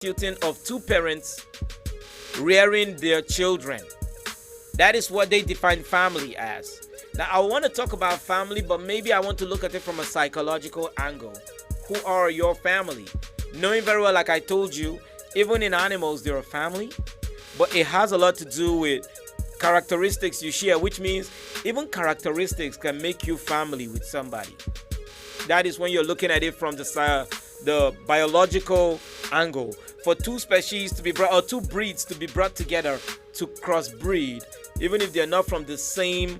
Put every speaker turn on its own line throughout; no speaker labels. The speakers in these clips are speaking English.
constituting of two parents rearing their children. That is what they define family as. Now, I want to talk about family, but maybe I want to look at it from a psychological angle. Who are your family? Knowing very well, like I told you, even in animals, they're a family, but it has a lot to do with characteristics you share, which means even characteristics can make you family with somebody. That is when you're looking at it from the biological angle. For two species to be brought, or two breeds to be brought together to crossbreed, even if they're not from the same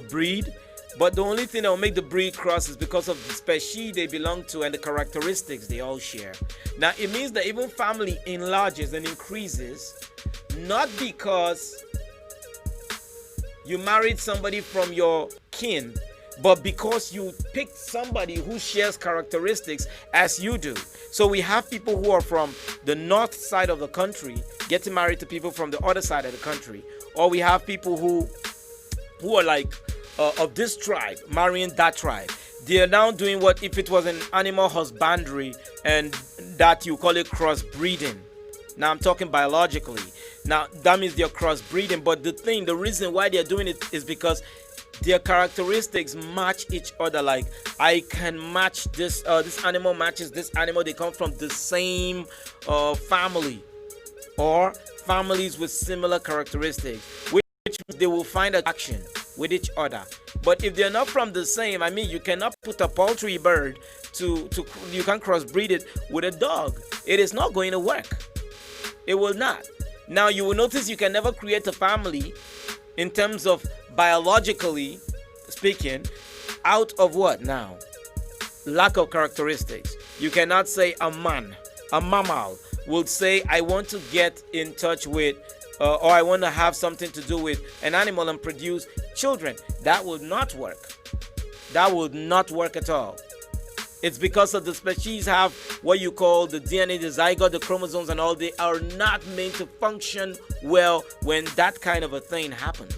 breed, but the only thing that will make the breed cross is because of the species they belong to and the characteristics they all share. Now, it means that even family enlarges and increases, not because you married somebody from your kin, but because you picked somebody who shares characteristics as you do. So we have people who are from the north side of the country getting married to people from the other side of the country, or we have people who are like of this tribe marrying that tribe. They are now doing what if it was an animal husbandry, and that you call it crossbreeding. Now I'm talking biologically. Now that means they're crossbreeding, but the reason why they're doing it is because their characteristics match each other. Like, I can match this animal matches this animal. They come from the same family, or families with similar characteristics, which means they will find attraction with each other. But if they're not from the same, I mean, you cannot put a poultry bird you can crossbreed it with a dog. It is not going to work. It will not. Now you will notice you can never create a family in terms of biologically speaking out of what now? Lack of characteristics. You cannot say a mammal will say, I want to get in touch with or I want to have something to do with an animal and produce children. That will not work. That will not work at all. It's because of the species have what you call the DNA, the zygote, the chromosomes, and all. They are not meant to function well when that kind of a thing happens.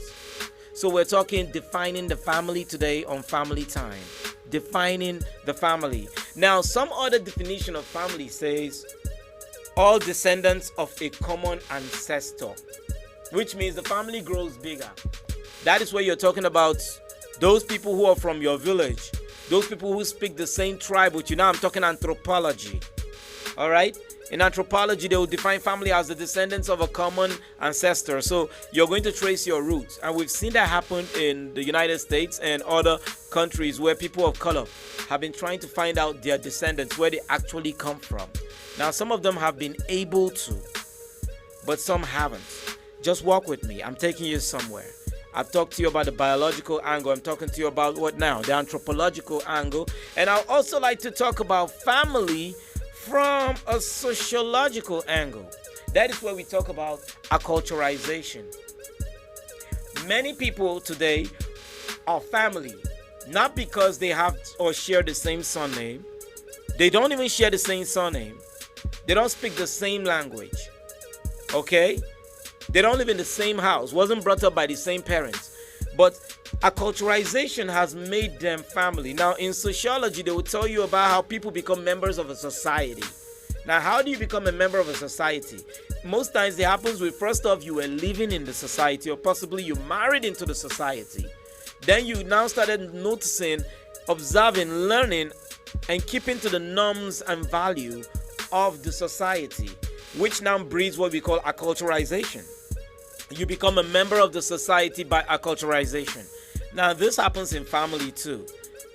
So we're talking defining the family today on Family Time. Defining the family. Now, some other definition of family says all descendants of a common ancestor, which means the family grows bigger. That is where you're talking about those people who are from your village, those people who speak the same tribe with you. Now I'm talking anthropology. All right? In anthropology, they will define family as the descendants of a common ancestor. So you're going to trace your roots. And we've seen that happen in the United States and other countries where people of color have been trying to find out their descendants, where they actually come from. Now, some of them have been able to, but some haven't. Just walk with me. I'm taking you somewhere. I've talked to you about the biological angle. I'm talking to you about what now? The anthropological angle. And I'd also like to talk about family from a sociological angle. That is where we talk about acculturation. Many people today are family, not because they have or share the same surname. They don't even share the same surname. They don't speak the same language. Okay? They don't live in the same house, wasn't brought up by the same parents. But acculturation has made them family. Now, in sociology, they will tell you about how people become members of a society. Now, how do you become a member of a society? Most times it happens with, first off, you were living in the society, or possibly you married into the society. Then you now started noticing, observing, learning, and keeping to the norms and value of the society, which now breeds what we call acculturation. You become a member of the society by acculturation. Now, this happens in family too.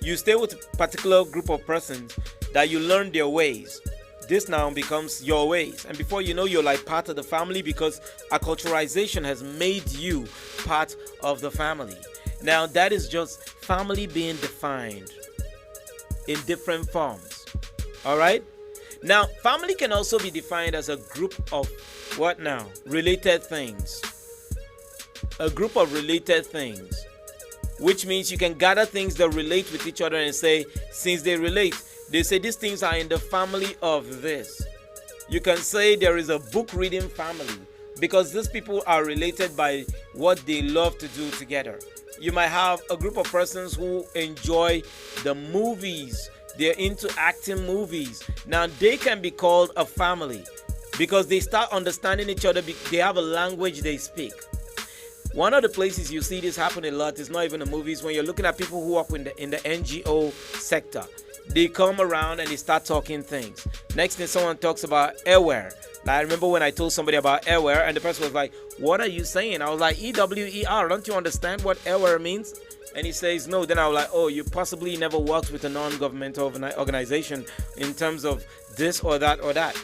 You stay with a particular group of persons that you learn their ways. This now becomes your ways. And before you know, you're like part of the family because acculturation has made you part of the family. Now, that is just family being defined in different forms. All right? Now, family can also be defined as a group of what now? Related things. A group of related things, which means you can gather things that relate with each other and say, since they relate, they say these things are in the family of this. You can say there is a book reading family because these people are related by what they love to do together. You might have a group of persons who enjoy the movies they're into acting movies. Now they can be called a family because they start understanding each other. They have a language they speak. One of the places you see this happen a lot is not even the movies. When you're looking at people who work in the NGO sector, they come around and they start talking things. Next thing, someone talks about airware. Now, I remember when I told somebody about airware and the person was like, "What are you saying?" I was like, "EWER, don't you understand what airware means?" And he says no. Then I was like, "Oh, you possibly never worked with a non-governmental organization in terms of this or that or that."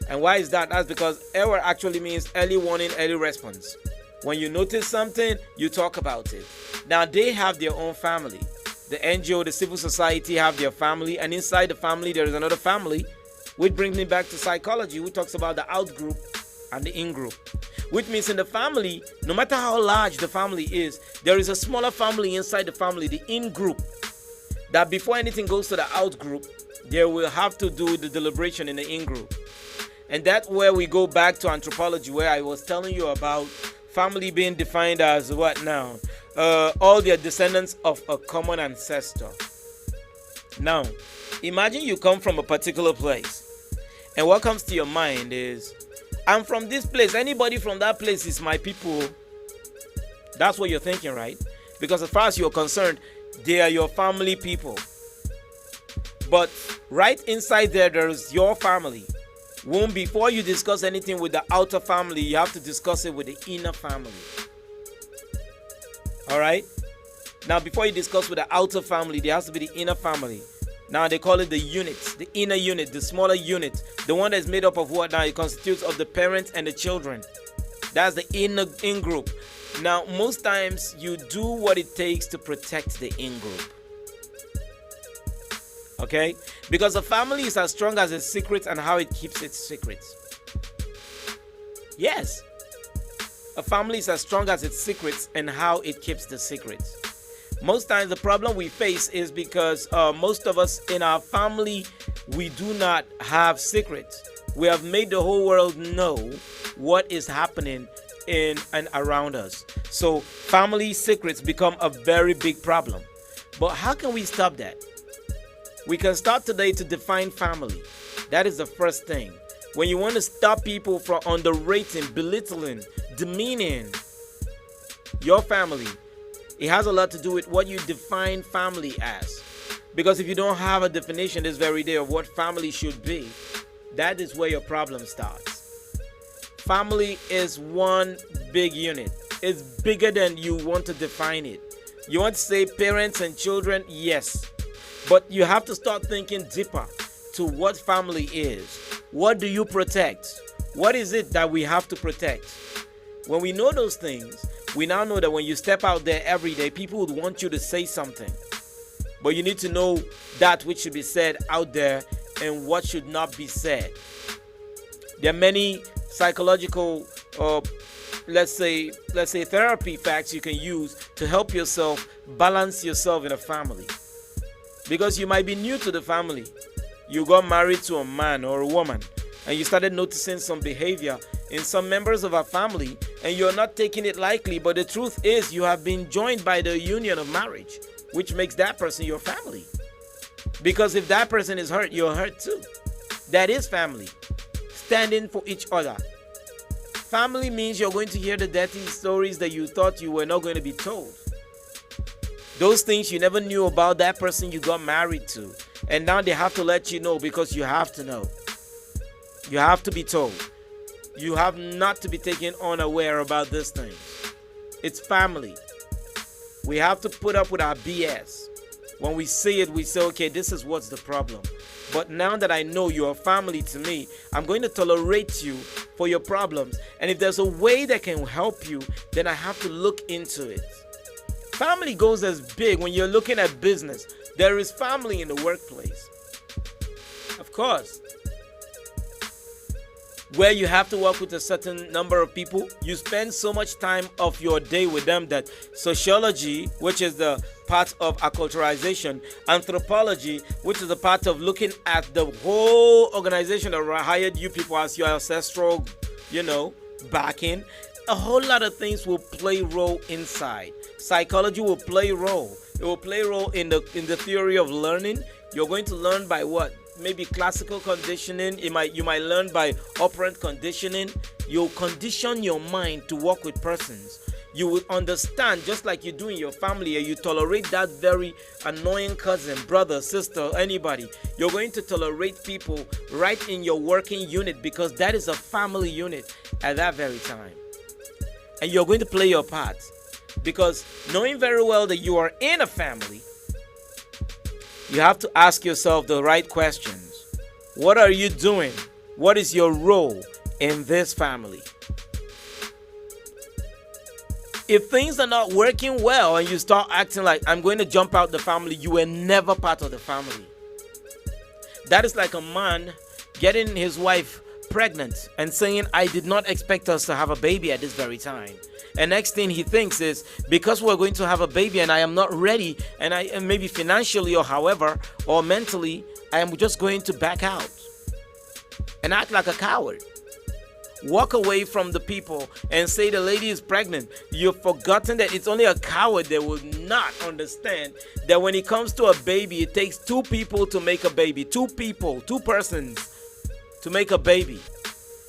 And why is that? That's because airware actually means early warning, early response. When you notice something, you talk about it. Now they have their own family. The NGO, the civil society have their family, and inside the family there is another family, which brings me back to psychology, which talks about the out group and the in group. Which means in the family, no matter how large the family is, there is a smaller family inside the family, the in group, that before anything goes to the out group, they will have to do the deliberation in the in group. And that's where we go back to anthropology, where I was telling you about family being defined as what now? All their descendants of a common ancestor. Now, imagine you come from a particular place, and what comes to your mind is, I'm from this place. Anybody from that place is my people. That's what you're thinking, right? Because as far as you're concerned, they are your family people. But right inside there's your family. Before you discuss anything with the outer family, you have to discuss it with the inner family. All right? Now, before you discuss with the outer family, there has to be the inner family. Now, they call it the units, the inner unit, the smaller unit, the one that's made up of what now? It constitutes of the parents and the children. That's the in group. Now, most times you do what it takes to protect the in group. Okay? Because a family is as strong as its secrets and how it keeps its secrets. Yes. A family is as strong as its secrets and how it keeps the secrets. Most times the problem we face is because most of us in our family, we do not have secrets. We have made the whole world know what is happening in and around us. So family secrets become a very big problem. But how can we stop that? We can start today to define family. That is the first thing. When you want to stop people from underrating, belittling, demeaning your family, it has a lot to do with what you define family as. Because if you don't have a definition this very day of what family should be, that is where your problem starts. Family is one big unit. It's bigger than you want to define it. You want to say parents and children? Yes. But you have to start thinking deeper to what family is. What do you protect? What is it that we have to protect? When we know those things, we now know that when you step out there every day, people would want you to say something. But you need to know that which should be said out there and what should not be said. There are many psychological let's say therapy facts you can use to help yourself balance yourself in a family. Because you might be new to the family. You got married to a man or a woman and you started noticing some behavior in some members of our family and you're not taking it lightly, but the truth is you have been joined by the union of marriage, which makes that person your family. Because if that person is hurt, you're hurt too. That is family. Standing for each other. Family means you're going to hear the dirty stories that you thought you were not going to be told. Those things you never knew about that person you got married to. And now they have to let you know because you have to know. You have to be told. You have not to be taken unaware about these things. It's family. We have to put up with our BS. When we see it, we say, okay, this is what's the problem. But now that I know you're family to me, I'm going to tolerate you for your problems. And if there's a way that can help you, then I have to look into it. Family goes as big when you're looking at business. There is family in the workplace. Of course. Where you have to work with a certain number of people, you spend so much time of your day with them that sociology, which is the part of acculturization, anthropology, which is the part of looking at the whole organization that hired you people as your ancestral, backing, a whole lot of things will play role inside. Psychology will play a role. It will play a role in the theory of learning. You're going to learn by what? Maybe classical conditioning. You might learn by operant conditioning. You'll condition your mind to work with persons. You will understand, just like you do in your family, and you tolerate that very annoying cousin, brother, sister, anybody. You're going to tolerate people right in your working unit, because that is a family unit at that very time. And you're going to play your part, because knowing very well that you are in a family, you have to ask yourself the right questions. What are you doing? What is your role in this family? If things are not working well and you start acting like, I'm going to jump out the family, you were never part of the family. That is like a man getting his wife pregnant and saying, I did not expect us to have a baby at this very time. And next thing he thinks is, because we're going to have a baby and I am not ready, and maybe financially or however, or mentally, I am just going to back out and act like a coward. Walk away from the people and say the lady is pregnant. You've forgotten that it's only a coward that will not understand that when it comes to a baby, it takes two people to make a baby. Two people, two persons to make a baby.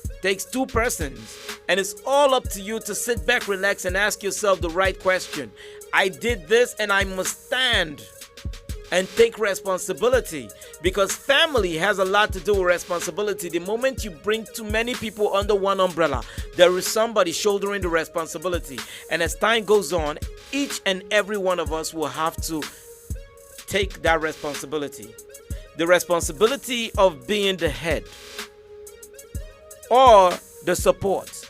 It takes two persons. And it's all up to you to sit back, relax, and ask yourself the right question. I did this and I must stand and take responsibility, because family has a lot to do with responsibility. The moment you bring too many people under one umbrella, there is somebody shouldering the responsibility. And as time goes on, each and every one of us will have to take that responsibility. The responsibility of being the head, or the support,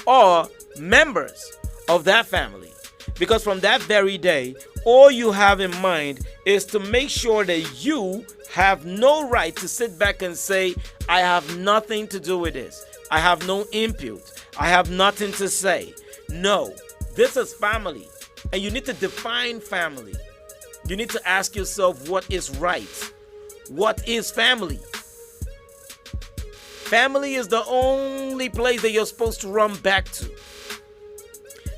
or members of that family. Because from that very day, all you have in mind is to make sure that you have no right to sit back and say, I have nothing to do with this. I have no input. I have nothing to say. No, this is family. And you need to define family. You need to ask yourself, what is right? What is family? Family is the only place that you're supposed to run back to.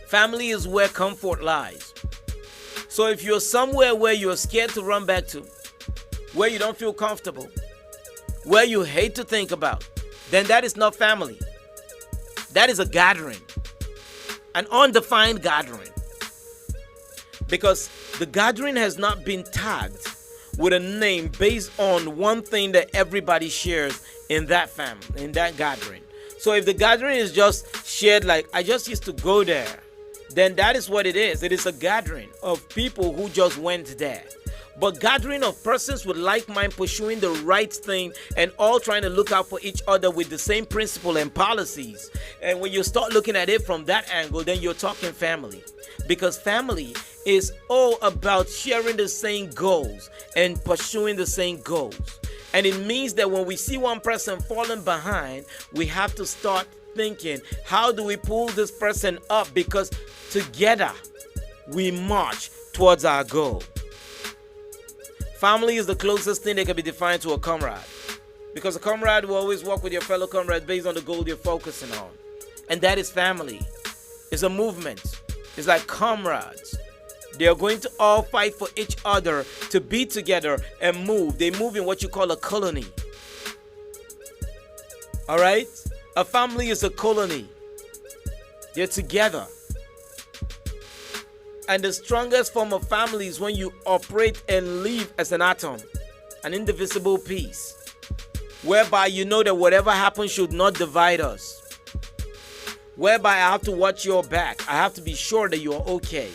Family is where comfort lies. So if you're somewhere where you're scared to run back to, where you don't feel comfortable, where you hate to think about, then that is not family. That is a gathering, an undefined gathering. Because the gathering has not been tagged with a name based on one thing that everybody shares in that family, in that gathering. So if the gathering is just shared like, I just used to go there, then that is what it is. It is a gathering of people who just went there. But gathering of persons with like mind, pursuing the right thing, and all trying to look out for each other with the same principle and policies. And when you start looking at it from that angle, then you're talking family. Because family is all about sharing the same goals and pursuing the same goals. And it means that when we see one person falling behind, we have to start thinking, how do we pull this person up? Because together we march towards our goal. Family is the closest thing that can be defined to a comrade, because a comrade will always walk with your fellow comrade based on the goal you're focusing on. And that is family. It's a movement. It's like comrades. They are going to all fight for each other to be together and move. They move in what you call a colony. All right? A family is a colony. They're together. And the strongest form of family is when you operate and live as an atom, an indivisible piece, whereby you know that whatever happens should not divide us. Whereby I have to watch your back. I have to be sure that you're okay.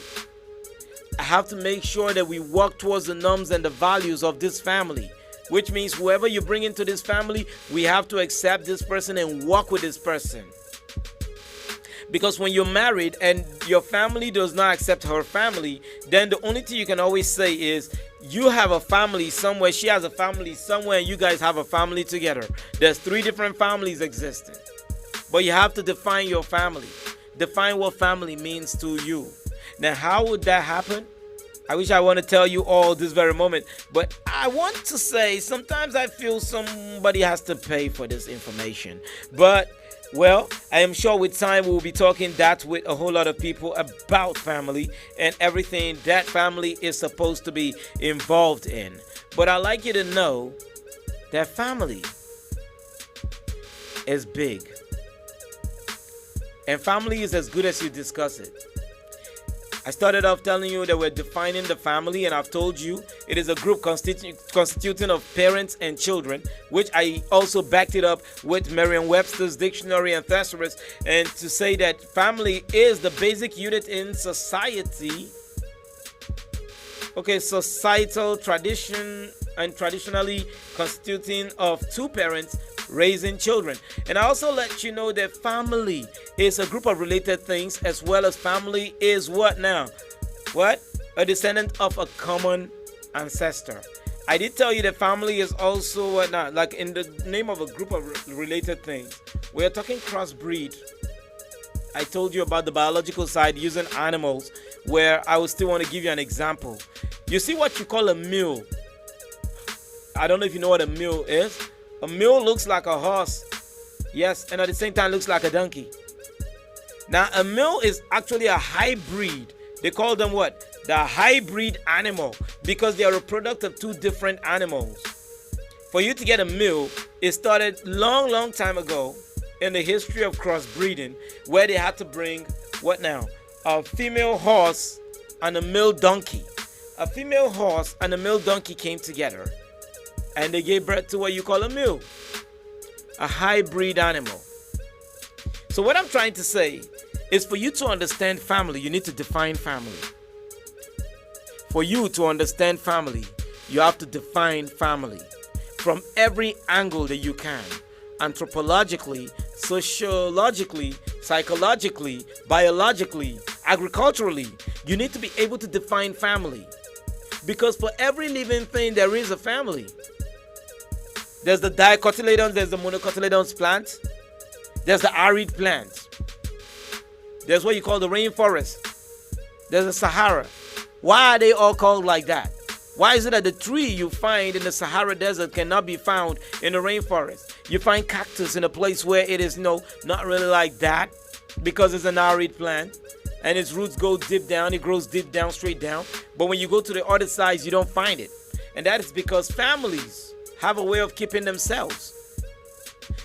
I have to make sure that we work towards the norms and the values of this family. Which means whoever you bring into this family, we have to accept this person and work with this person. Because when you're married and your family does not accept her family, then the only thing you can always say is, you have a family somewhere, she has a family somewhere, and you guys have a family together. There's 3 different families existing. But you have to define your family. Define what family means to you. Now, how would that happen? I wish I want to tell you all this very moment, but I want to say sometimes I feel somebody has to pay for this information. But well, I am sure with time we'll be talking that with a whole lot of people about family and everything that family is supposed to be involved in. But I'd like you to know that family is big. And family is as good as you discuss it. I started off telling you that we're defining the family, and I've told you it is a group constituting of parents and children, which I also backed it up with Merriam-Webster's dictionary and thesaurus, and to say that family is the basic unit in society. Okay, societal tradition and traditionally constituting of two parents raising children. And I also let you know that family is a group of related things, as well as family is what now? What? A descendant of a common ancestor. I did tell you that family is also what now? Like in the name of a group of related things. We are talking crossbreed. I told you about the biological side using animals, where I will still want to give you an example. You see what you call a mule. I don't know if you know what a mule is. A mule looks like a horse, yes, and at the same time looks like a donkey. Now, a mule is actually a hybrid. They call them what? The hybrid animal, because they are a product of two different animals. For you to get a mule, it started long time ago in the history of crossbreeding, where they had to bring what now? A female horse and a male donkey. A female horse and a male donkey came together, and they gave birth to what you call a mule, a hybrid animal. So what I'm trying to say is, for you to understand family, you need to define family. For you to understand family, you have to define family from every angle that you can. Anthropologically, sociologically, psychologically, biologically, agriculturally, you need to be able to define family. Because for every living thing, there is a family. There's the dicotyledons, there's the monocotyledons plant, there's the arid plant, there's what you call the rainforest, there's the Sahara. Why are they all called like that? Why is it that the tree you find in the Sahara Desert cannot be found in the rainforest? You find cactus in a place where it is not really like that, because it's an arid plant and its roots go deep down, it grows deep down, straight down. But when you go to the other sides, you don't find it. And that is because families have a way of keeping themselves.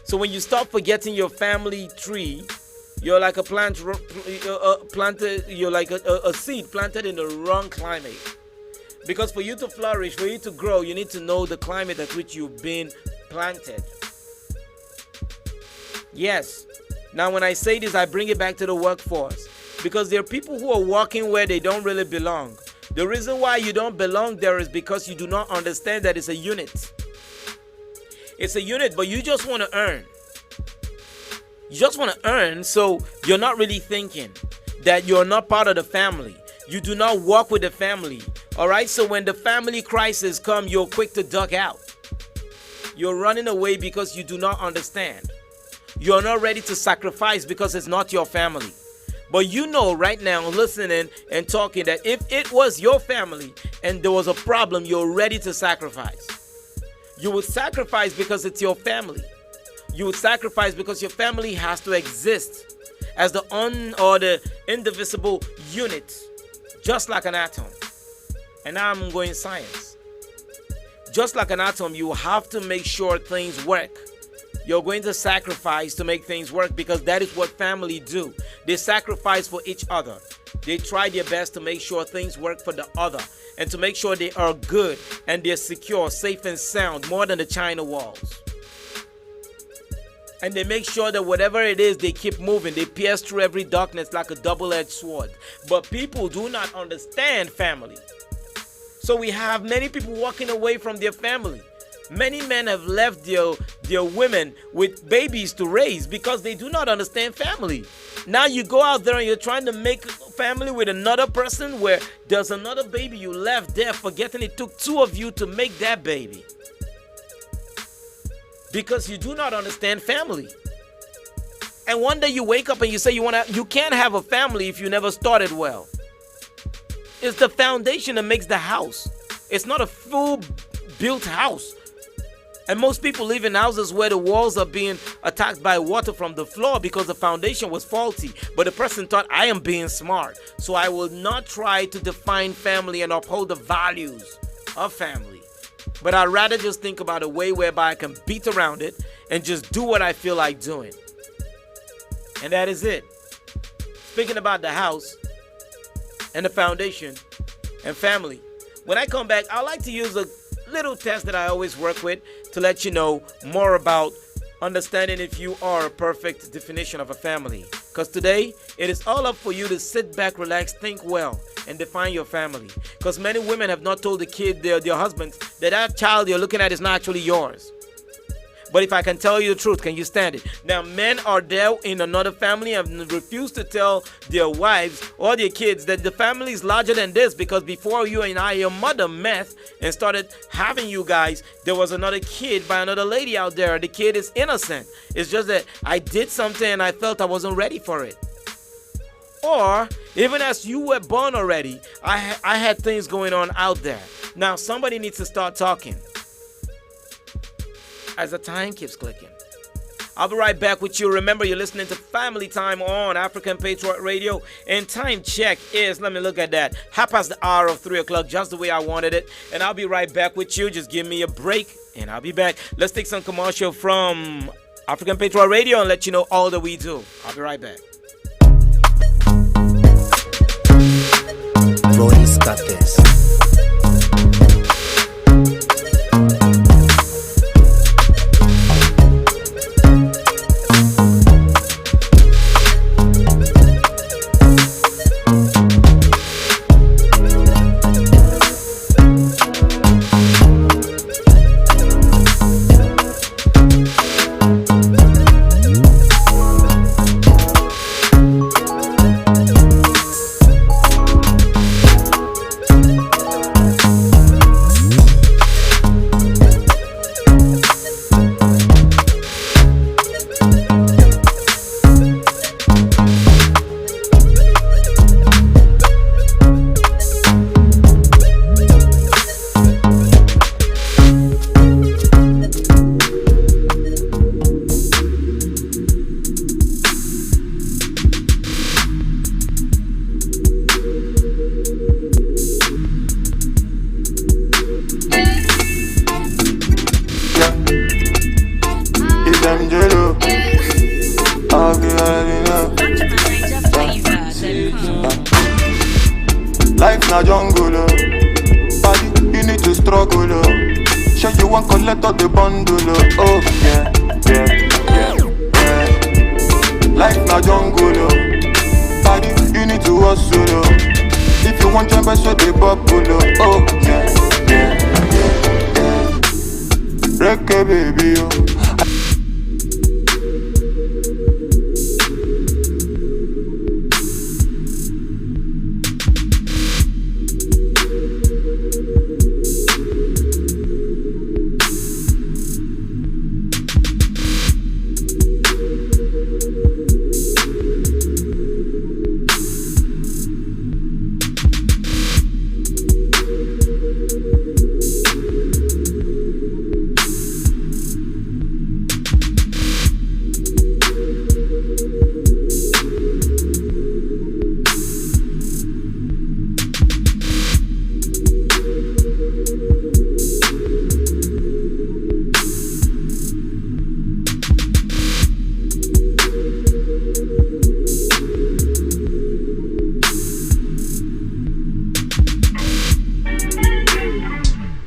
So when you start forgetting your family tree, you're like a plant planted. You're like a seed planted in the wrong climate. Because for you to flourish, for you to grow, you need to know the climate at which you've been planted. Yes. Now, when I say this, I bring it back to the workforce, because there are people who are working where they don't really belong. The reason why you don't belong there is because you do not understand that it's a unit. It's a unit, but you just want to earn. You just want to earn, so you're not really thinking that you're not part of the family. You do not walk with the family. All right, so when the family crisis comes, you're quick to duck out. You're running away because you do not understand. You're not ready to sacrifice because it's not your family. But you know right now, listening and talking, that if it was your family and there was a problem, you're ready to sacrifice. You would sacrifice because it's your family. You would sacrifice because your family has to exist as the the indivisible unit, just like an atom. And now I'm going science. Just like an atom, you have to make sure things work. You're going to sacrifice to make things work, because that is what family do. They sacrifice for each other. They try their best to make sure things work for the other, and to make sure they are good and they're secure, safe and sound, more than the China walls. And they make sure that whatever it is, they keep moving. They pierce through every darkness like a double-edged sword. But people do not understand family. So we have many people walking away from their family. Many men have left their women with babies to raise because they do not understand family. Now you go out there and you're trying to make family with another person, where there's another baby you left there, forgetting it took two of you to make that baby. Because you do not understand family. And one day you wake up and you say you can't have a family if you never started well. It's the foundation that makes the house. It's not a full built house. And most people live in houses where the walls are being attacked by water from the floor because the foundation was faulty. But the person thought, I am being smart, so I will not try to define family and uphold the values of family. But I'd rather just think about a way whereby I can beat around it and just do what I feel like doing. And that is it. Speaking about the house and the foundation and family, when I come back, I like to use a little test that I always work with to let you know more about understanding if you are a perfect definition of a family. Because today, it is all up for you to sit back, relax, think well, and define your family. Because many women have not told the kid, their husbands, that child you're looking at is not actually yours. But if I can tell you the truth, can you stand it? Now, men are there in another family and refuse to tell their wives or their kids that the family is larger than this, because before you and your mother met and started having you guys, there was another kid by another lady out there. The kid is innocent. It's just that I did something and I felt I wasn't ready for it. Or, even as you were born already, I had things going on out there. Now, somebody needs to start talking as the time keeps clicking. I'll be right back with you. Remember, you're listening to Family Time on African Patriot Radio. And time check is, let me look at that, 3:30, just the way I wanted it. And I'll be right back with you. Just give me a break and I'll be back. Let's take some commercial from African Patriot Radio and let you know all that we do. I'll be right back.
Roy Status.
Life na jungle, body, you need to struggle, Sure you want collect all the bundle, oh yeah, yeah, yeah, yeah. Life na jungle, body, you need to hustle, If you want jump, so they bubble, oh yeah, yeah, yeah, yeah. Reggae baby,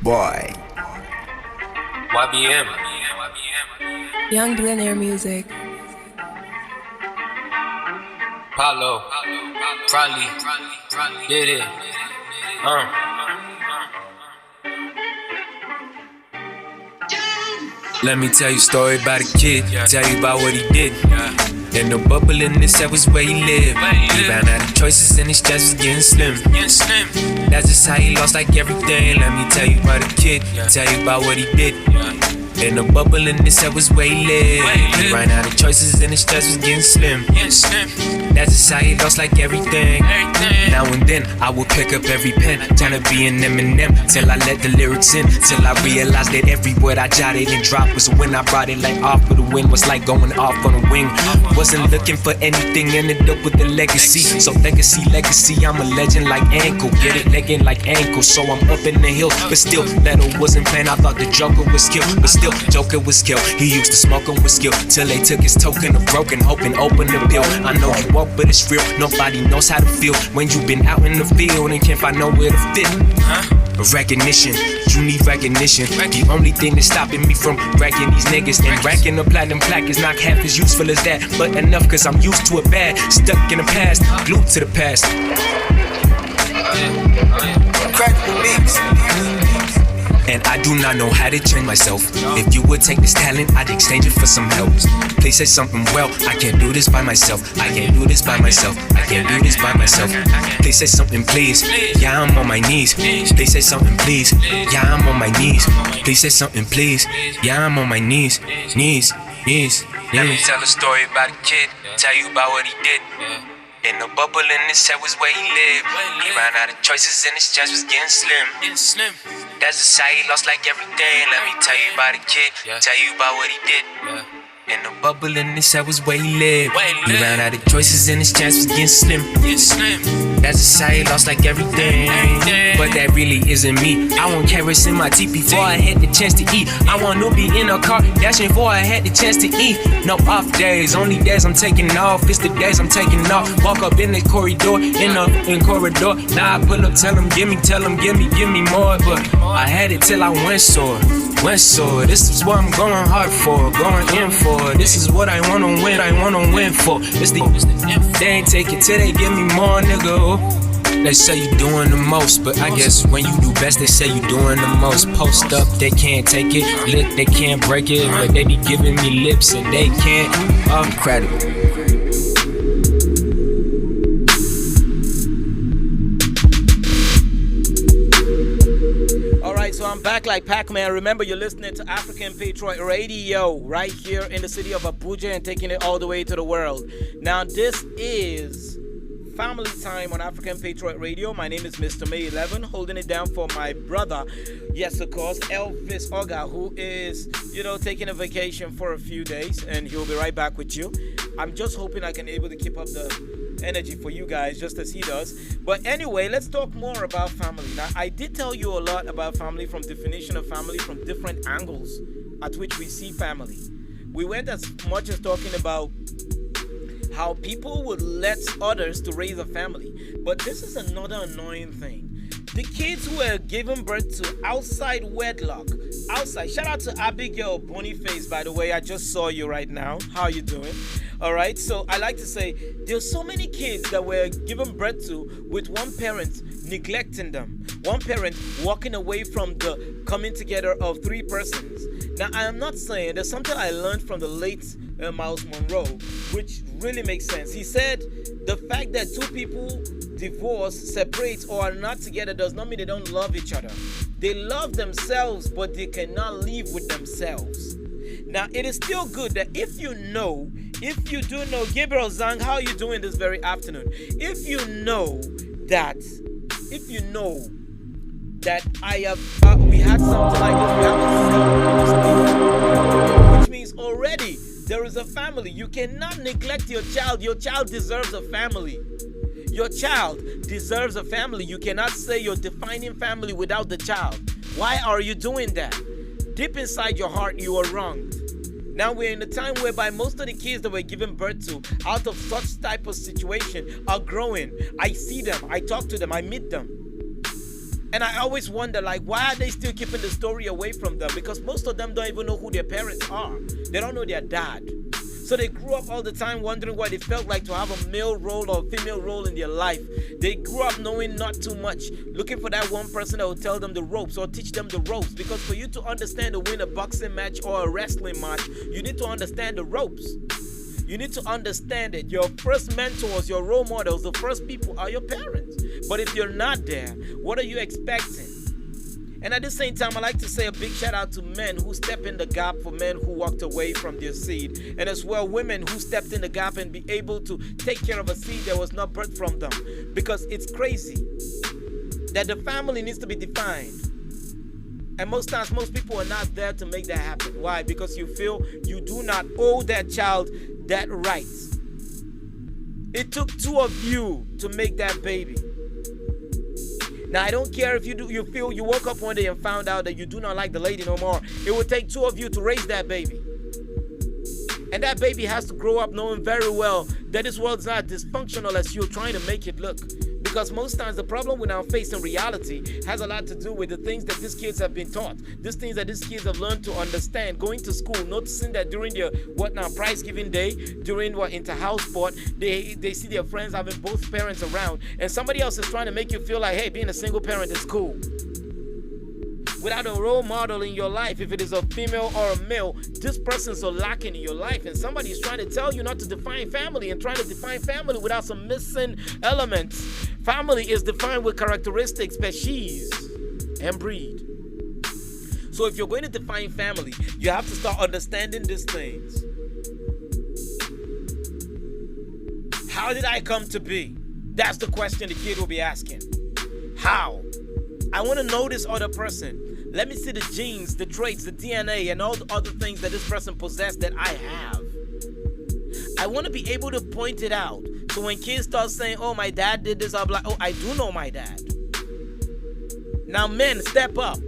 Boy.
YBM.
Young Billionaire Music.
Paulo. Probably. Did it. Let me tell you a story about a kid. Tell you about what he did. Then no bubble in this, that was where he lived. He ran out of choices and his chest was getting slim. That's just how he lost like everything. Let me tell you about a kid. Tell you about what he did. In a bubble in this, that was where he lived. He ran out of choices and his stress was getting slim. That's just how he lost like everything. Now and then I would pick up every pen, trying to be an Eminem, till I let the lyrics in, till I realized that every word I jotted and dropped was when I brought it like off with the wind, was like going off on a wing. Wasn't looking for anything, ended up with the legacy. So legacy, I'm a legend like ankle. Get it, legging like ankle. So I'm up in the hill, but still, Leto wasn't playing. I thought the Joker was killed, but still, Joker was killed. He used to smoke him with skill, till they took his token of broken hope and opened the pill. I know you walk, but it's real. Nobody knows how to feel when you've been out in the field and can't find nowhere to fit. Recognition, you need recognition. The only thing that's stopping me from racking these niggas and racking a platinum plaque is not half as useful as that, but enough cause I'm used to it bad. Stuck in the past, glued to the past. Crack the mix. And I do not know how to train myself. If you would take this talent, I'd exchange it for some help. Please say something well, I can't do this by myself. I can't do this by myself. I can't do this by myself. Please say something, please. Yeah, I'm on my knees. Please say something, please. Yeah, I'm on my knees. Please say something, please. Yeah, I'm on my knees. Knees. Let me tell a story about a kid. Tell you about what he did. In a bubble in his head was where he lived. He ran out of choices and his chest was getting slim. That's just how he lost like everything. Let me tell you about a kid. Tell you about what he did. In a bubble in his head was where he lived. He ran out of choices and his chance was getting slim. That's just how he lost like everything. But that really isn't me. I want carrots in my teeth before I had the chance to eat. I want to be in a car dashing before I had the chance to eat. No off days, only days I'm taking off. It's the days I'm taking off. Walk up in the corridor, in corridor. Now I pull up, tell him, give me more. But I had it till I went sore. This is what I'm going hard for, going in for. This is what I wanna win for. It's the they ain't take it till they give me more, nigga. They say you doing the most, but I guess when you do best, they say you doing the most. Post up, they can't take it. Lick, they can't break it, but they be giving me lips and they can't. Incredible.
So I'm back like Pac-Man. Remember, you're listening to African Patriot Radio right here in the city of Abuja and taking it all the way to the world. Now, this is Family Time on African Patriot Radio. My name is Mr. May 11, holding it down for my brother, yes, of course, Elvis Oga, who is, taking a vacation for a few days, and he'll be right back with you. I'm just hoping I can able to keep up the energy for you guys just as he does. But anyway, let's talk more about family. Now, I did tell you a lot about family, from definition of family, from different angles at which we see family. We went as much as talking about how people would let others to raise a family. But this is another annoying thing. The kids who were given birth to outside wedlock, shout out to Abigail Boniface, by the way. I just saw you right now. How you doing? All right, so I like to say there's so many kids that were given birth to with one parent neglecting them, one parent walking away from the coming together of three persons. Now, I am not saying, there's something I learned from the late Miles Monroe, which really makes sense. He said the fact that two people divorce, separate, or are not together does not mean they don't love each other. They love themselves, but they cannot live with themselves. Now, it is still good that if you do know, Gabriel Zhang, how are you doing this very afternoon? If you know that I have, we had something like this, we have a which means already there is a family. You cannot neglect your child. Your child deserves a family. Your child deserves a family. You cannot say you're defining family without the child. Why are you doing that? Deep inside your heart, you are wronged. Now we're in a time whereby most of the kids that were given birth to out of such type of situation are growing. I see them, I talk to them, I meet them. And I always wonder, why are they still keeping the story away from them? Because most of them don't even know who their parents are. They don't know their dad. So they grew up all the time wondering what it felt like to have a male role or a female role in their life. They grew up knowing not too much, looking for that one person that will tell them the ropes or teach them the ropes. Because for you to understand to win a boxing match or a wrestling match, you need to understand the ropes. You need to understand it. Your first mentors, your role models, the first people are your parents. But if you're not there, what are you expecting? And at the same time, I like to say a big shout out to men who step in the gap for men who walked away from their seed. And as well, women who stepped in the gap and be able to take care of a seed that was not birthed from them. Because it's crazy that the family needs to be defined. And most times, most people are not there to make that happen. Why? Because you feel you do not owe that child that right. It took two of you to make that baby. Now, I don't care if you feel you woke up one day and found out that you do not like the lady no more. It will take two of you to raise that baby. And that baby has to grow up knowing very well that this world's not dysfunctional as you're trying to make it look. Because most times the problem we now face in reality has a lot to do with the things that these kids have been taught. These things that these kids have learned to understand. Going to school, noticing that during their prize giving day, during inter-house sport, they see their friends having both parents around. And somebody else is trying to make you feel like, hey, being a single parent is cool. Without a role model in your life, if it is a female or a male, this person's so lacking in your life. And somebody is trying to tell you not to define family and trying to define family without some missing elements. Family is defined with characteristics, species, and breed. So if you're going to define family, you have to start understanding these things. How did I come to be? That's the question the kid will be asking. How? I want to know this other person. Let me see the genes, the traits, the DNA, and all the other things that this person possessed that I have. I want to be able to point it out. So when kids start saying, oh, my dad did this, I'll be like, oh, I do know my dad. Now, men, step up.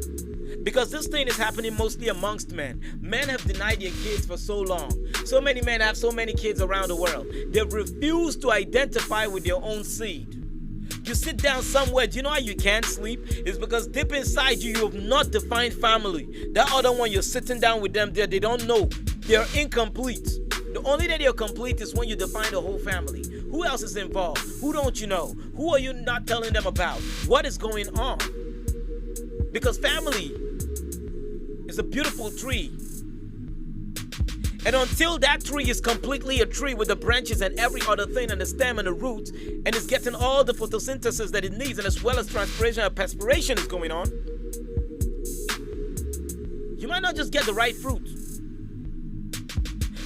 Because this thing is happening mostly amongst men. Men have denied their kids for so long. So many men have so many kids around the world. They've refused to identify with their own seed. You sit down somewhere, do you know why you can't sleep? It's because deep inside you, you have not defined family. That other one, you're sitting down with them there, they don't know. They're incomplete. The only day they're complete is when you define the whole family. Who else is involved? Who don't you know? Who are you not telling them about? What is going on? Because family is a beautiful tree. And until that tree is completely a tree with the branches and every other thing and the stem and the roots, and it's getting all the photosynthesis that it needs, and as well as transpiration and perspiration is going on, you might not just get the right fruit.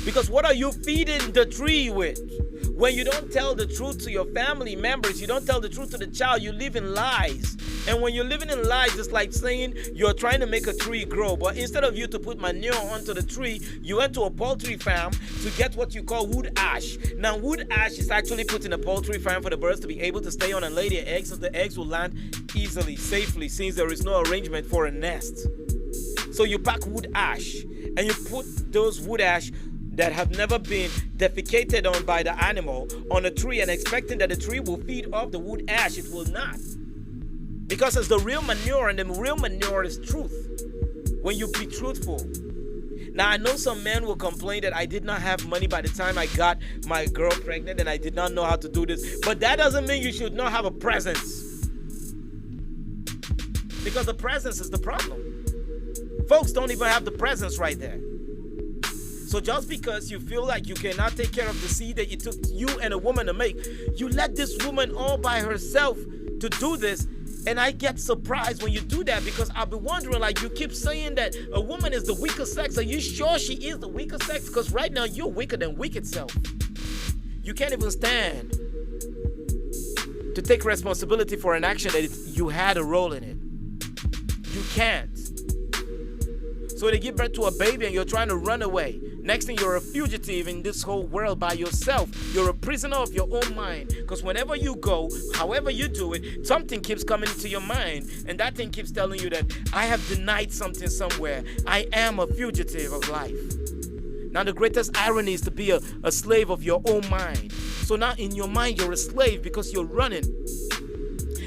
Because what are you feeding the tree with? When you don't tell the truth to your family members, you don't tell the truth to the child, you live in lies. And when you're living in lies, it's like saying you're trying to make a tree grow. But instead of you to put manure onto the tree, you went to a poultry farm to get what you call wood ash. Now, wood ash is actually put in a poultry farm for the birds to be able to stay on and lay their eggs, so the eggs will land easily, safely, since there is no arrangement for a nest. So you pack wood ash and you put those wood ash that have never been defecated on by the animal on a tree and expecting that the tree will feed off the wood ash. It will not. Because it's the real manure, and the real manure is truth. When you be truthful. Now, I know some men will complain that I did not have money by the time I got my girl pregnant and I did not know how to do this. But that doesn't mean you should not have a presence. Because the presence is the problem. Folks don't even have the presence right there. So just because you feel like you cannot take care of the seed that it took you and a woman to make, you let this woman all by herself to do this. And I get surprised when you do that, because I'll be wondering, like, you keep saying that a woman is the weaker sex. Are you sure she is the weaker sex? Because right now you're weaker than weak itself. You can't even stand to take responsibility for an action that you had a role in it. You can't. So they give birth to a baby and you're trying to run away. Next thing, you're a fugitive in this whole world by yourself. You're a prisoner of your own mind. Because whenever you go, however you do it, something keeps coming into your mind. And that thing keeps telling you that I have denied something somewhere. I am a fugitive of life. Now, the greatest irony is to be a slave of your own mind. So now in your mind, you're a slave because you're running.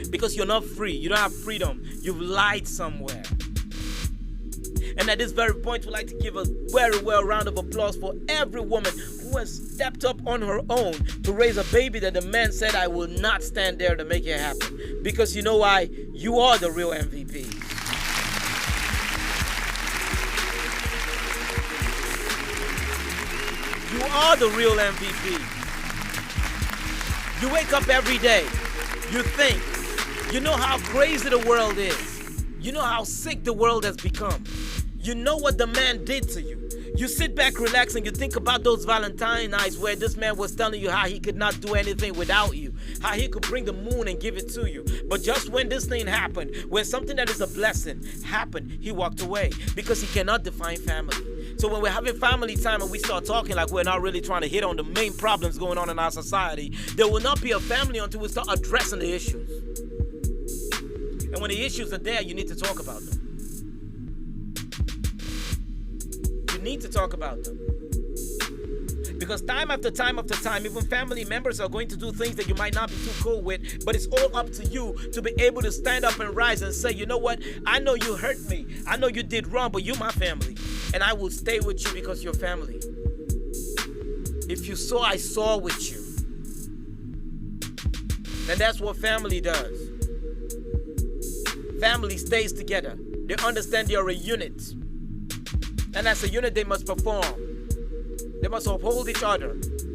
Because you're not free. You don't have freedom. You've lied somewhere. And at this very point, we'd like to give a very well round of applause for every woman who has stepped up on her own to raise a baby that the man said, I will not stand there to make it happen. Because you know why? You are the real MVP. You are the real MVP. You wake up every day. You think. You know how crazy the world is. You know how sick the world has become. You know what the man did to you. You sit back, relax, and you think about those Valentine nights where this man was telling you how he could not do anything without you, how he could bring the moon and give it to you. But just when this thing happened, when something that is a blessing happened, he walked away because he cannot define family. So when we're having family time and we start talking like we're not really trying to hit on the main problems going on in our society, there will not be a family until we start addressing the issues. And when the issues are there, you need to talk about them. You need to talk about them. Because time after time after time, even family members are going to do things that you might not be too cool with, but it's all up to you to be able to stand up and rise and say, you know what, I know you hurt me, I know you did wrong, but you're my family, and I will stay with you because you're family. If you saw, I saw with you. And that's what family does. Family stays together. They understand you're a unit. And as a unit, they must perform. They must uphold each other.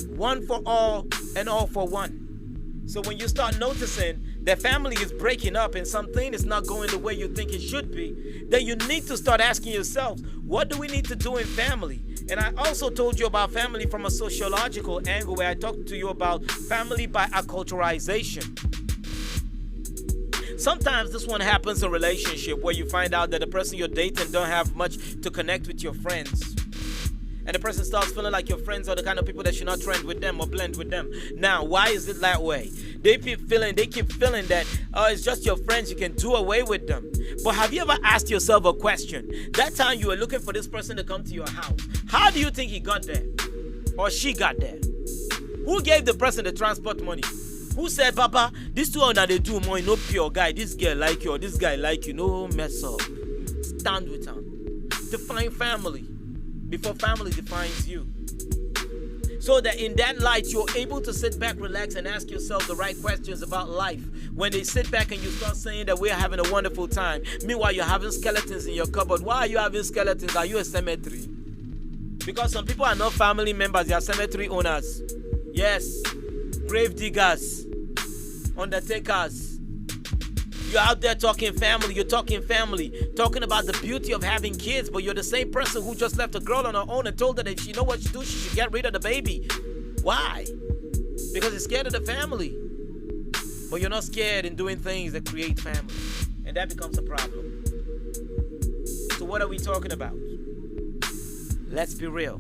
One for all and all for one. So when you start noticing that family is breaking up and something is not going the way you think it should be, then you need to start asking yourselves, what do we need to do in family? And I also told you about family from a sociological angle where I talked to you about family by acculturalization. Sometimes this one happens in a relationship where you find out that the person you're dating don't have much to connect with your friends. And the person starts feeling like your friends are the kind of people that should not trend with them or blend with them. Now, why is it that way? They keep feeling that it's just your friends, you can do away with them. But have you ever asked yourself a question? That time you were looking for this person to come to your house, how do you think he got there? Or she got there? Who gave the person the transport money? Who said, Papa, this two that they do more, no pure guy, this girl like you or this guy like you, no mess up. Stand with him. Define family before family defines you. So that in that light, you're able to sit back, relax, and ask yourself the right questions about life. When they sit back and you start saying that we're having a wonderful time, meanwhile you're having skeletons in your cupboard. Why are you having skeletons? Are you a cemetery? Because some people are not family members, they are cemetery owners. Yes, grave diggers, undertakers. You're out there talking family, talking about the beauty of having kids, but you're the same person who just left a girl on her own and told her that if she know what to do, she should get rid of the baby. Why? Because you're scared of the family. But you're not scared in doing things that create family. And that becomes a problem. So what are we talking about? Let's be real.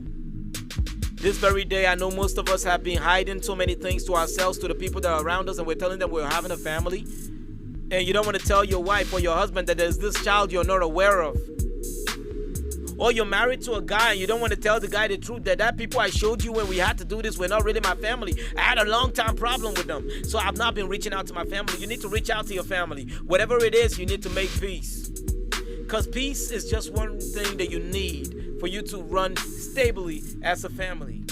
This very day, I know most of us have been hiding so many things to ourselves, to the people that are around us, and we're telling them we're having a family. And you don't want to tell your wife or your husband that there's this child you're not aware of. Or you're married to a guy and you don't want to tell the guy the truth that people I showed you when we had to do this were not really my family. I had a long-time problem with them. So I've not been reaching out to my family. You need to reach out to your family. Whatever it is, you need to make peace. Because peace is just one thing that you need for you to run stably as a family.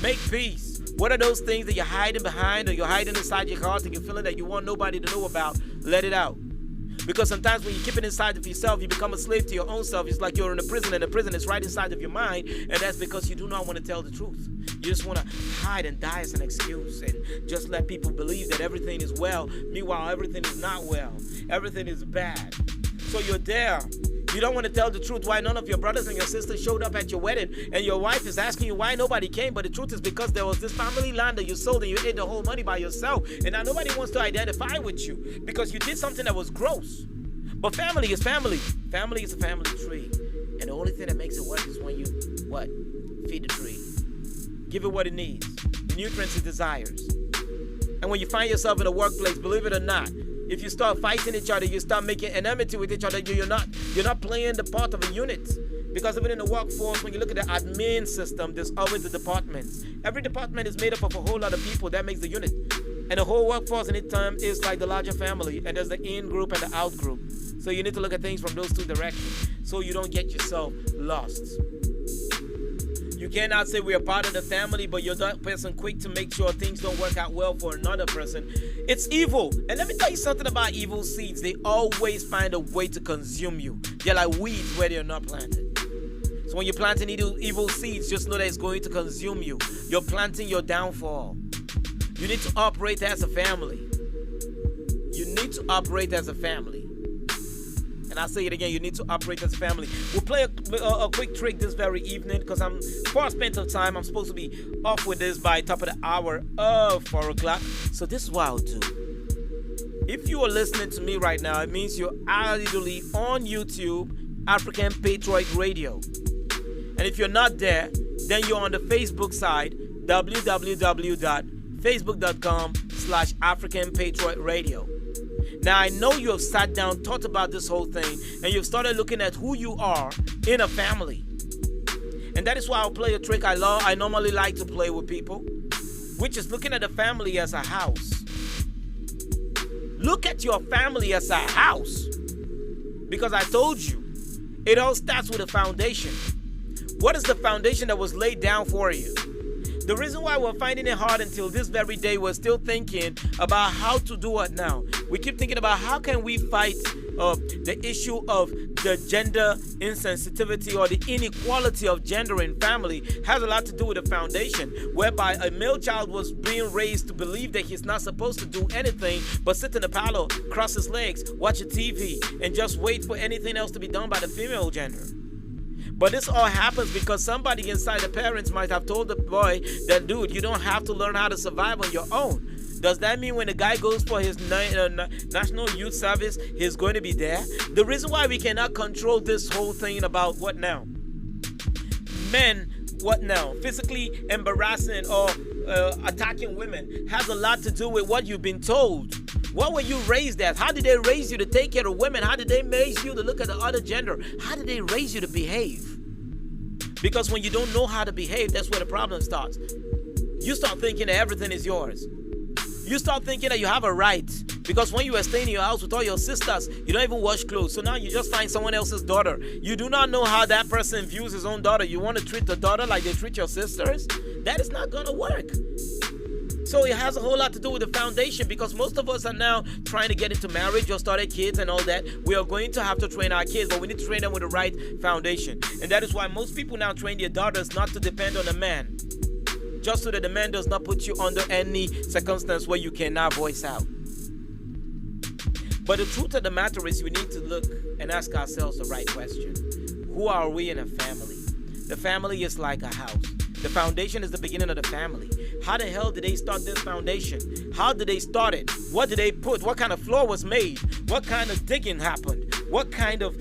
Make peace. What are those things that you're hiding behind or you're hiding inside your heart and you're feeling that you want nobody to know about? Let it out. Because sometimes when you keep it inside of yourself, you become a slave to your own self. It's like you're in a prison and the prison is right inside of your mind. And that's because you do not want to tell the truth. You just want to hide and die as an excuse and just let people believe that everything is well. Meanwhile, everything is not well. Everything is bad. So you're there. You don't want to tell the truth why none of your brothers and your sisters showed up at your wedding, and your wife is asking you why nobody came, but the truth is because there was this family land that you sold and you ate the whole money by yourself, and now nobody wants to identify with you because you did something that was gross. But family is family. Family is a family tree, and the only thing that makes it work is when you, feed the tree. Give it what it needs, the nutrients it desires. And when you find yourself in a workplace, believe it or not, if you start fighting each other, you start making enmity with each other, you're not playing the part of a unit. Because even in the workforce, when you look at the admin system, there's always the departments. Every department is made up of a whole lot of people. That makes the unit. And the whole workforce in its term is like the larger family. And there's the in group and the out group. So you need to look at things from those two directions so you don't get yourself lost. You cannot say we're part of the family, but you're that person quick to make sure things don't work out well for another person. It's evil. And let me tell you something about evil seeds. They always find a way to consume you. They're like weeds where they're not planted. So when you're planting evil seeds, just know that it's going to consume you. You're planting your downfall. You need to operate as a family. You need to operate as a family. And I say it again, you need to operate as a family. We'll play a quick trick this very evening because I'm far spent of time. I'm supposed to be off with this by top of the hour of 4 o'clock. So this is what I'll do. If you are listening to me right now, it means you're actually on YouTube, African Patriot Radio. And if you're not there, then you're on the Facebook side, www.facebook.com/African Patriot Radio. Now, I know you have sat down, thought about this whole thing, and you've started looking at who you are in a family. And that is why I'll play a trick I normally like to play with people, which is looking at a family as a house. Look at your family as a house. Because I told you, it all starts with a foundation. What is the foundation that was laid down for you? The reason why we're finding it hard until this very day, we're still thinking about how to do it now. We keep thinking about how can we fight the issue of the gender insensitivity or the inequality of gender in family. Has a lot to do with the foundation, whereby a male child was being raised to believe that he's not supposed to do anything but sit in the parlor, cross his legs, watch a TV, and just wait for anything else to be done by the female gender. But this all happens because somebody inside the parents might have told the boy that, dude, you don't have to learn how to survive on your own. Does that mean when the guy goes for his National Youth Service, he's going to be there? The reason why we cannot control this whole thing about what now? Men, what now? Physically embarrassing or attacking women has a lot to do with what you've been told. What were you raised as? How did they raise you to take care of women? How did they raise you to look at the other gender? How did they raise you to behave? Because when you don't know how to behave, that's where the problem starts. You start thinking that everything is yours. You start thinking that you have a right. Because when you were staying in your house with all your sisters, you don't even wash clothes. So now you just find someone else's daughter. You do not know how that person views his own daughter. You want to treat the daughter like they treat your sisters? That is not going to work. So it has a whole lot to do with the foundation, because most of us are now trying to get into marriage or started kids and all that. We are going to have to train our kids, but we need to train them with the right foundation. And that is why most people now train their daughters not to depend on a man, just so that the man does not put you under any circumstance where you cannot voice out. But the truth of the matter is we need to look and ask ourselves the right question. Who are we in a family? The family is like a house. The foundation is the beginning of the family. How the hell did they start this foundation? How did they start it? What did they put? What kind of floor was made? What kind of digging happened? What kind of...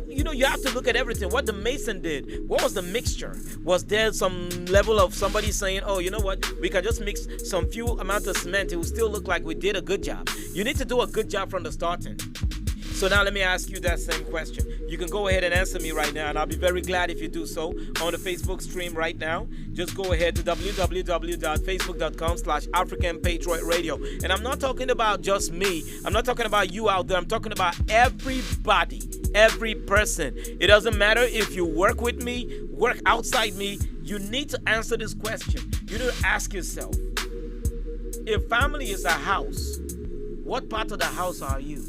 you have to look at everything. What the mason did. What was the mixture? Was there some level of somebody saying, oh, you know what? We can just mix some few amount of cement. It will still look like we did a good job. You need to do a good job from the starting. So now let me ask you that same question. You can go ahead and answer me right now, and I'll be very glad if you do so on the Facebook stream right now. Just go ahead to www.facebook.com/African Patriot Radio. And I'm not talking about just me. I'm not talking about you out there. I'm talking about everybody, every person. It doesn't matter if you work with me, work outside me. You need to answer this question. You need to ask yourself, if family is a house, what part of the house are you?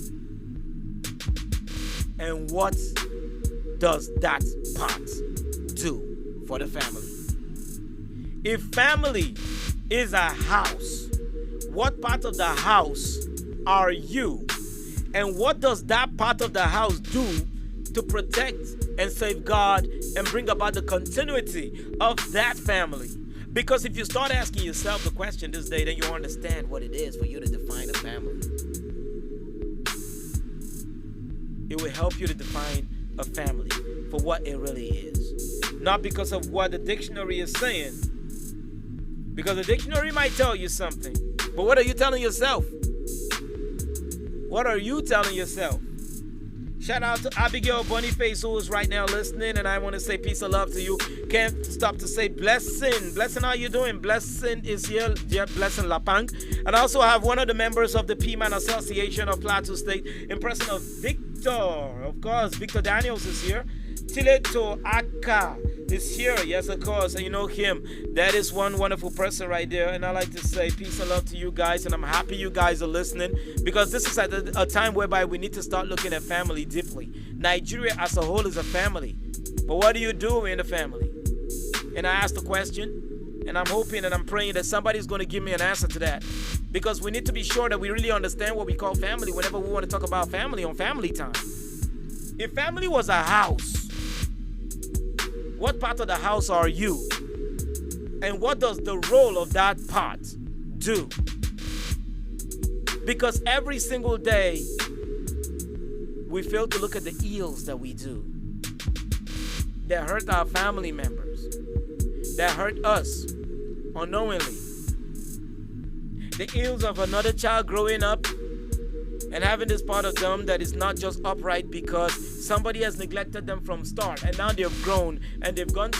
And what does that part do for the family? If family is a house, what part of the house are you? And what does that part of the house do to protect and safeguard and bring about the continuity of that family? Because if you start asking yourself the question this day, then you understand what it is for you to define a family. It will help you to define a family for what it really is. Not because of what the dictionary is saying. Because the dictionary might tell you something. But what are you telling yourself? What are you telling yourself? Shout out to Abigail Boniface, who is right now listening, and I want to say peace and love to you. Can't stop to say blessing. Blessing, how you doing? Blessing is here. Yeah, Blessing Lapang. And I also have one of the members of the P-Man Association of Plateau State, in person of Victor. Of course, Victor Daniels is here. Tileto Aka is here. Yes, of course. And you know him. That is one wonderful person right there. And I like to say peace and love to you guys. And I'm happy you guys are listening, because this is at a time whereby we need to start looking at family deeply. Nigeria as a whole is a family. But what do you do in the family? And I asked the question, and I'm hoping and I'm praying that somebody's going to give me an answer to that. Because we need to be sure that we really understand what we call family whenever we want to talk about family on family time. If family was a house, what part of the house are you? And what does the role of that part do? Because every single day, we fail to look at the ills that we do that hurt our family members, that hurt us unknowingly. The ills of another child growing up and having this part of them that is not just upright because somebody has neglected them from start, and now they've grown and they've come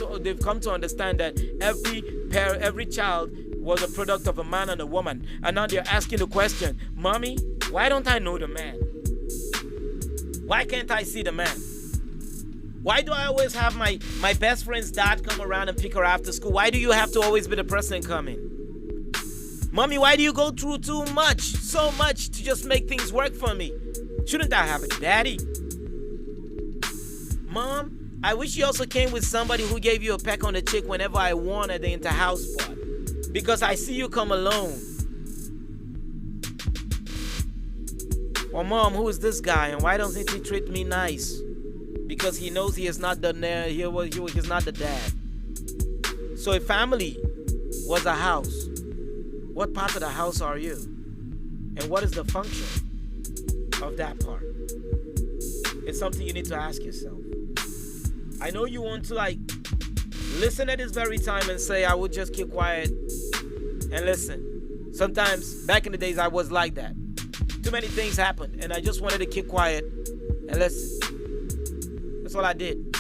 to understand that every child was a product of a man and a woman, and now they're asking the question, Mommy, why don't I know the man? Why can't I see the man? Why do I always have my best friend's dad come around and pick her after school? Why do you have to always be the person coming? Mommy, why do you go through so much to just make things work for me? Shouldn't I have a daddy? Mom, I wish you also came with somebody who gave you a peck on the cheek whenever I won at the inter-house spot. Because I see you come alone. Or Mom, who is this guy and why doesn't he treat me nice? Because he knows he is not the he's not the dad. So if family was a house, what part of the house are you? And what is the function of that part? It's something you need to ask yourself. I know you want to listen at this very time and say, I would just keep quiet and listen. Sometimes, back in the days, I was like that. Too many things happened and I just wanted to keep quiet and listen. That's all I did.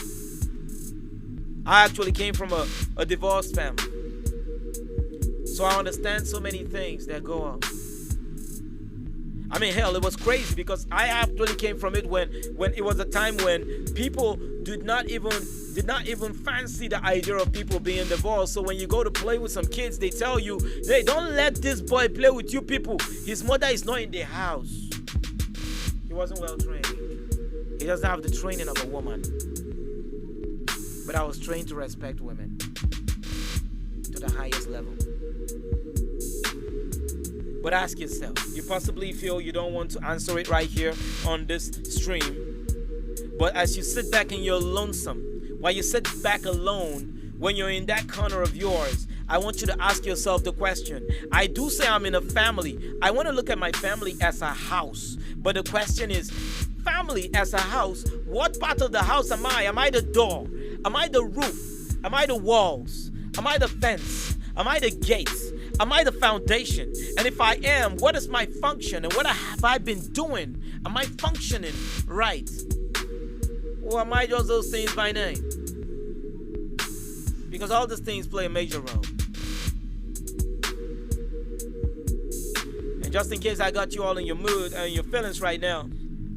I actually came from a divorced family. So I understand so many things that go on. I mean, hell, it was crazy because I actually came from it when it was a time when people did not even fancy the idea of people being divorced. So when you go to play with some kids, they tell you, hey, don't let this boy play with you people. His mother is not in the house. He wasn't well trained. He doesn't have the training of a woman. But I was trained to respect women to the highest level. But ask yourself, you possibly feel you don't want to answer it right here on this stream. But as you sit back and you're lonesome, while you sit back alone, when you're in that corner of yours, I want you to ask yourself the question. I do say I'm in a family. I want to look at my family as a house. But the question is, family as a house, what part of the house am I? Am I the door? Am I the roof? Am I the walls? Am I the fence? Am I the gates? Am I the foundation? And if I am, what is my function? And what have I been doing? Am I functioning right? Or am I just those things by name? Because all these things play a major role. And just in case I got you all in your mood and your feelings right now,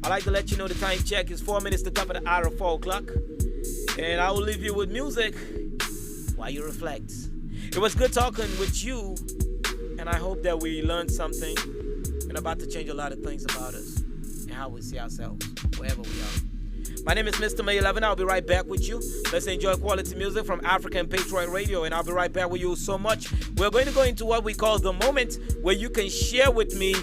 I'd like to let you know the time check is 4 minutes to top of the hour of 4 o'clock. And I will leave you with music while you reflect. It was good talking with you, and I hope that we learned something and about to change a lot of things about us and how we see ourselves wherever we are. My name is Mr. May 11. I'll be right back with you. Let's enjoy quality music from African Patriot Radio, and I'll be right back with you so much. We're going to go into what we call the moment where you can share with me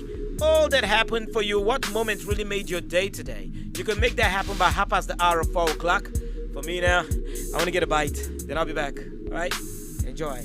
all that happened for you. What moment really made your day today? You can make that happen by half past the hour of 4 o'clock. For me now, I want to get a bite. Then I'll be back. All right? Enjoy.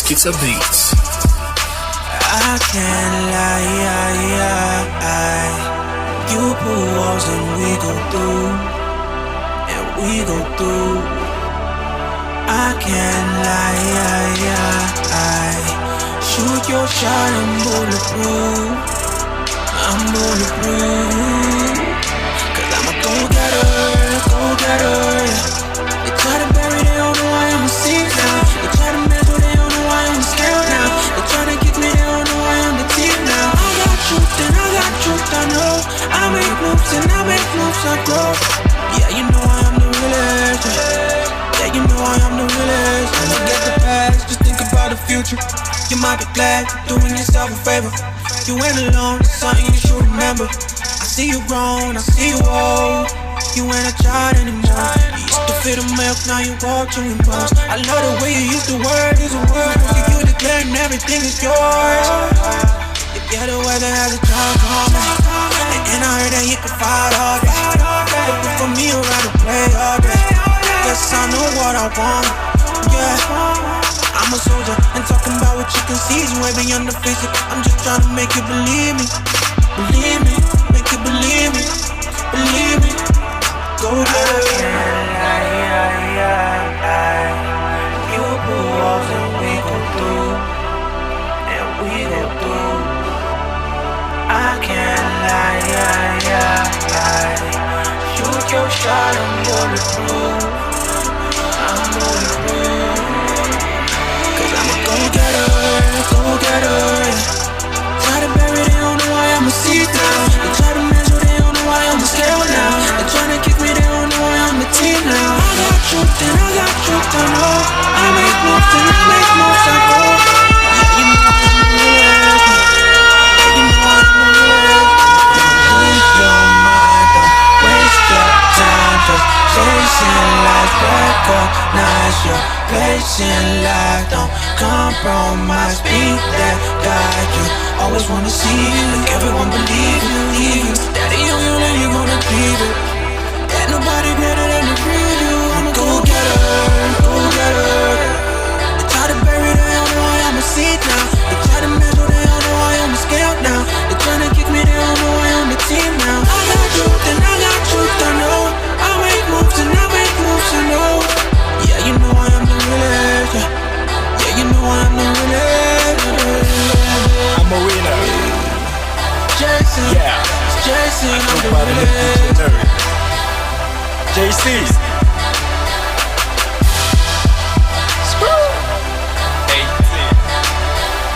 Pizza Beats.
I can't lie. You put walls and we go through. And we go through. I can't lie. Shoot your shot, I'm bulletproof. I'm bulletproof. get her, yeah. They try to bury, they don't know I am a seed now. They try to measure, they don't know I am a scale now. They try to kick me, they don't know I am the team now. I got truth and I got truth, I know. I make moves and I make moves, I grow. Yeah, you know I am the realest, yeah, you know I am the realest. And forget the past, just think about the future. You might be glad you're doing yourself a favor. You ain't alone, it's something you should remember. I see you grown, I see you old. You ain't a child anymore. You used to feel the milk, now you walk to impulse. I love the way you use the word, is a word. You declaring everything is yours. You get the weather as a child coming. And I heard that you can fight all day. Looking for me around the play all day. Guess I know what I want, yeah. I'm a soldier and talking about what you can see is way beyond the physical. I'm just trying to make you believe me. Believe me, make you believe me. Believe me, go there. You put walls and we go through. And we go through. I can't lie. Shoot your shot, I'm bulletproof. I'm bulletproof. Go get her. Try to bury, they don't know I am a seed now. They try to measure, they don't know I am a scale now. They tryna kick me, they don't know I am the team now. I got truth and I got truth, I know. I make moves and I make moves, I go. Yeah, you know I am the realest. Yeah, you know I am the realest. Lose your mind, don't waste your time. Just chasing life, recognize your place in life. Don't compromise, be that guy you always wanna see. Make everyone believe you. Daddy on you, then you gonna leave it. Ain't nobody better than the real you. I'ma go get her. They try to bury, they don't know I am a seed now. They try to measure, they don't know I am a scale now. They tryna kick me, they don't know I am the team now. I got truth and I got truth, I know. I make moves and I make moves, I know. Yeah, you know I am the realest, yeah, you know I am the realest.
I'm a winner.
Jason,
Yeah.
it's Jason, I'm the
Nobody
realest.
left it. JC.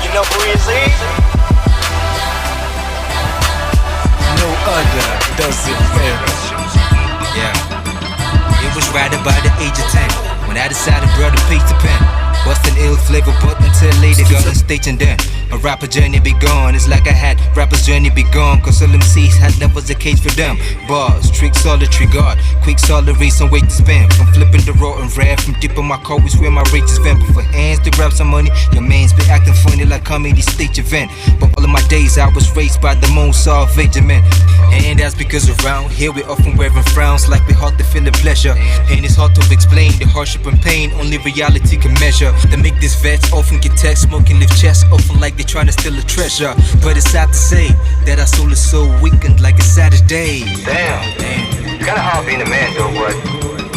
You know Breezy? No other does it better.
Yeah. It was right about the age of 10 when I decided, bro, to pick the pen. Bustin' ill flavor, but until later, got on stage and then my rapper journey be gone. It's like I had rapper's journey be gone, cause all MCs had never was the case for them. Bars, tricks, solitary guard, quick solid reason, wait to spend. From flipping the road and rare, from dipping my car, is where my rate is spent. But for hands to grab some money, your man's been acting funny like comedy stage event. But all of my days I was raised by the most savage men. And that's because around here we often wearing frowns like we hard to feel the pleasure. Pain is hard to explain, the hardship and pain only reality can measure. They make these vets often get text, smoking lift chests, often like they trying to steal a treasure. But it's sad to say that our soul is so weakened like a Saturday.
Damn. It's kinda hard being a man though, but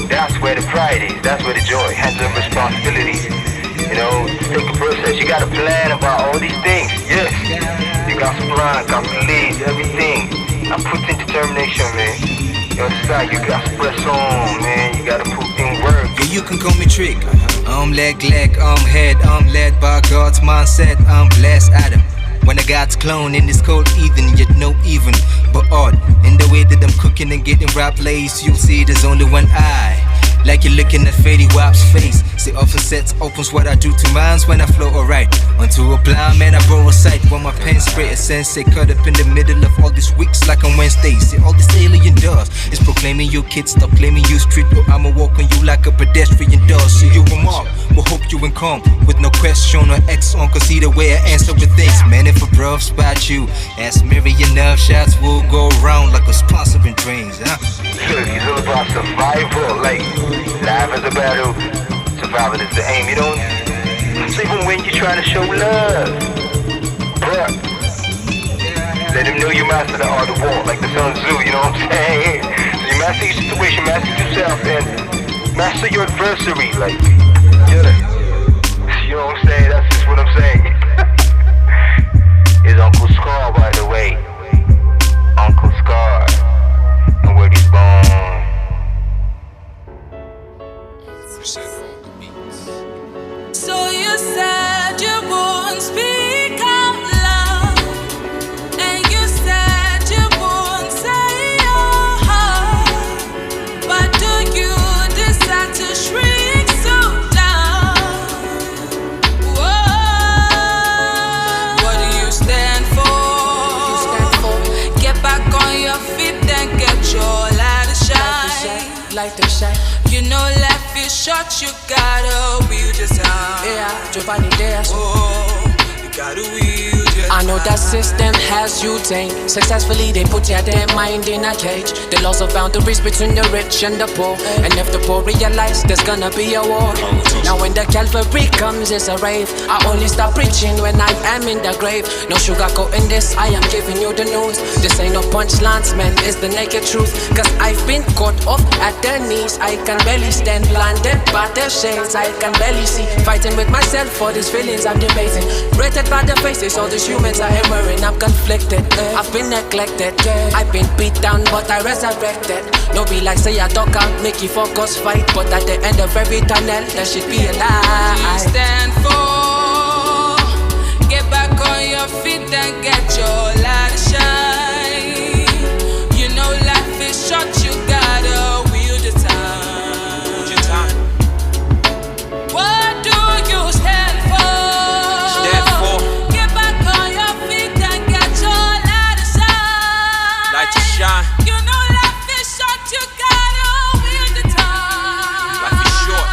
that's where the pride is, that's where the joy, handling responsibilities. You know, take a process, you gotta plan about all these things, yes. You got to plan, got to lead, everything. I put in determination, man. You understand, you got to press on, man. You gotta put in work.
Yeah, you can call me Trick. I'm leg, I'm head, I'm led by God's mindset. I'm blessed Adam. When I God's clone in this cold evening, yet no even, but odd. In the way that I'm cooking and getting rap lace, you'll see there's only one eye. Like you're looking at Fady Wap's face. See, often sets opens what I do to minds when I flow alright. Onto a blind man, I borrow sight. When my pen spray a sensei, cut up in the middle of all these weeks like on Wednesdays. See, all this alien does is proclaiming you kids, stop claiming you street, or I'ma walk on you like a pedestrian does. See, you a mark, will hope you in calm, with no question or X on, cause either way I answer with things. Man, if a bruv spot you, ask Mary enough shots will go round like a sponsoring drains, huh?
Look, it's all about survival, like life is a battle, survival is the aim, you don't, even when you're trying to show love, bruh, let them know you master the art of war, like the Sun Tzu, you know what I'm saying? So you master your situation, master yourself, and master your adversary, like, you know what I'm saying, that's just what I'm saying. It's Uncle Scar, by the way, Uncle Scar, and where he's born.
said you wouldn't speak out loud, and you said you wouldn't say your heart. But do you decide to shrink so down? Whoa. What do you stand for? Get back on your feet, then get your light to shine.
Light to shine.
You know life is short, you gotta wield your time.
Yeah, Giovanni Diaz.
Oh, you gotta wield your time.
I know that system has you tamed. Successfully they put your damn mind in a cage. The laws of boundaries between the rich and the poor. And if the poor realize there's gonna be a war. Now when the Calvary comes it's a rave. I only stop preaching when I am in the grave. No sugarcoat in this, I am giving you the news. This ain't no punchlines, man, it's the naked truth. Cause I've been caught off at the knees. I can barely stand, blinded by the shades. I can barely see, fighting with myself for these feelings I'm debating. Rated by the faces, all these humans I am wearing. I'm conflicted, I've been neglected. I've been beat down, but I resurrected. No be like say I talk out, make you focus fight. But at the end of every tunnel, there should be a light.
You stand for, get back on your feet and get your light to shine. You know life is short, you gotta wield your time.
Your time.
What do you stand for?
Stand for.
Get back on your feet and get your light to shine.
Light to shine.
You know life is short, you gotta wield your time.
Life is short.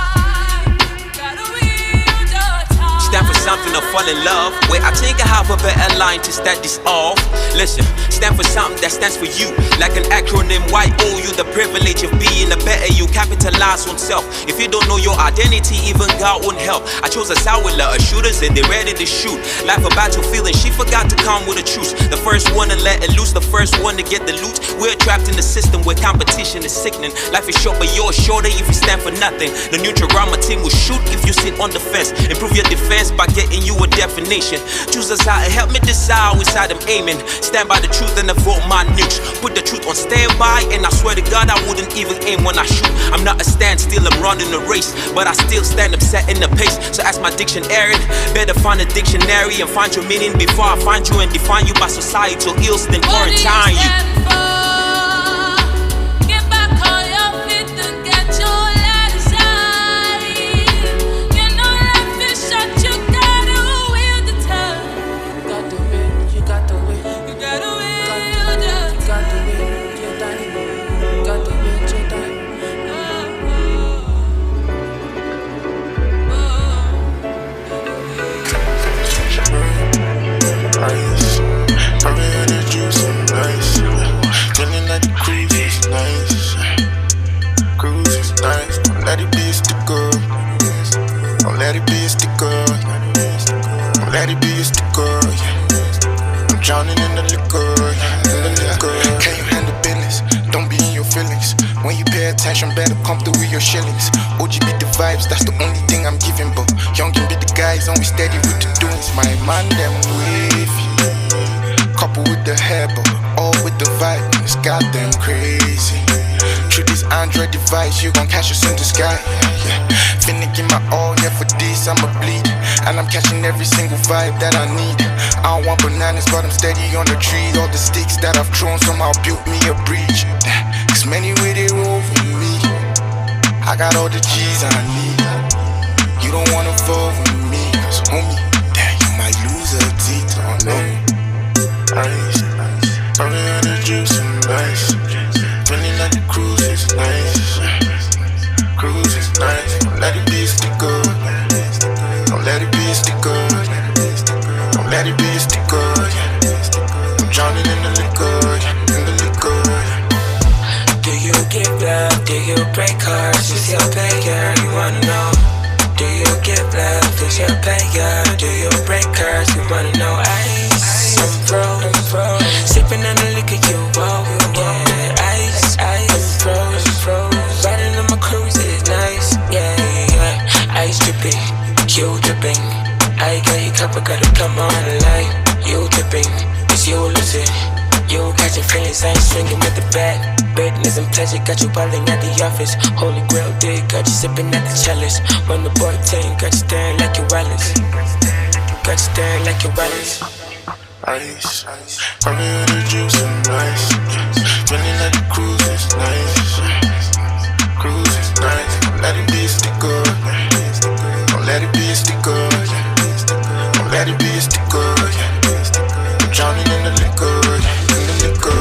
Gotta wield your time.
Stand for something or fall in love. Wait, I think I have a better line to start this off. Listen, stand for something that stands for you. Like an acronym, YOU, the privilege of being a better you. Capitalize on self. If you don't know your identity, even God won't help. I chose a side with a lot of shooters and they ready to shoot. Life a battlefield and she forgot to come with a truce. The first one to let it loose, the first one to get the loot. We're trapped in the system where competition is sickening. Life is short, but yours shorter if you stand for nothing. The neutral grammar team will shoot if you sit on the fence. Improve your defense by getting you a definition. Choose a side and help me decide which side I'm aiming. Stand by the truth and avoid my nukes. Put the truth on standby and I swear to God I wouldn't even aim when I shoot. I'm not a standstill, I'm running a race, but I still stand up setting the pace. So ask my dictionary, better find a dictionary and find your meaning before I find you and define you by societal ills then quarantine you.
Get back on your feet and get your light to shine. You know life is short, you gotta wield the time.
You got to win,
You gotta wield your
you got to win your time. You got to win your time.
Ice. I'm in the juice and nice. Feeling like the cruise is nice. Cruise is nice. Don't let it be a sticker. Don't let it be a sticker. Don't let it be a sticker. Yeah. I'm drowning in the liquor. In the liquor. Can you handle business? Don't be in your feelings. When you pay attention, better come through with your shillings. OG be the vibes, that's the only thing I'm giving. But young can be the guys, only steady with the doings. My man, them with you. Couple with the hair, but all with the vibe. It's goddamn crazy. Through this Android device, you gon' catch us in the sky. Yeah. Finna give my all, yeah, for this I'ma bleed. And I'm catching every single vibe that I need. I don't want bananas, but I'm steady on the tree. All the sticks that I've thrown somehow built me a bridge. Cause many with it over me. I got all the G's I need. You don't wanna fall with me, cause homie, damn, you might lose a teeth on me. Ice, I'm in the juice and nice. Feeling like the cruise is nice. Cruise is nice. Don't let it be a sticker. Don't let it be a sticker. Don't let it be a sticker. I'm drowning in the liquor. In the liquor.
Do you give love? Do you break hearts? Is your payer? You wanna know? Do you give love? Is your payer? Do you break hearts? You wanna know? Ice, I'm froze. Sipping on the liquor you roll. Yeah, ice, I'm froze. Riding on my cruise is nice. Yeah, ice dripping, you dripping. I got your cup, I gotta come on the line. You dripping, it's you losing. You catching feelings, I ain't swinging with the bat. Business and pleasure got you balling at the office. Holy grail day got you sipping at the chalice. When the boy tank got you staring like your Wallace. vegetarian like your rice.
Ice, honey with the juice and ice. Feeling like the cruise is nice. Cruise is nice. Don't let it be a sticker. Don't let it be a sticker. Don't let it be a sticker. I'm drowning in the liquor. In the liquor.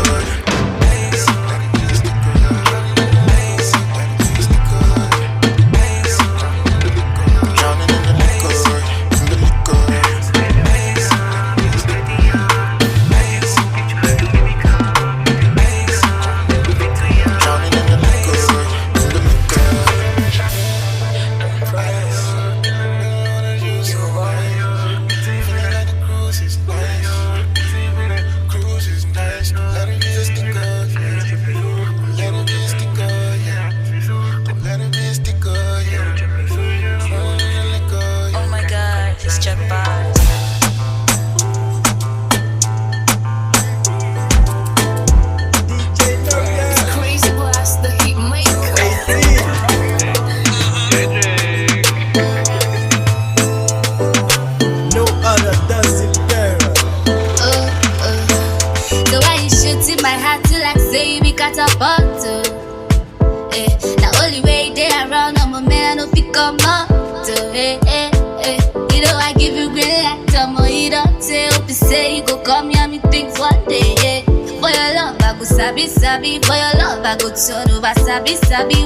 Sabi, for your love I go turn over. Sabi,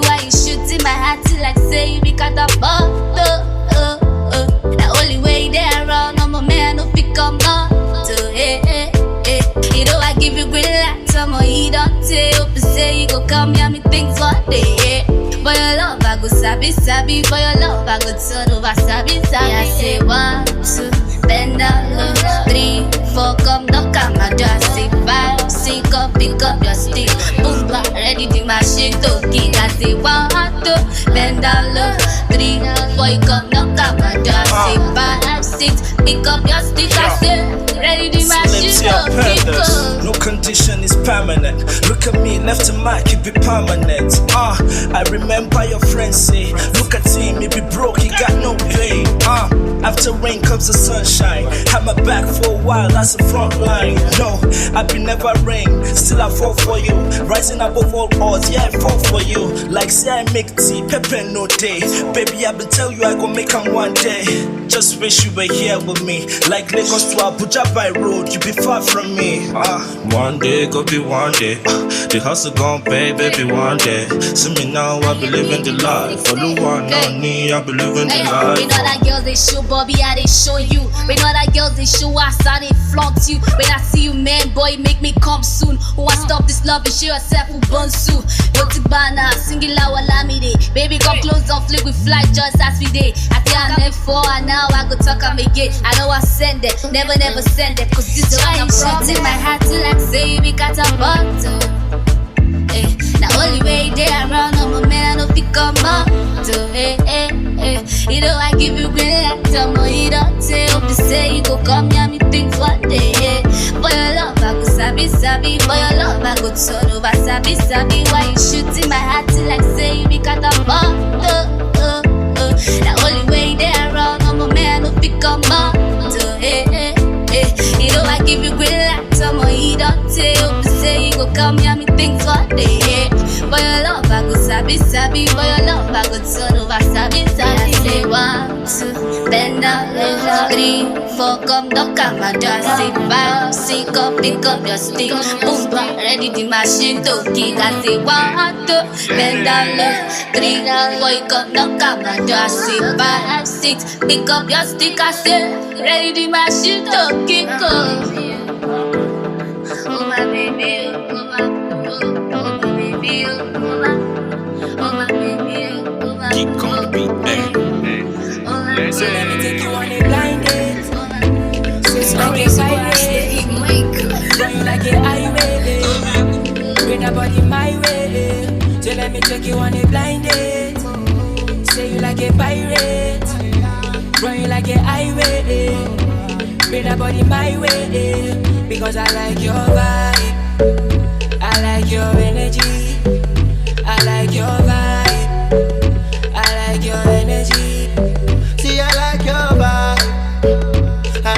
why you shooting my heart till like say you be catapult. The only way they around, I'm a man who pick up more. You know I give you green light, I'm a he don't tell. Hope you say you go come here, me things one day. For your love I go sabi, for your love I go turn over. Sabi, I say 1, 2, bend down low, 3, 4, come knock at my door. Say 5, 6, up, pick up your stick. Boom, back, ready to my shit to kick. I say 1, 2, bend down low, 3, 4, you come knock at my door. Say 5, 6, pick up your stick. I say ready to my shit to kick.
No condition is permanent. Look at me, left to my keep it permanent. I remember your friends say, look at him, he be broke, he got no pay. After rain comes the sunshine. Had my back for a while, that's the front line. No, I be never rain, still I fall for you. Rising above all odds, yeah, I fall for you. Like say I make tea, pepper no day. Baby, I been tell you I gon' make 'em one day. Just wish you were here with me. Like Lagos to Abuja by road, you be far from me. One day, go be one day. The hustle gon' pay, baby, one day. See me now, I believe in the life. For the one on me, I believe in the life.
We know that girls they show Bobby, how they show you. We know that girls they show us how they flaunt you. When I see you, man, boy, make me come soon. Who want stop this love and show yourself who burns you. Go to Bana, singular walamide. Baby, come close on flick, we fly just as we did. I think I'm there for and now I go talk and make it. I know I send it, never send it. Cause this why I'm shooting my heart till like say we got a bottle. The only way they around, I'm a man who pick up up. You know I give you green light, I'm a you don't tell. Hope you say you go come here, me think one day. For your love I go sabi, for your love I go turn over. Sabi, why you shooting my heart till like say you be cut up. The only way they around, I'm a man who pick up up. You know I give you green light, I'm a he don't tell. Hope you say you go come here, me think one day. For your love I go sabi, for your love I go turn over. Sabi, I say 1, 2, bend down low, 3, 4, come knock at my door. Say 5, 6, up, pick up your stick. Boom, bang, ready to machine to kick. I say 1, 2, bend down low, 3, 4, you come knock at my door. Say 5, 6, pick up your stick. I say ready to machine to kick. Oh my baby, oh my baby, oh my baby, oh my
Keep on the beat,
So let me take you on a blind date. It's like a pirate, going like a highway. Bring a body my way. So let me take you on a blind date. Say you like a pirate, going like a highway. Bring a body my way. Because I like your vibe, I like your energy, I like your vibe, I like your energy.
See, I like your vibe, I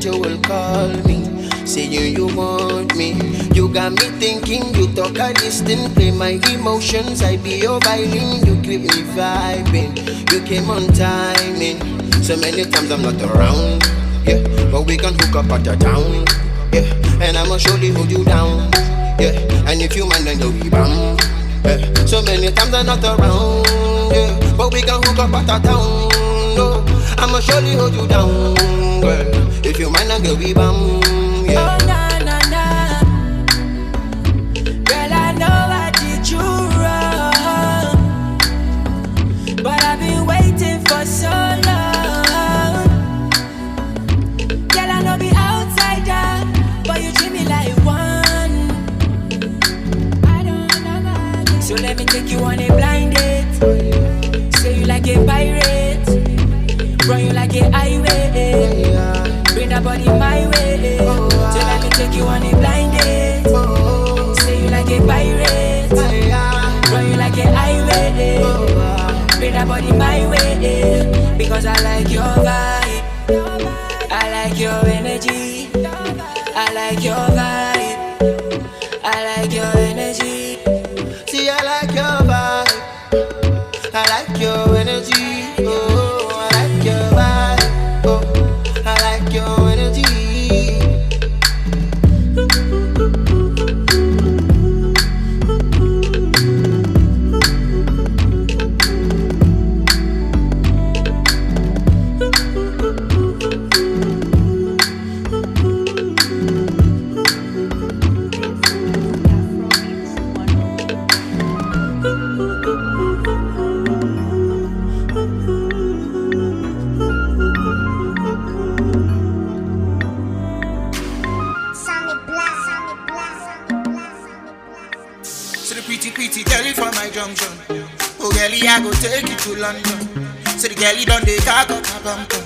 you will call me, saying you want me. You got me thinking, you talk a distant, play my emotions. I be your violin, you keep me vibing. You came on timing. So many times I'm not around, yeah, but we can hook up at the town, yeah, and I'ma surely hold you down, yeah, and if you mind then you'll be bam, yeah. So many times I'm not around, yeah, but we can hook up at the town, no, I'ma surely hold you down, girl. If you mind then you'll be bam, yeah.
Oh na na na, girl I know I did you wrong, but I've been waiting for so long. Be outsider, but you treat me like one. I don't know. So let me take you on a blind date. Say you like a pirate, run you like a highway. Bring that body my way. So let me take you on a blind date. Say you like a pirate, run you like a highway. Bring that body my way, because I like your vibe. I like your energy, I like your vibe, I like your energy.
See, I like your vibe, I like your energy, oh, I like your vibe, oh, I like your energy.
Oh, girlie, I go take you to London. So the girlie done the car got a bumper.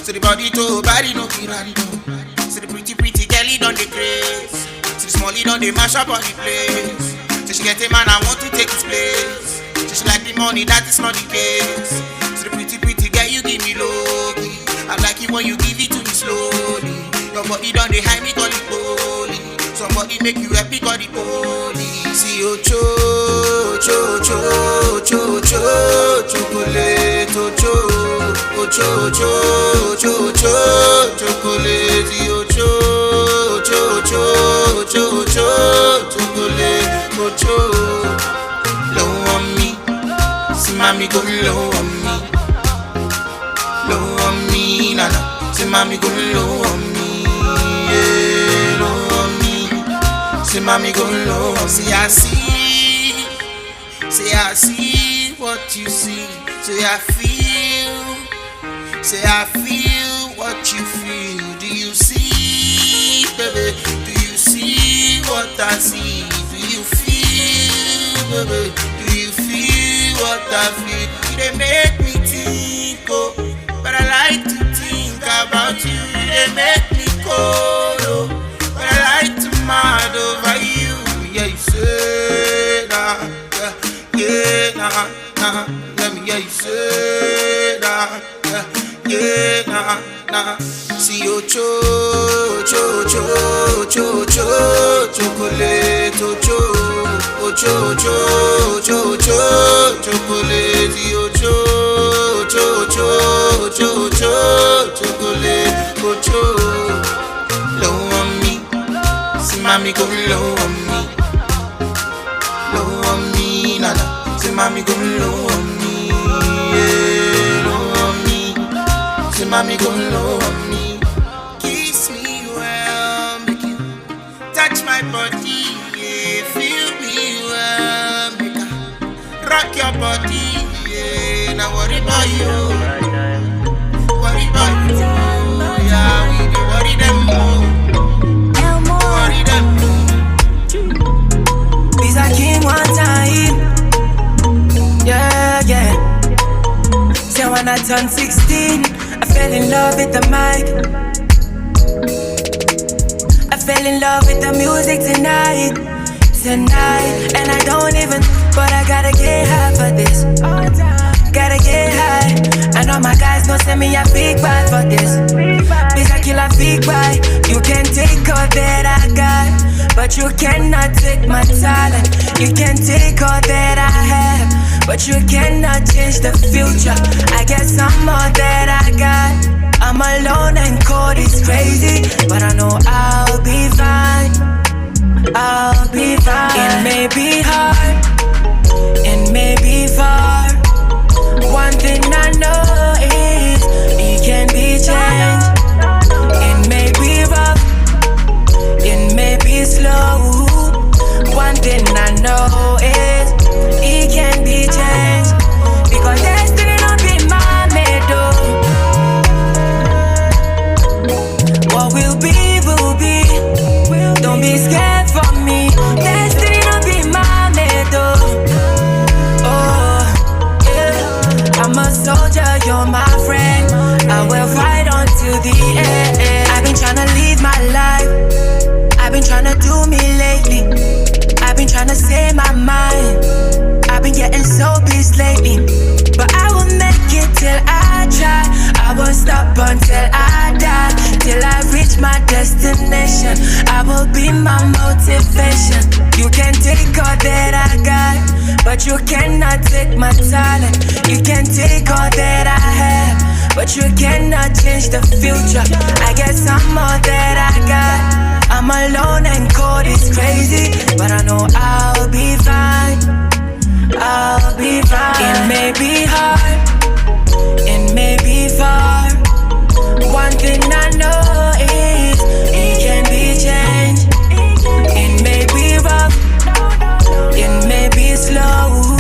So the body to body no be random. So the pretty girlie done the craze. So the smallie done the mash up on the place. So she get a man, I want to take his place. So she like the money, that is not the case. So the pretty girl, you give me low key. I like it when you give it to me slowly. Your body done the high, me call it holy. Somebody make you happy, call the police. See you chocolate, chocolate, you chocolate, low on me, see mommy go low on me, nana, see mommy go low on me, yeah, low on me, see mommy go low on me, see I see what you see, say I feel what you feel. Do you see, baby? Do you see what I see? Do you feel, baby? Do you feel what I feel? They make me think, oh, but I like to think about you. They make me cold, oh, but I like to mad over you. Yeah, you say that, yeah, nah. Let me hear you say that, yeah, nah. See you chocolate, chocolate, you chocolate, low on me, see mommy go low on me, nana, see mommy go low on me, yeah, low on me, see mommy go low on me, kiss me well, make you touch my body, yeah, feel me well, make you rock your body, yeah, now worry about you, yeah, we do worry them more, worry them more.
These are king one time, yeah. So when I turned 16, I fell in love with the mic. I fell in love with the music tonight. And I don't even, but I gotta get half of this.
Gotta get high. I know my guys know send me a big bad for this. Bitch, I kill a big boy. You can take all that I got, but you cannot take my talent. You can take all that I have, but you cannot change the future. I get some more that I got. I'm alone and cold, it's crazy, but I know I'll be fine. I'll be fine. It may be hard, it may be far. One thing I know is it can be changed. It may be rough, it may be slow. One thing I know is it can be changed, because destiny don't be my middle. What will be, will be. Don't be scared for me. Destiny don't be my middle. Oh, yeah. I'm a soldier, you're my friend. I will fight on to the end. I've been tryna live my life. I've been tryna do me lately. I've been tryna say my mind. I've been getting so busy lately, but I will make it till I try. I won't stop until I die, till I reach my destination. I will be my motivation. You can take all that I got, but you cannot take my talent. You can take all that I have, but you cannot change the future. I get some more that I got. I'm alone and cold, it's crazy, but I know I'll be fine. I'll be fine. It may be hard, it may be far. One thing I know is it can be changed. It may be rough, it may be slow.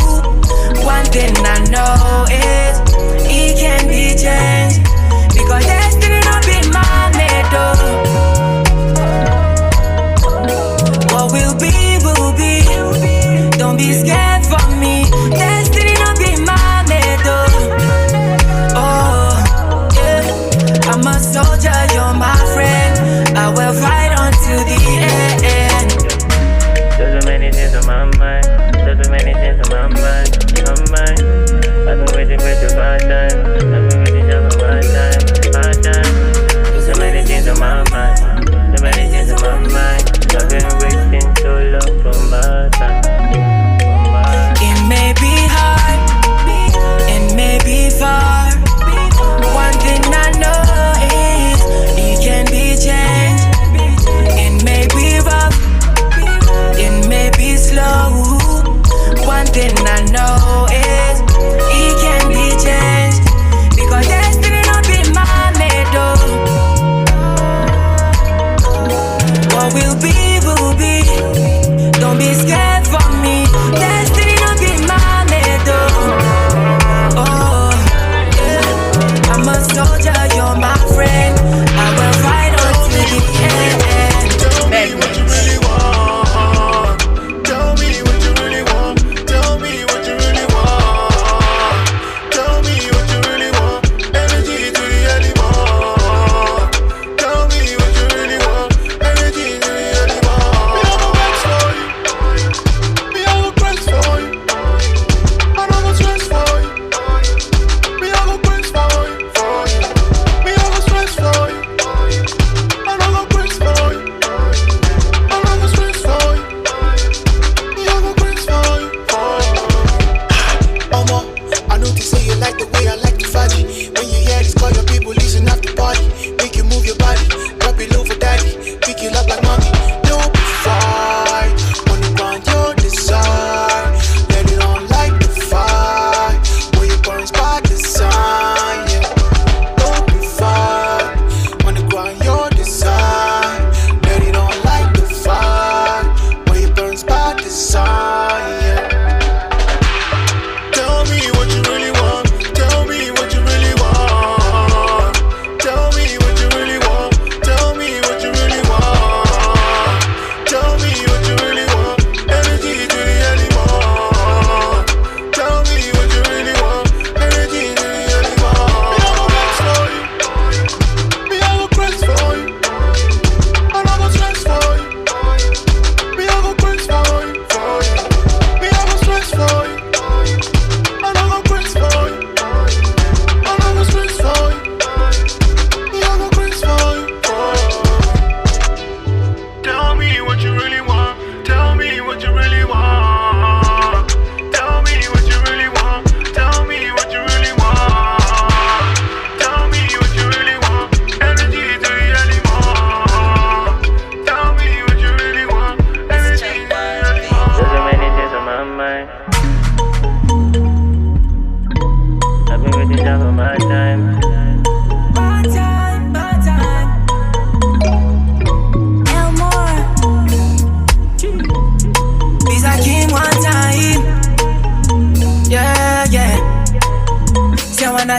One thing I know is it can be changed, because destiny don't be my middle.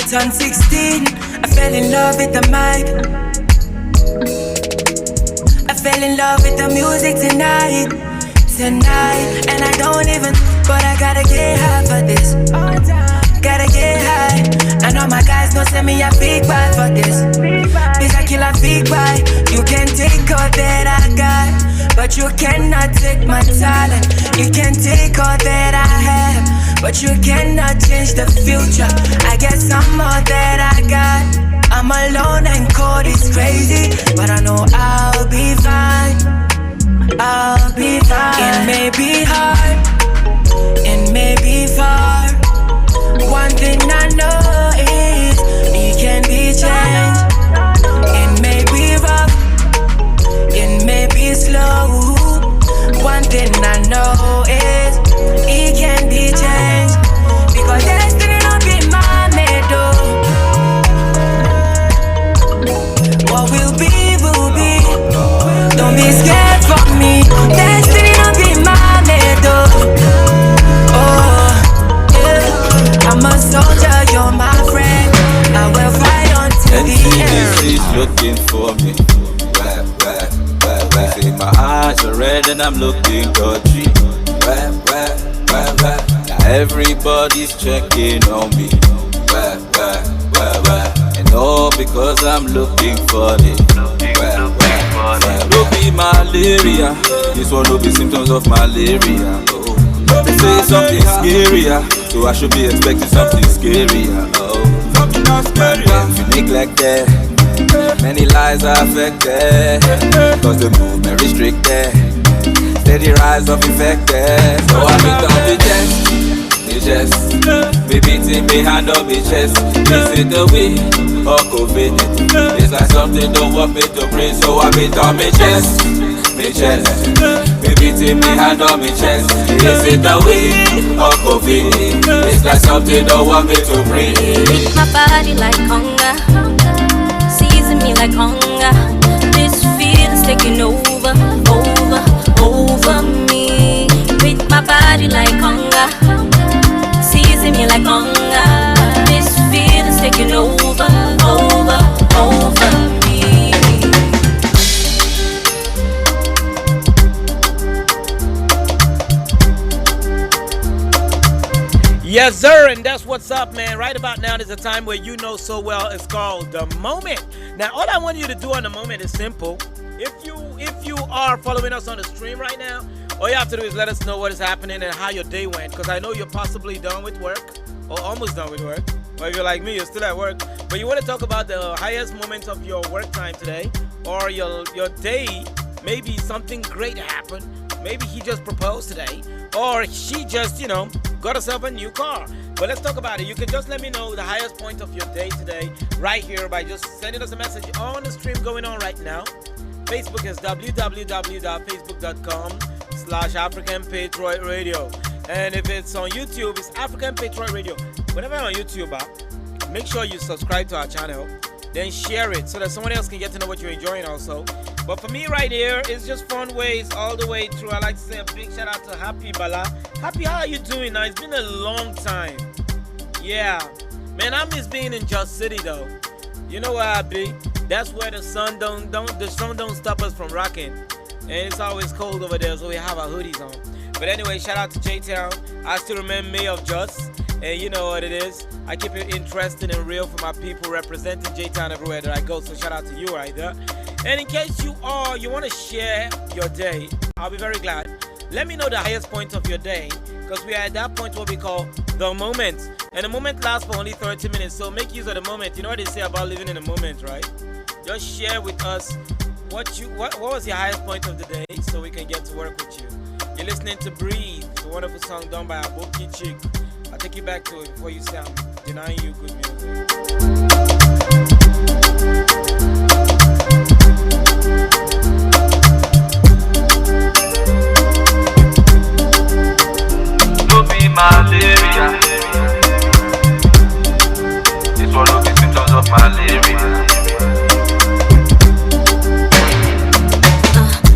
turned 16, I fell in love with the mic. I fell in love with the music tonight. And I don't even, but I gotta get high for this. Gotta get high. And all my guys know send me a big buy for this. Bitch, I kill a big buy. You can take all that I got, but you cannot take my talent. You can take all that I have, but you cannot change the future. I get some more that I got. I'm alone and cold, it's crazy, but I know I'll be fine. I'll be fine. It may be hard, it may be far. One thing I know is it can be changed. It may be rough, it may be slow. One thing I know is it can be changed. Because destiny don't be my meadow. What will be, will be. Don't be scared for me. Destiny don't be my meadow. Oh, yeah. I'm a soldier, you're my friend. I will fight until the end.
She's looking for me. See my eyes are red and I'm looking dodgy. Now everybody's checking on me. And all because I'm looking funny. No be malaria. This one will be symptoms of malaria. Oh. They say something scarier, so I should be expecting something scarier. Oh. If you neglect that, many lives are affected, cause the movement restricted. Steady rise of infected. So I beat on the chest, me beating me hand on me chest. Is it the way or COVID? It's like something don't want me to breathe. So I beat on me chest, me beating me hand on me chest. Is it the way or COVID? It's like something don't want me to breathe.
Hit my body like hunger, season me like hunger. This feeling's taking over me. Hit my body like hunger, season me like hunger. This feeling's taking over me.
Yes, sir, and that's what's up, man. Right about now is a time where you know so well. It's called The Moment. Now, all I want you to do on The Moment is simple. If you are following us on the stream right now, all you have to do is let us know what is happening and how your day went, because I know you're possibly done with work or almost done with work. Or if you're like me, you're still at work, but you want to talk about the highest moments of your work time today or your day. Maybe something great happened. Maybe he just proposed today, or she just, got herself a new car. But let's talk about it. You can just let me know the highest point of your day today right here by just sending us a message on the stream going on right now. Facebook is www.facebook.com/African Patriot Radio. And if it's on YouTube, it's African Patriot Radio. Whenever you're on YouTube, make sure you subscribe to our channel. Then share it so that someone else can get to know what you're enjoying also. But for me right here, it's just fun ways all the way through. I'd like to say a big shout out to Happy Bala. Happy, how are you doing now? It's been a long time. Yeah. Man, I miss being in Just City though. You know where I be? That's where the sun don't stop us from rocking. And it's always cold over there, so we have our hoodies on. But anyway, shout out to J-Town. I still remember May of Just. And you know what it is. I keep it interesting and real for my people representing J-Town everywhere that I go. So shout out to you right there. And in case you want to share your day, I'll be very glad. Let me know the highest point of your day, because we are at that point what we call the moment. And the moment lasts for only 30 minutes. So make use of the moment. You know what they say about living in the moment, right? Just share with us what was your highest point of the day so we can get to work with you. You're listening to Breathe. It's a wonderful song done by Aboki Chick. I'll take you back to it before you say I'm denying you good music.
No be malaria. This one will be symptoms of malaria.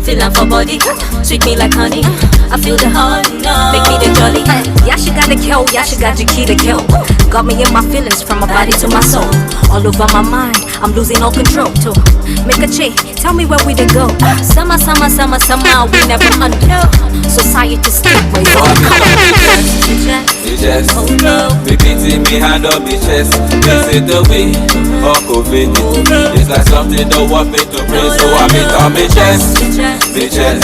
Feel up for body, sweet me like honey. I
I feel the heart, make me the jolly. Yeah, she got the kill, yeah, she got the key to kill. Got me in my feelings from my body to my soul. All over my mind, I'm losing all control. To make a change, tell me where we to go. Summer, summer, summer, summer, we never under. Society still way on.
Bitches, be beating me hand on me chest. This is the way, Uncle Vinny. It's like something don't want me to pray, so I beat on me chest. Bitches,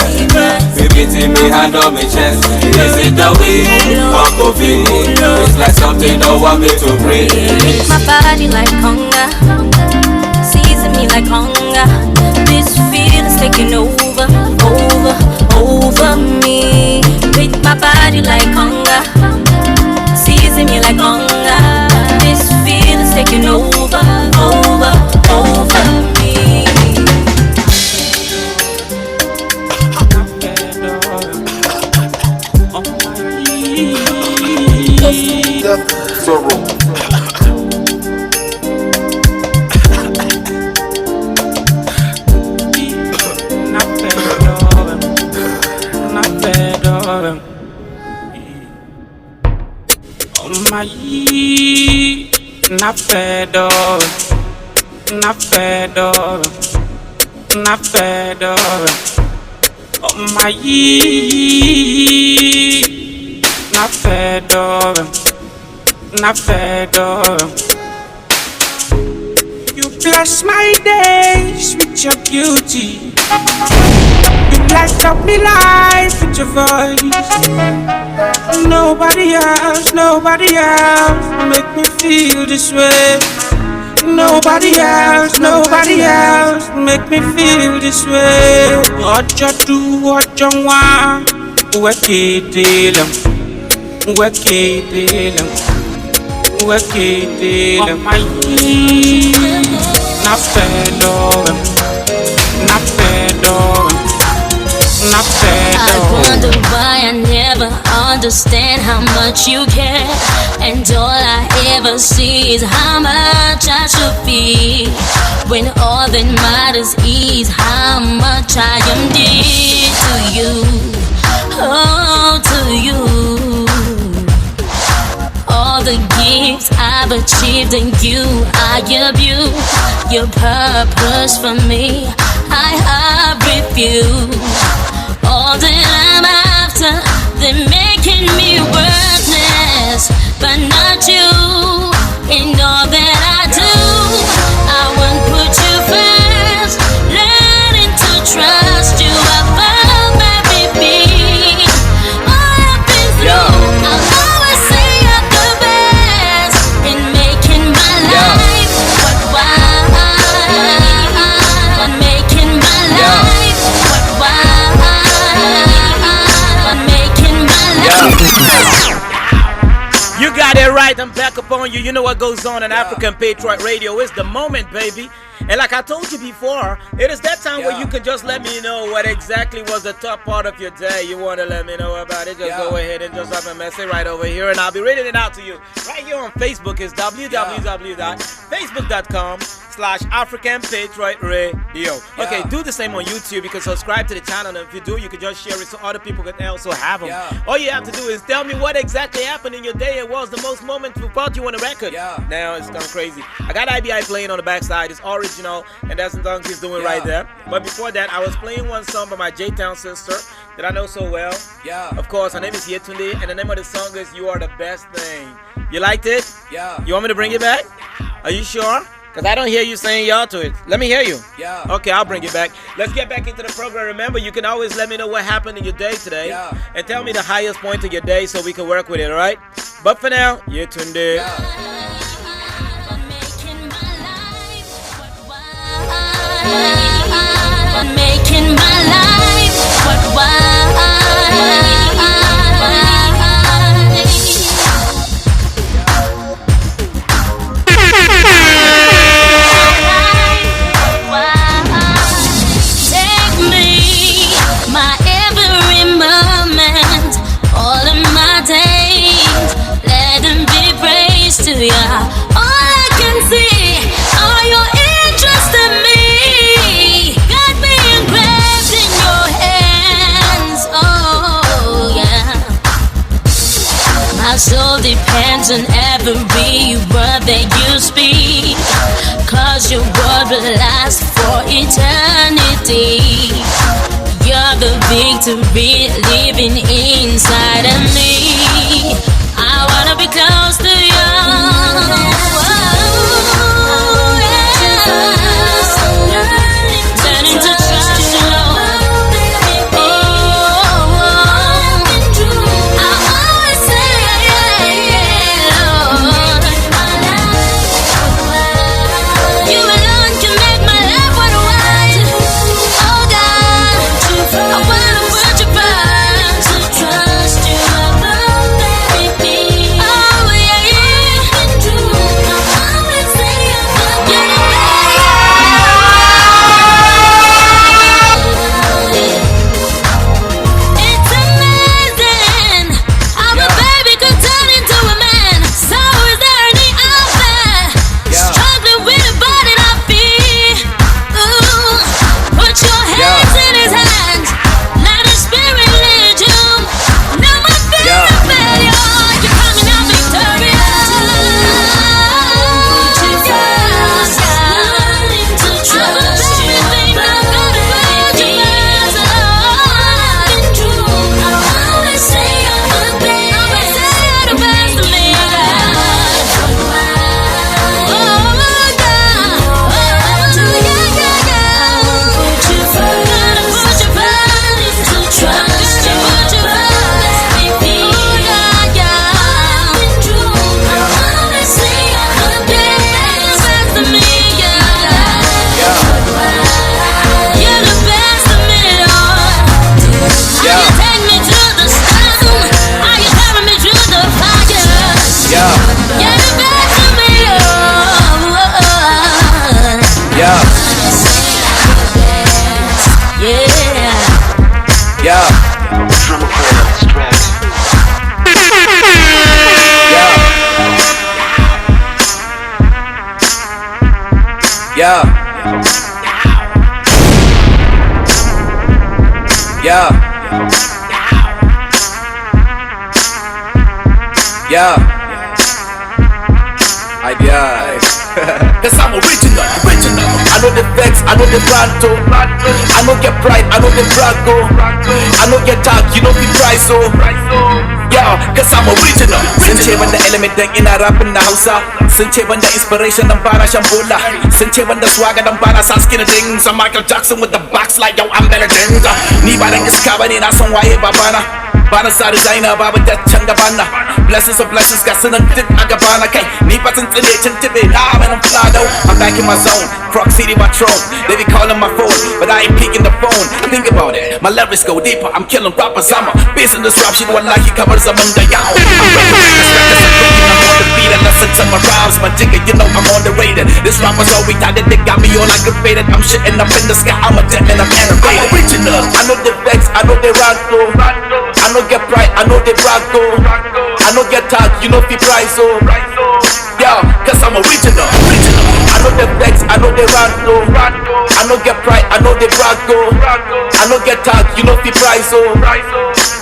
be beating me hand on me chest. This is the way, Uncle Vinny. It's like something don't want me to pray.
My body like hunger, season me like hunger. This feeling's taking over, over me. With my body like hunger, season me like hunger. This feeling's taking over me.
Sorrow.
Not fed up, not fed up, not fed up. Oh my, not fed up, not fed up. You bless my days with your beauty. You light up my life with your voice. Nobody else make me feel this way. Nobody else make me feel this way. What you do, what you want, work it till my not fed up, not fed up.
I wonder why I never understand how much you care. And all I ever see is how much I should feel, when all that matters is how much I am dear to you. Oh, to you. All the gifts I've achieved and you are your beauty, your purpose for me I have refused. All that I'm after, they're making me worthless, but not you. In all that I do, I won't put you first, learning to trust you above everything. All I've been through, I'll always say you're the best in making my life worthwhile. On making my life worthwhile.
You got it right. I'm back upon you. You know what goes on in African Patriot Radio. It's the moment, baby. And like I told you before, it is that time where you can just let me know what exactly was the top part of your day. You want to let me know about it, just go ahead and just have a message right over here, and I'll be reading it out to you. Right here on Facebook is www.facebook.com/African Patriot Radio. Okay, do the same on YouTube. You can subscribe to the channel, and if you do, you can just share it so other people can also have them. All you have to do is tell me what exactly happened in your day and what was the most moment you thought you on the record. Now it's gone crazy. I got IBI playing on the backside. It's original, and that's the song he's doing right there. But before that, I was playing one song by my J-Town sister that I know so well. Of course, her name is Yetunde, and the name of the song is You Are the Best Thing. You liked it? You want me to bring it back? Are you sure? Because I don't hear you saying y'all to it. Let me hear you. Okay, I'll bring it back. Let's get back into the program. Remember, you can always let me know what happened in your day today. And tell me the highest point of your day so we can work with it, all right? But for now, Yetunde.
Making my life worthwhile. Take me, my every moment, all of my days, let them be praised to ya. All I can see are your interest in me. listen every word that you speak, 'cause your word will last for eternity. You're the victory living inside of me. I wanna be close to you. Learning to trust you, Lord. I always say, Lord, you alone can make my life worthwhile. Oh God, I wanna put you first. To trust you above everything. Oh yeah, I always say you're the It's amazing how a baby could turn into a man. So is there any out there struggling with a body that fear? Ooh, put your hands in his hands. Let his spirit lead you. No more fear of failure. You're coming out victorious. Learning to trust you. I'm gonna put you first. I always say you're the best. Always say you're the best to me, God. Oh God, put you first. Gotta put you first. To trust you, put you first. Oh God, I always say you're the best to me, God. You're the best to me, Lord. How you take me to the storm, how you carry me through the fire. You're the best to me, Lord.
Yeah,
Yeah.
yeah, yeah, yeah, yeah. Cause I'm original. I know the facts, I know the pronto. I know get pride, I know the brago. I know get talk, you know the price, so yeah, cause I'm original. Sun ce banda element dan ina rapping na Hausa. Sun ce banda inspiration dan fara shan bola. Sun ce banda swagger dan fara sa skin things. I'm Michael Jackson with the box like yo, I'm better than ni ba dan iska bane, na san waye babana. Bana sa designer babu da can gabana. Blessings of blessings ga sunan duk a gabana. Kai ni ba tun tsile cin tibe na man I'm fly though. I'm back in my zone, Croc City my throne. They be calling my phone, but I ain't picking the phone. Think about it, my lyrics go deeper. I'm killing rappers, I'm a beast in this rap shit. Wallahi kamar zaman da yawo. I'm breaking this record, I'm breaking, I'm on the beat and listen to my rhymes. My jigger, you know I'm underrated. This rapper's all retarded, they got me all aggravated. I'm shitting up in the sky, I'm a jet and I'm animated. I'm original, I know the facts, I know they rock though. I know get pride, I know they brago. I know get talk, you know fi price, so yeah, cause I'm original. I know the facts, I know they rock though. I know get pride, I know they brago. I know get talk, you know fi price, so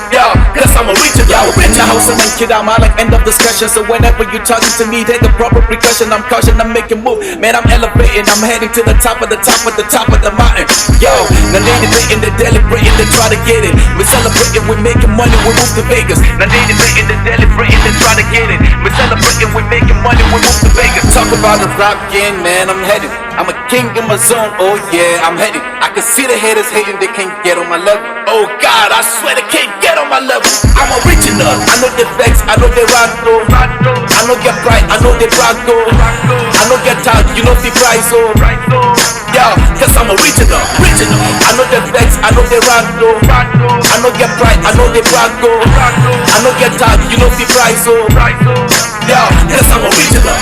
yeah, cause I'm original. In the house and kid, I'm like end of discussion. So whenever you talking to me, take the proper precaution. I'm caution, I'm making move. Man, I'm elevating, I'm heading to the top of the top of the top of the mountain. Yo, now they debating, they deliberating, they try to get it. We celebrating, we making money, we move to Vegas. Now they debating, they deliberating, they try to get it. We celebrating, we making money, we move to Vegas. Talk about the rap game, man, I'm headed. I'm a king in my zone, oh yeah, I'm headed. I can see the haters hating, they can't get on my level. Oh God, I swear they can't get on my level. I'm original, I know the facts, I know they rock though. I know get pride, I know they brago. I know get talk, you know the price, so yeah, cause I'm original. I know the facts, I know they rock though. I know get pride, I know they brago. I know get talk, you know the price, so yeah, cause I'm original.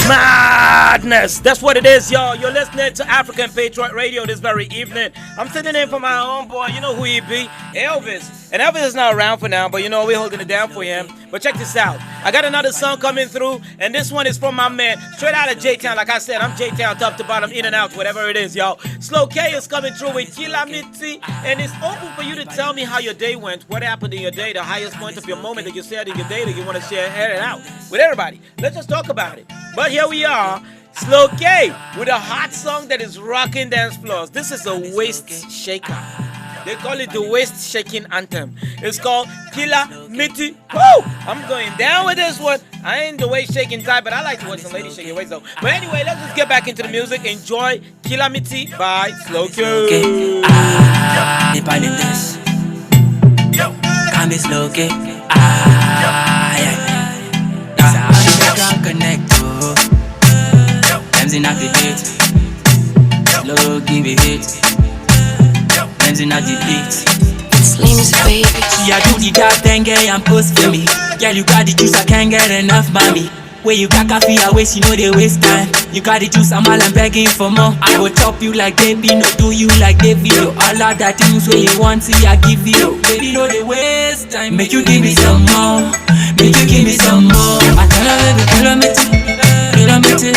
Mad madness. That's what it is, y'all. You're listening to African Patriot Radio this very evening. I'm sitting in for my own boy. You know who he be? Elvis. And Elvis is not around for now, but you know we're holding it down for him. But check this out. I got another song coming through, and this one is from my man, straight out of J-Town. Like I said, I'm J-Town, top to bottom, in and out, whatever it is, y'all. Slow K is coming through with Kilamiti, and it's open for you to tell me how your day went, what happened in your day, the highest point of your moment that you shared in your day that you want to share it out with everybody. Let's just talk about it. But here we are, Slow K, with a hot song that is rocking dance floors. This is a waist shaker. They call it the waist shaking anthem. It's called Killer Miti. Woo! I'm going down with this one. I ain't the waist shaking type, but I like to watch some ladies shake your waist though. But anyway, let's just get back into the music. Enjoy Killer Miti by Slow K.
Okay. Come be slow, okay? Can't connect to Them's in activate. Slow, give it hit. Them's in activate.
Slims, baby.
Yeah, do the dark thing, girl, and post for me. Girl, you got the juice, I can't get enough, mommy. Where you got coffee, I waste, you know they waste time. You got the juice, I'm all I'm begging for more. I will chop you like baby, no do you like David. All of that things where you want, see I give you. Baby, no they waste time. Make you give me some more. Make you give me some more. I tell her baby, kilometer, kilometer,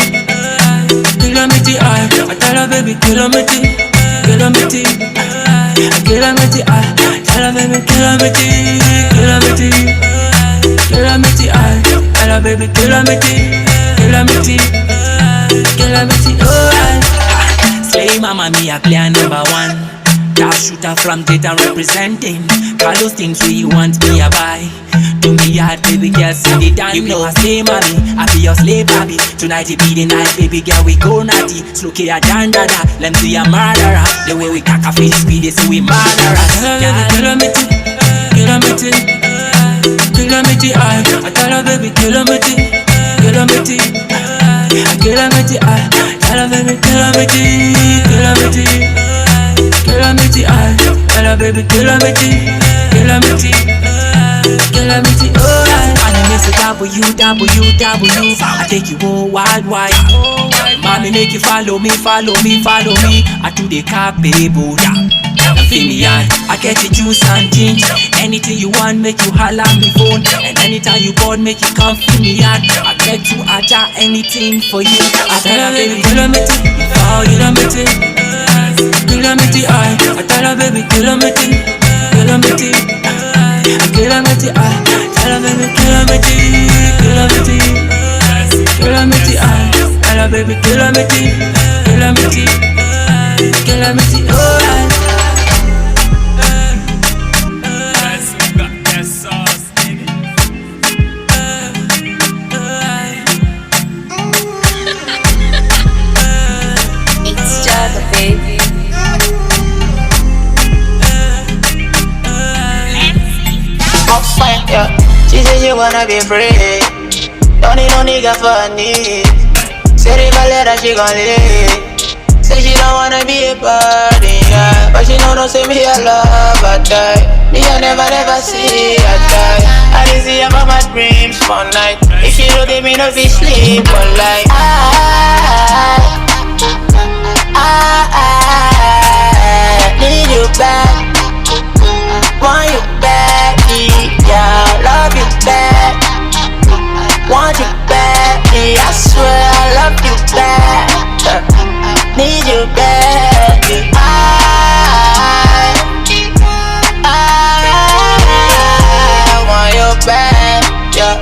kilometer. I tell her baby, kilometer, kilometer, kilometer. I tell her baby, kilometer, kilometer, kilometer. I tell her baby, kilometer, kilometer, kilometer. Oh, slay mama, me a player number one. Top shooter from Dayton representing. Call those things where you want me a buy. Do me hard, baby girl, see the dance. You know I slay mommy, I be your slave baby. Tonight it be the night, baby girl, we go naughty. Slow K a dandada, let me see a murderer. The way we cock a fish speed, they say we murderers. Kilometer, kilometer, kilometer. I tell her baby, kilometer, kilometer, kilometer. I tell her baby, kilometer, kilometer, kilometer. I tell her baby, kilometer, kilometer, kilometer. Oh, I miss a W. I take you all wide. Mommy make you follow me. I do the car, baby, Buddha. Feel me, I get the juice and ginger. Anything you want, make you holla me phone. And anytime you bored, make you come feel me out. I get to aja anything for you. I tell her baby, kilometer, oh kilometer, kilometer. I tell her baby, kilometer, kilometer, kilometer. I tell her baby, kilometer, kilometer, kilometer. I tell her baby, kilometer, kilometer, kilometer. Oh,
Baby.
I'm fine, yeah. She said she wanna be free. Don't need no nigga for a need. Said if I let her, she gon' leave. Say she don't wanna be a party, yeah. But she don't say me I love her die. Me I never see her die. I didn't see her from my dreams one night. If she don't give me no fish sleep one night. I need you back. Want you back, yeah. Love you back. Want you back, I swear I love you back. Need you back. I want you back, yeah.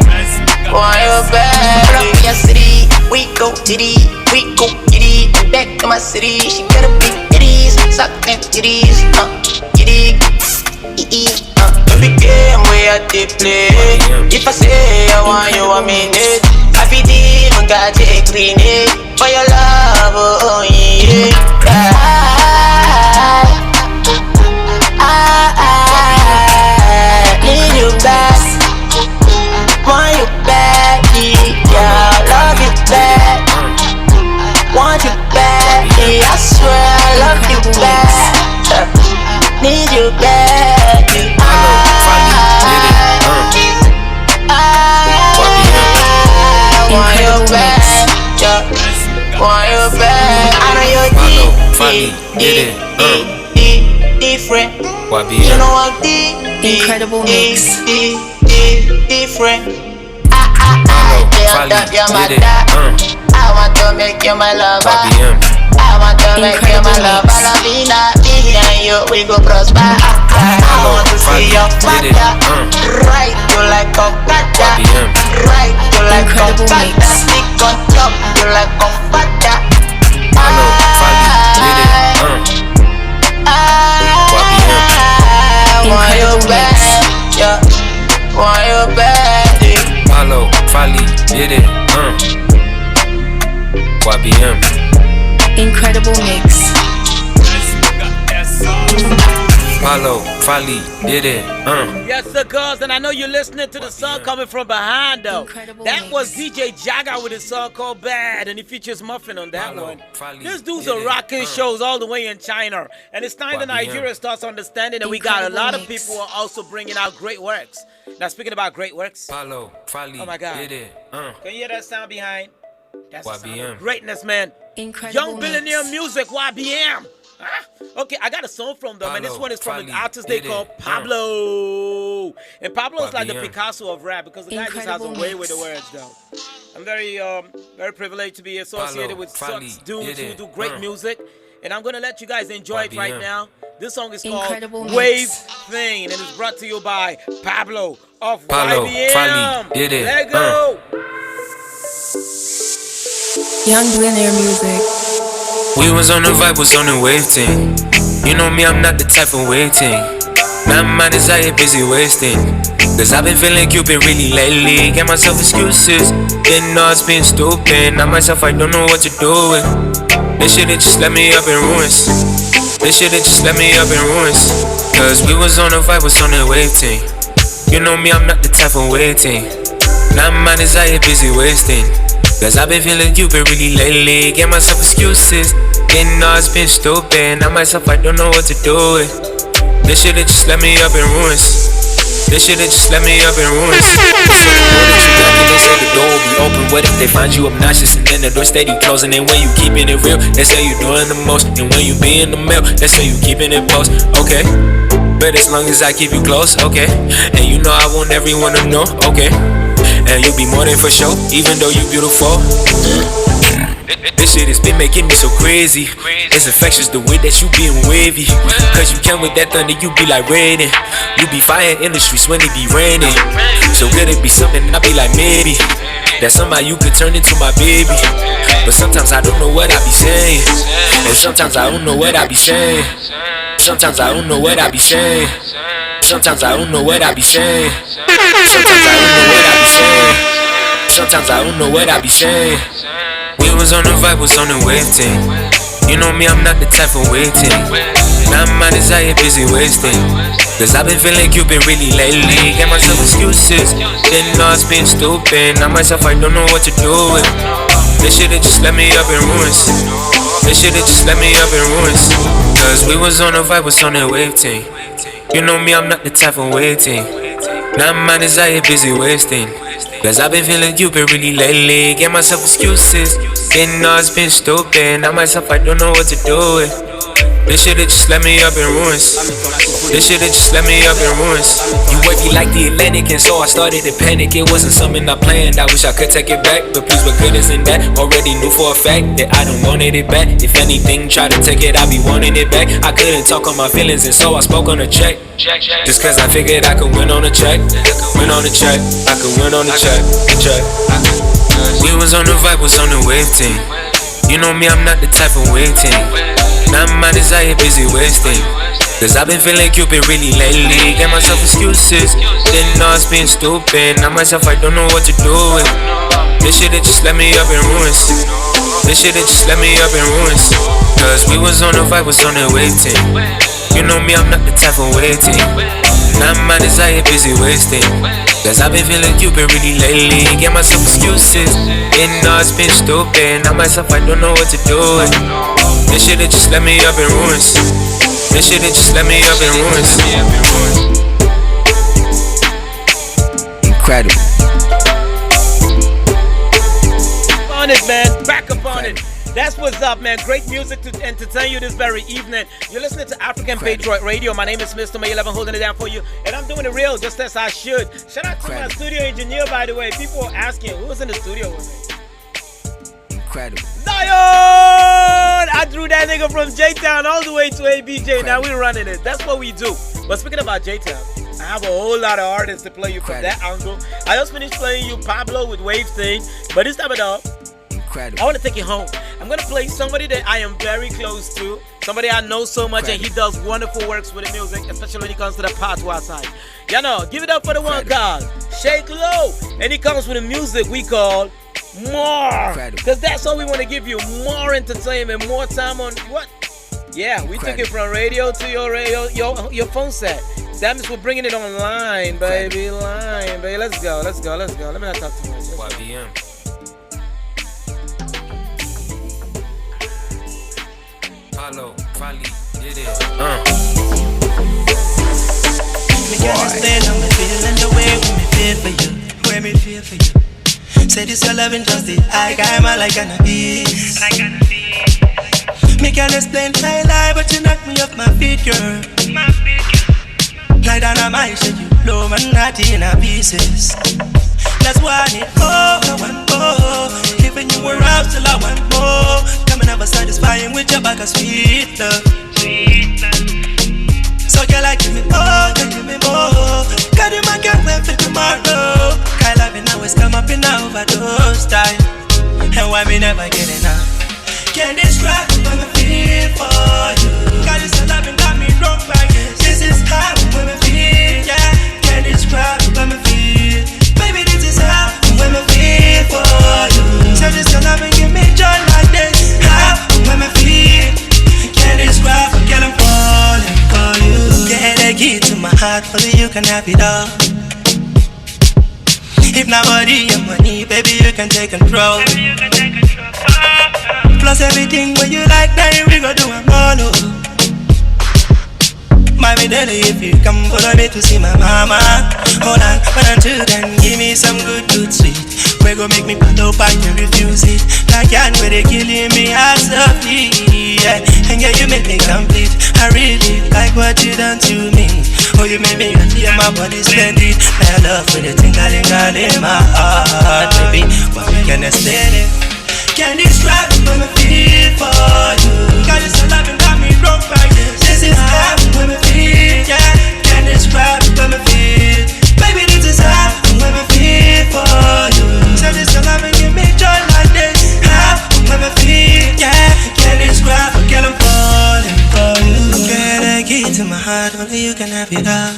Want you back. Put up in your city, we go titty, we go kitty. Back to my city, she got a big titties, suck them titties, kitty, every game we at the play. If I say I want you, I mean it. I feel even got to clean it for your love, oh yeah. I need you back, want you back, yeah. Love you back, want you back, I swear I love you back. Need you back. I want you back. want you back. I know you're different. You know I'm
Incredible mix.
Different. You're my dad. I want to make you my lover. I want to make you my lover. Ballerina, me and you, we go prosper. I want to see your father. Right, you like a gata. Right, you like a gata. Stick on top, you like a fata. I want you back, yeah. Want you back.
Follow, Fali, did it, YBM.
Incredible mix.
Follow, Fali, did it,
Yes, sir, cuz, and I know you're listening to the song coming from behind, though. That was DJ Jaga with his song called Bad, and he features Muffin on that one. This dude's a rocking shows all the way in China, and it's time that Nigeria starts understanding that we got a lot of people who are also bringing out great works. Now, speaking about great works,
Follow, Fali,
oh my God,
did it,
can you hear that sound behind? That's the sound
YBM.
of greatness, man.
Incredible
Young Billionaire Music, YBM. Huh? Okay, I got a song from them, and this one is from an artist they call Pablo. And Pablo is like the Picasso of rap because the guy just has a way with the words, though. I'm very privileged to be associated with such dudes who do great music, and I'm gonna let you guys enjoy it right now. This song is called Wave Thing, and it's brought to you by Pablo of YBM. Let go.
Young Billionaire Music.
We was on the vibe, was on the wave team. You know me, I'm not the type of waiting. Now my desire busy wasting. Cause I've been feeling Cupid really lately. Get myself excuses, didn't know it's been stupid. Now myself, I don't know what to do with. They should've just let me up in ruins. They should've just let me up in ruins. Cause we was on the vibe, was on the wave team. You know me, I'm not the type of waiting. Now my desire busy wasting. Cause I've been feeling Cupid really lately. Get myself excuses, didn't know it's been stupid. Now myself, I don't know what to do with. They should've just let me up in ruins. They should've just let me up in ruins. They say the door will be open. What if they find you obnoxious and then the door steady closing? And when you keeping it real, they say you doing the most. And when you be in the mail, they say you keeping it post. Okay, but as long as I keep you close, okay. And you know I want everyone to know, okay. And you be more than for sure, even though you beautiful. This shit has been making me so crazy. It's infectious the way that you being wavy. Cause you can with that thunder, you be like raining. You be fire in the streets when it be raining. So could it be something I be like maybe that somehow you could turn into my baby. But sometimes I don't know what I be saying. And sometimes I don't know what I be saying. Sometimes I don't know what I be saying. Sometimes I don't know what I be saying. Sometimes I don't know what I be saying. Sometimes I don't know what I be saying. We was on the vibe, was on the wave team. You know me, I'm not the type of waiting. Now my desire busy wasting. Cause I've been feeling Cupid really lately. Get myself excuses, didn't know it's been stupid. Now myself, I don't know what to do with. They should've just let me up in ruins. They should've just let me up in ruins. Cause we was on the vibe, was on the wave team. You know me, I'm not the type of waiting. Now my desire busy wasting. Cause I've been feeling Cupid really lately. Get myself excuses, didn't know it's been stupid. Now myself, I don't know what to do with. They should've just let me up in ruins. They should've just let me up in ruins. You wavy like the Atlantic, and so I started to panic. It wasn't something I planned, I wish I could take it back. But please, what good isn't that? Already knew for a fact that I don't wanted it back. If anything, try to take it, I be wanting it back. I couldn't talk on my feelings, and so I spoke on a check. Just cause I figured I could win on a check. Win on the check, I could win on the check. We was on the vibe, was on the wave team. You know me, I'm not the type of waiting. Now my desire busy wasting. Cause I've been feeling Cupid really lately. Get myself excuses, didn't know it's been stupid. Now myself, I don't know what to do with. They should've just let me up in ruins. They should've just let me up in ruins. Cause we was on the vibe, was on the wave team. You know me, I'm not the type of waiting. Now my desire busy wasting. Cause I've been feeling Cupid really lately. Get myself excuses, didn't know it's been stupid. Now myself, I don't know what to do with. They should've just let me up in ruins. They should've just let me up in ruins.
On it, man. Back up on it. That's what's up, man. Great music to entertain you this very evening. You're listening to African Patriot Radio. My name is Mr. May 11, holding it down for you. And I'm doing it real, just as I should. Shout out to my studio engineer, by the way. People are asking, who's in the studio with me?
Incredible.
Zion! I drew that nigga from J-Town all the way to ABJ. Now we're running it. That's what we do. But speaking about J-Town, I have a whole lot of artists to play you from that angle. I just finished playing you Pablo with Wave Thing. But this time,
incredible.
I want to take you home. I'm going to play somebody that I am very close to. Somebody I know so much, and he does wonderful works with the music, especially when it comes to the Patois side. You know, give it up for the one called Shake Low. And he comes with the music we call more. Because that's all we want to give you. More entertainment, more time on what? Yeah, we took it from radio to your radio, your phone set. That means we're bringing it online, baby. Line, baby. Let's go. Let me not talk too much.
YBM. Hello, Fali, get it.
Me can't understand how me feeling the way when me feel for you, when me feel for you. Say this your loving just the I got my like cannabis. Me can't explain my lie, but you knock me off my feet, girl. Like dynamite, said you blow my natty in pieces. That's why I need more, I want more. Even you were out till I want more. Coming never satisfying with your back of sweet love. So girl, like give me more, give me more. God, you might get wait for tomorrow. Kyle, I've been always come up in overdose time. And why me never get enough? Can't describe what I feel for you. God, this love got me drunk like this. This is how when I feel, yeah. Can't describe what I feel. Baby, this is how when I feel for you. So this love give me joy like this. How when I feel. Can't describe, girl, I'm falling for you. Yeah, the key to my heart, only you can have it all. If nobody your money, baby, you can take control. Plus everything when you like, then we gon' do them all. Mommy, daddy, if you come follow me to see my mama. Hold on, but until then, give me some good sweet. We gon' make me put up and you refuse it. Like yan, where they killing me as a plea. Yeah. And yeah, you make me complete. I really like what you done to me. Oh, you made me happy and my body splendid. My love for the tingling in my heart, baby. But we can explain it. Can't describe when I feel for you. God, this love got me drunk like this. This is how when I feel, yeah. Can't describe when I feel. Baby, this is how when I feel for you. So this love give me joy like this. How when I feel, yeah. Can't describe, girl, I'm falling for you. Girl, the key to my heart, only you can have it all.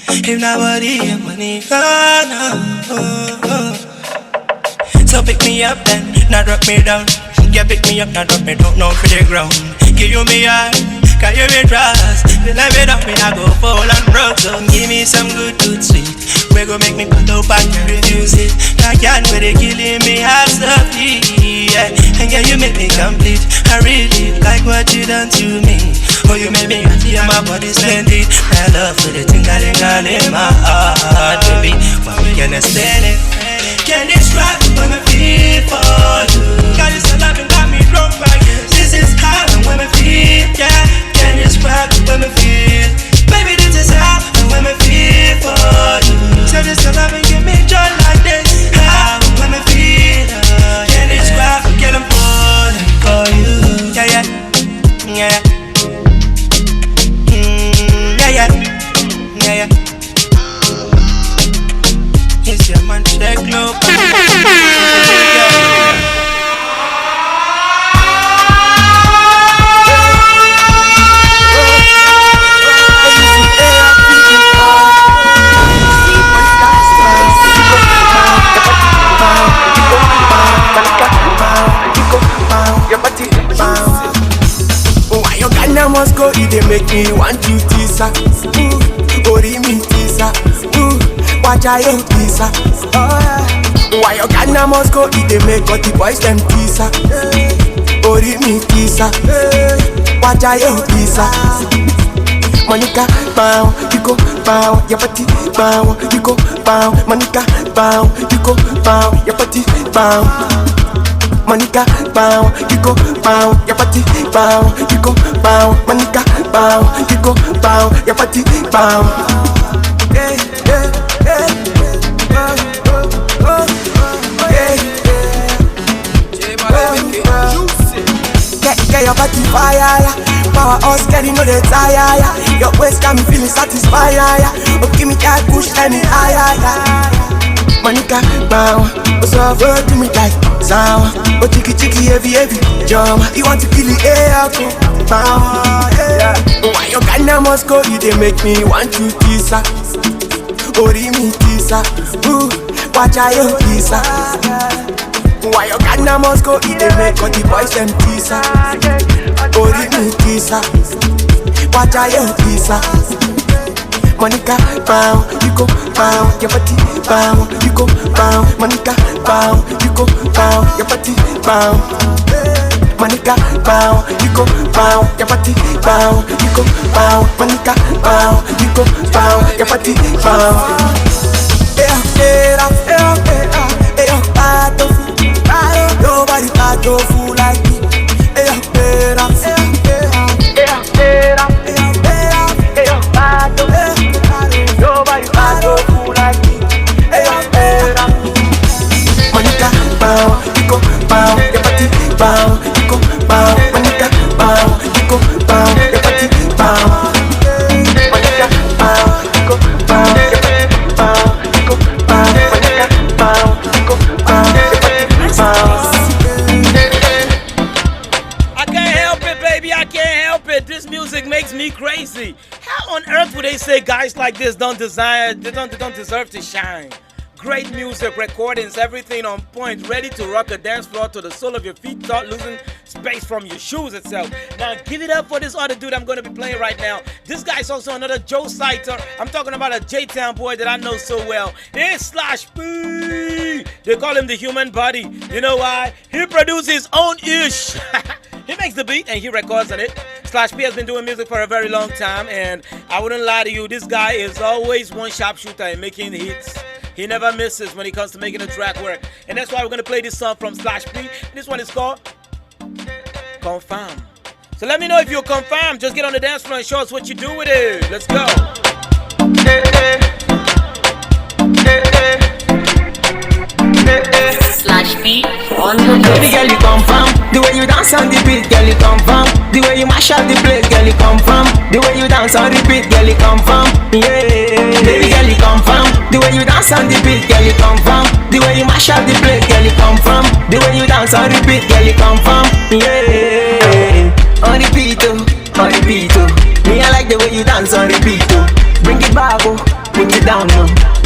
If nobody have money, oh no. So pick me up then, not drop me down. Yeah, pick me up, not drop me down, no for the ground. Give you me eye, can you me trust? Then I made up me, I go fall and broke. So give me some good sweet. We go make me put up and you refuse it. I can't where they killing me as a plea, yeah. And yeah, you make me complete. I really like what you done to me. Oh, you made me happy and my body splendid. My love for the tingling in my heart, baby. But we can explain it. Can't describe when I feel for you. God, this love got me drunk like this. This is how when I feel, yeah. Can't describe when I feel. Baby, this is how when I feel for you. So this love give me joy like this. How when I feel, can't describe, girl, I'm falling for you. Yeah, yeah, yeah, yeah, yeah. It's your man, check low.
Why your Ghana must go, it they make me want you teaser. Ori me teaser. Watch out your teaser. Why your Ghana must go, it they make all the boys them teaser. Ori me teaser. Watch out your teaser. Monica, bow, you go bow, your body bow, you go bow, Monica, bow, you go bow, your body bow. Monica, bow, you go bow, your body bow, you go bow, Monica, bow, you go bow, your body bow. Yeah, yeah, yeah, get your body fire, yeah. Power us, get you know the tire, yeah. Your waist got me feeling satisfied, yeah. Oh, give me that push, any higher, yeah. Monica, bow, what's up, do me like sound. Oh, chicky, heavy, jump. You want to kill the air, bow, yeah. Why your Ghana must go, you they make me want to kiss her. Oh, me kiss her, ooh, watch out, you kiss her. Why your Ghana must go, you they make all the boys them kiss her. Oh, me kiss her, watch out, you kiss her. Monica, bow, you go bow, your body bow, you go bow, Monica, bow, you go bow, your body bow. Monica, bow, you go bow, your body bow, you go bow, Monica, bow, you go bow, your body bow. Nobody powerful like me. Nobody powerful like me. Monica, bow, you go bow, your body bow, you go bow, Monica, bow, you go bow, your body bow. Monica, bow, you go bow, your body bow, you go bow, Monica, bow, you go bow, your body bow.
I can't help it, baby, I can't help it. This music makes me crazy. How on earth would they say guys like this don't deserve to shine? Great music, recordings, everything on point, ready to rock a dance floor to the sole of your feet, start losing space from your shoes itself. Now give it up for this other dude I'm going to be playing right now. This guy's also another Joe Sighter. I'm talking about a J-Town boy that I know so well. It's Slash P. They call him the human body. You know why? He produces his own ish. He makes the beat and he records on it. Slash P has been doing music for a very long time, and I wouldn't lie to you, this guy is always one sharpshooter in making hits. He never misses when it comes to making a track work. And that's why we're going to play this song from Slash P. This one is called Confirm. So let me know if you're confirmed. Just get on the dance floor and show us what you do with it. Let's go.
Slash P on the baby girl, you confirm. The way you dance on the beat, girl, you confirm. The way you mash up the place, girl, you confirm. The way you dance on the beat, girl, you confirm. Yeah, baby girl, you confirm. The way you dance on the beat, girl, you confirm. The way you mash up the place, girl, you confirm. The way you dance on the beat, girl, you confirm. Yeah, on the beat, on the beat, me I like the way you dance on the beat, bring it back, put it down,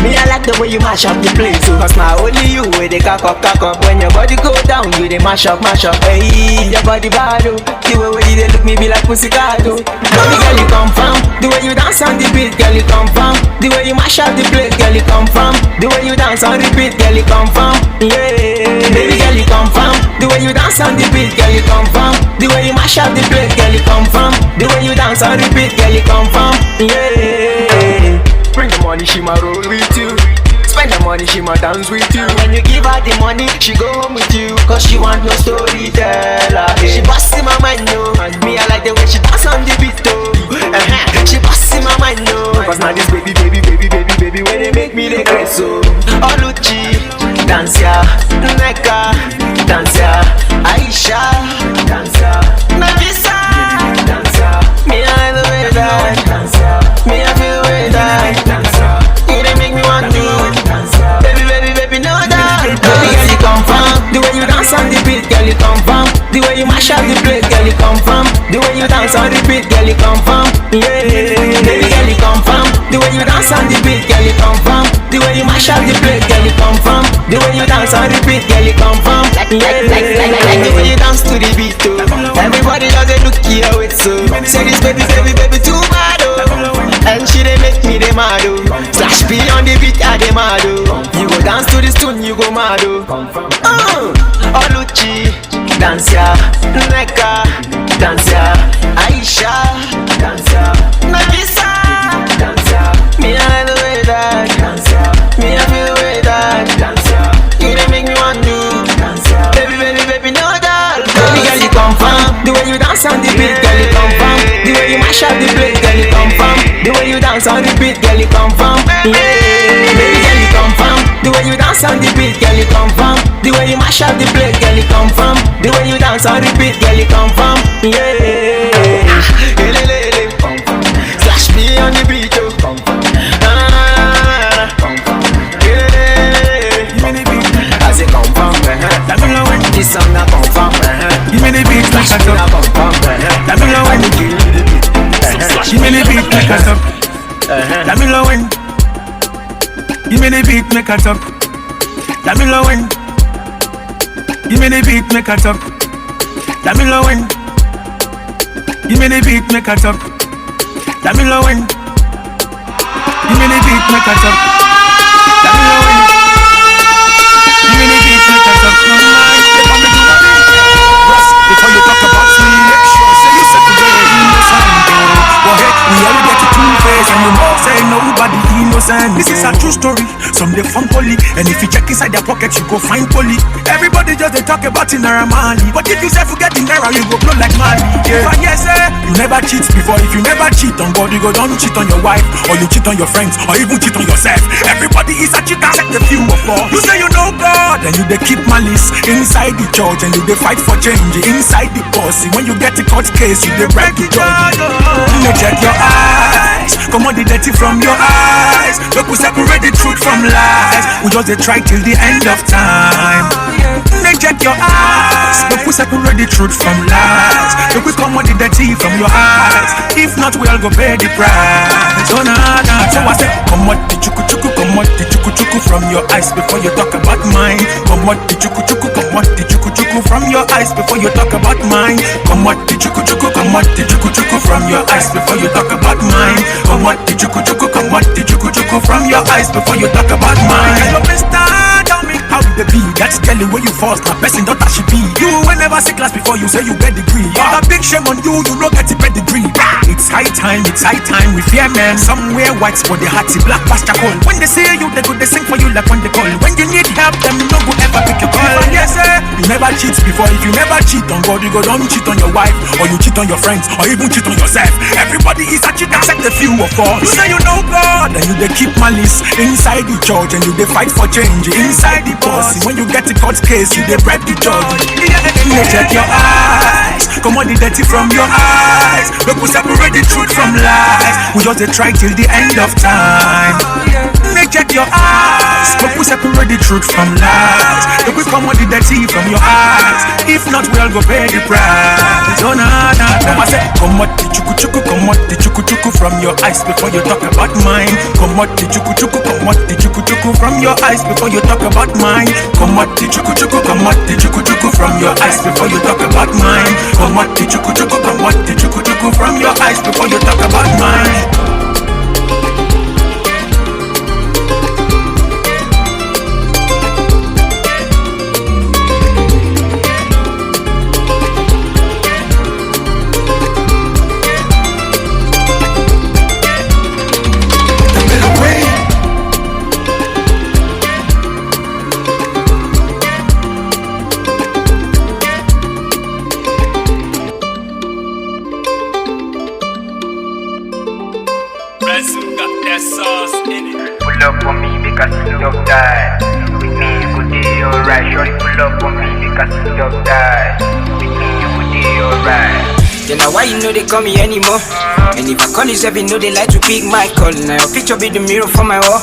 me I like the way you mash up the place, cause now only you where they cock up. When your body go down, you they mash up. Hey, your body bad, the way they look me be like pussycat, baby girl you confirm. The way you dance on the beat, girl you confirm. The way you mash up the place, girl you confirm. The way you dance on the beat, girl you confirm. Yeah, baby girl you confirm. The way you dance on the beat, girl you confirm. The way you mash up the place, girl you confirm. The way you dance on the beat, girl you confirm. Yeah. Bring the money, she ma roll with you. Spend the money, she ma dance with you. When you give her the money, she go home with you. Cause she want no storyteller. She bust in my mind, no. And me, I like the way she dance on the beat, though. She bust in my mind, no. Cause now this baby, when they make me the grace, so Oluchi, dance ya, Neka, dance ya, Aisha, dance ya, Nafisa, dance ya. Me, I like the way that, dance ya. Me, I feel the way that, dance ya. You they make me want to, baby, no doubt. Baby girl, you confirm. The way you dance on the beat, girl, you confirm. The way you mash up the place, girl, you confirm. The way you dance on the beat, girl, you confirm. Yeah, baby girl, you confirm. The way you dance on the beat, girl, you confirm. The way you mash up the place, girl, you confirm. The way you dance on the beat, girl, you confirm. Like the way you dance to the beat, too. Everybody does it look here with so. Say this baby, too bad, oh. And she they make me the mad, oh. Slash P on the beat, I the mad, oh. You go dance to this tune, you go mad, oh. Oluchi, dance ya, Neka, dance ya, Aisha, dance ya, Nafisa, dance ya. Me I like the way that, dance ya. Me I feel the way that, dance ya. You they make me want to, dance ya. Baby, way you dance on the beat, girl, you confirm. Yeah, baby girl, you confirm. The way you dance on the beat, girl, you confirm. The way you mash up the place, girl, you confirm. The way you dance on the beat, girl, you confirm. Yeah, slash me on the beat, oh. Confirm. I say confirm, this song a confirm. Give me the beat, make us up. Let me know when you give me the beat. Give me the beat, make us up. Let me know when. Give me the beat, make us up. Let me know when. Give me the beat, make us up. Let me know when. Give me the beat, make us up. Let me know when. Give me the beat, make us up. Let me know when. Give me the beat, make us up. Before you talk about me, make sure say you said today you know something. But hey, we all get it two-faced and you know say nobody innocent. This is a true story. Some they from poly, and if you check inside their pocket, you go find poly. Everybody just they talk about in Mali, but if you say forget in Naira, you go blow like Mali. Yeah. If I yes, you never cheat before. If you never cheat on God, you go don't cheat on your wife, or you cheat on your friends, or even cheat on yourself. Everybody is a cheater, except the few of us. You say you know God, and you they keep malice inside the church, and you they fight for change inside the posse. When you get the court case, you they break the judge. You check your eyes, come on the dirty from your eyes. Look, we separate the truth from lies. We just they try till the end of time. They check your eyes, look, we separate the truth from lies. Look, we come on the dirty from your eyes. If not, we all go pay the price. Oh nah nah, so I say, come on the chuku chuku, come on the chuku chuku from your eyes before you talk about mine. Come on the chuku chuku, come on the chuku chuku from your eyes before you talk about mine. Come on the chuku chuku, come on the chuku chuku from your eyes before you talk about mine. Come on the chuku chuku, come on the chuku chuku from your eyes before you talk about mine. Hello, mister, tell me how the be. That's Kelly where you force, my person daughter she be. You will never see class before you say you get degree. You're a big shame on you, you don't get a pedigree. It's high time, we fear men. Somewhere white spot the hearty black pasture call. When they say you, they go they sing for you like when they call. When you need help, them no go ever pick your call. Yes, you never cheat before. If you never cheat on God, you go don't cheat on your wife, or you cheat on your friends, or even cheat on yourself. Everybody is a cheat except the few of us. You say you know God, and you they keep malice inside the church, and you they fight for change inside the boss. When you get the court case, you they break the judge. They check your eyes, come on the dirty from your eyes. Look, we separate the truth from lies. We just they try till the end of time. They check your eyes, look, we separate the truth from lies. Look, we come on the dirty from your eyes. If not, we all go pay the price. Oh nah nah, I say, come on the chuku chuku, come on the chuku chuku from your eyes before you talk about mine. Come on the chuku chuku, come on the chuku chuku from your eyes before you talk about mine. Come on the chuku chuku, come on the chuku chuku from your eyes before you talk about mine. Come on the chuku chuku, come on the chuku chuku from your eyes before you talk about mine.
Pull up on me because you just died. With me you could do alright. Shorty pull up on me because you just died. With me you could do alright.
Then now why you know they call me anymore? And if I call yourself, you know they like to pick my call. Now your picture be the mirror for my wall.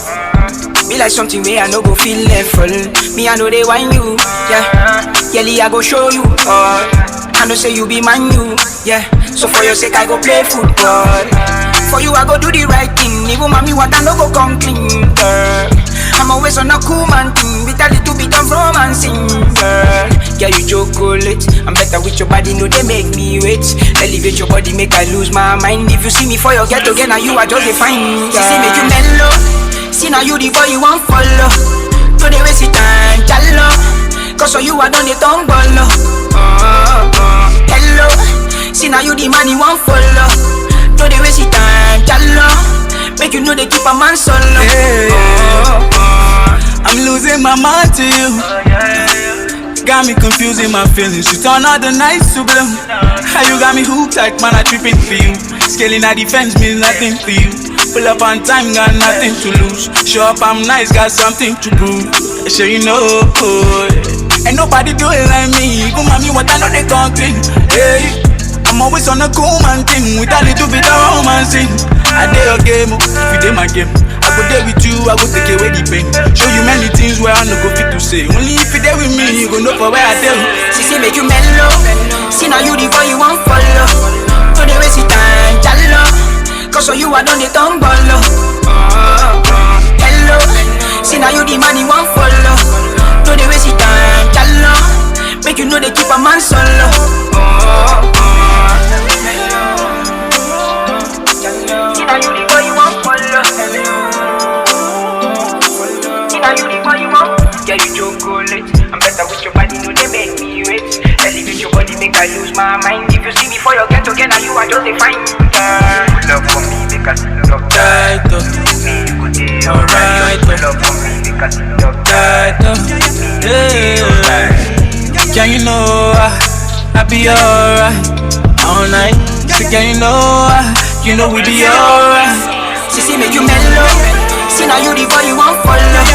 Be like something where I no go feel level. Me I know they want you, yeah. Kelly I go show you all. I know say you be man you, yeah. So for your sake I go play football. For you I go do the right thing. Even mommy what I no go come clean, girl. I'm always on a cool man thing with a little bit of romancing, girl. Yeah, you chocolate. I'm better with your body, no they make me wait. Elevate your body, make I lose my mind. If you see me for your get again, now you are just fine. She see make you mellow. See now you the boy you want follow. Don't they waste your time, jalo. Cause for you I done the tongue bolo. Hello. See now you the man you want follow. Don't they waste your time, jalo. Make you know they keep a man solo.
I'm losing my mind to you. Got me confusing my feelings. You turn all the nights to blue. How you got me hooked like man I tripping for you. Scaling at defense means nothing for you. Pull up on time, got nothing to lose. Show up, I'm nice, got something to prove. Sure you know, ain't nobody do it like me. Even mommy, what I know they talking. Hey, I'm always on a cool man thing with a little bit of romancing. I dare your game, if you dare my game, I go there with you, I go take away the pain. Show you many things where I no go fit to say. Only if you there with me, you go know for where I tell.
She say make you mellow. See now you the boy you want follow. To the waste of time, jalo. Cause for you I done the tongue bolo. Hello. See now you the man you want follow. To the waste of time, jalo. Make you know they keep a man solo. See now you the boy you want follow. See now you the boy you want. Yeah, you chocolate. I'm better with your body, no they make me wait. Elevate your body, make I lose my mind. If you see me for your get together, you are just a fine. Love for me because you love tight. Me you could be alright. Love for me because you love tight.
Yeah. Can you know I be alright all night? So can you know we be alright?
She see make you mellow. See now you the boy you want follow.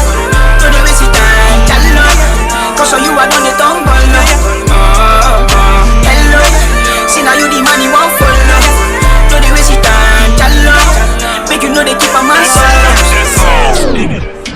To the waste of time, jalo. Cause for you I done the tongue bolo. Hello. See now you the man you want follow. To the waste of time, jalo. Make you know they keep a man solo.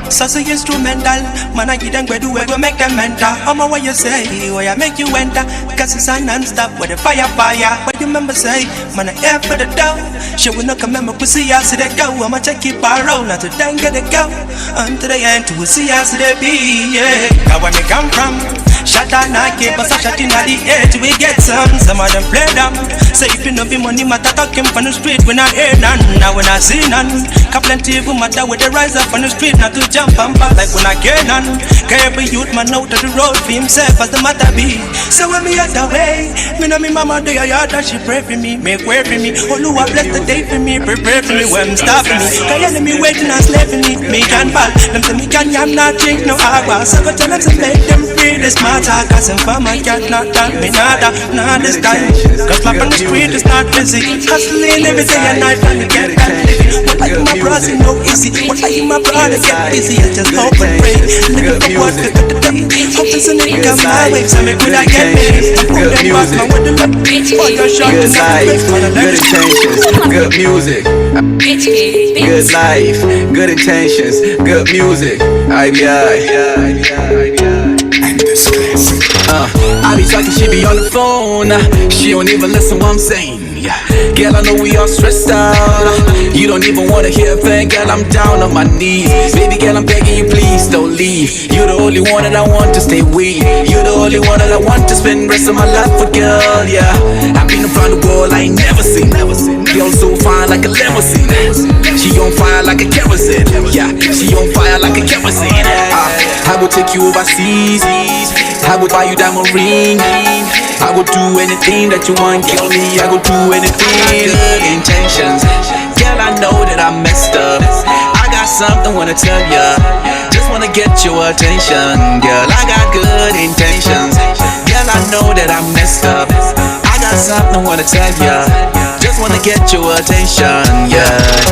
Sassy instrumental, man I give them where do we go make them mental. I'm what you say, why I make you enter. Cause it's a non-stop with the fire. But you remember say, man I here for the dough. She will not come and pussy I see they go. I'ma check it around, not to then get it go. Until the end to see I see they be, yeah. Now where me come from, shot and I keep us a shot in the edge. We get some of them play them. Say if you know be money matter talking from the street, we not hear none. Now when I see none, plenty of matter with the rise up on the street, not to jump and back like when I get none. Every youth man out of the road for himself as the matter be. So when me out the way, me know me mama do your yard and she pray for me, make way for me. Oh Lord bless the day for me, prepare for me when I'm stopping me. Cause you me waiting and slaving me, me can ball. Them say me can yam not drink no agua. So go tell them to make them free this matter. Cause I'm for my cat not done, me nada, not this time. Cause life on the street is not busy. Hustling every day and night and you get that living. What like my brother, no easy. What like my brother, get busy. I just hope and pray. Living for what good the day. Hope it's a nigga come my way. So make good I get paid.
Good music, good life, good intentions, good music, good life, good intentions, good music. I be talking, she be on the phone. She don't even listen what I'm saying. Girl, I know we all stressed out. You don't even wanna hear a thing, girl, I'm down on my knees. Baby girl, I'm begging you, please don't leave. You're the only one that I want to stay with. You're the only one that I want to spend the rest of my life with, girl, yeah. I've been around the world, I ain't never seen. Girl so fine like a limousine. She on fire like a kerosene. Yeah, she on fire like a kerosene. I will take you overseas. I would buy you diamond ring. I would do anything that you want, kill me. I would do anything. I got good intentions. Girl, I know that I messed up. I got something wanna tell ya. Just wanna get your attention. Girl, I got good intentions. Girl, I know that I messed up. I got something wanna tell ya. Just wanna get your attention, yeah.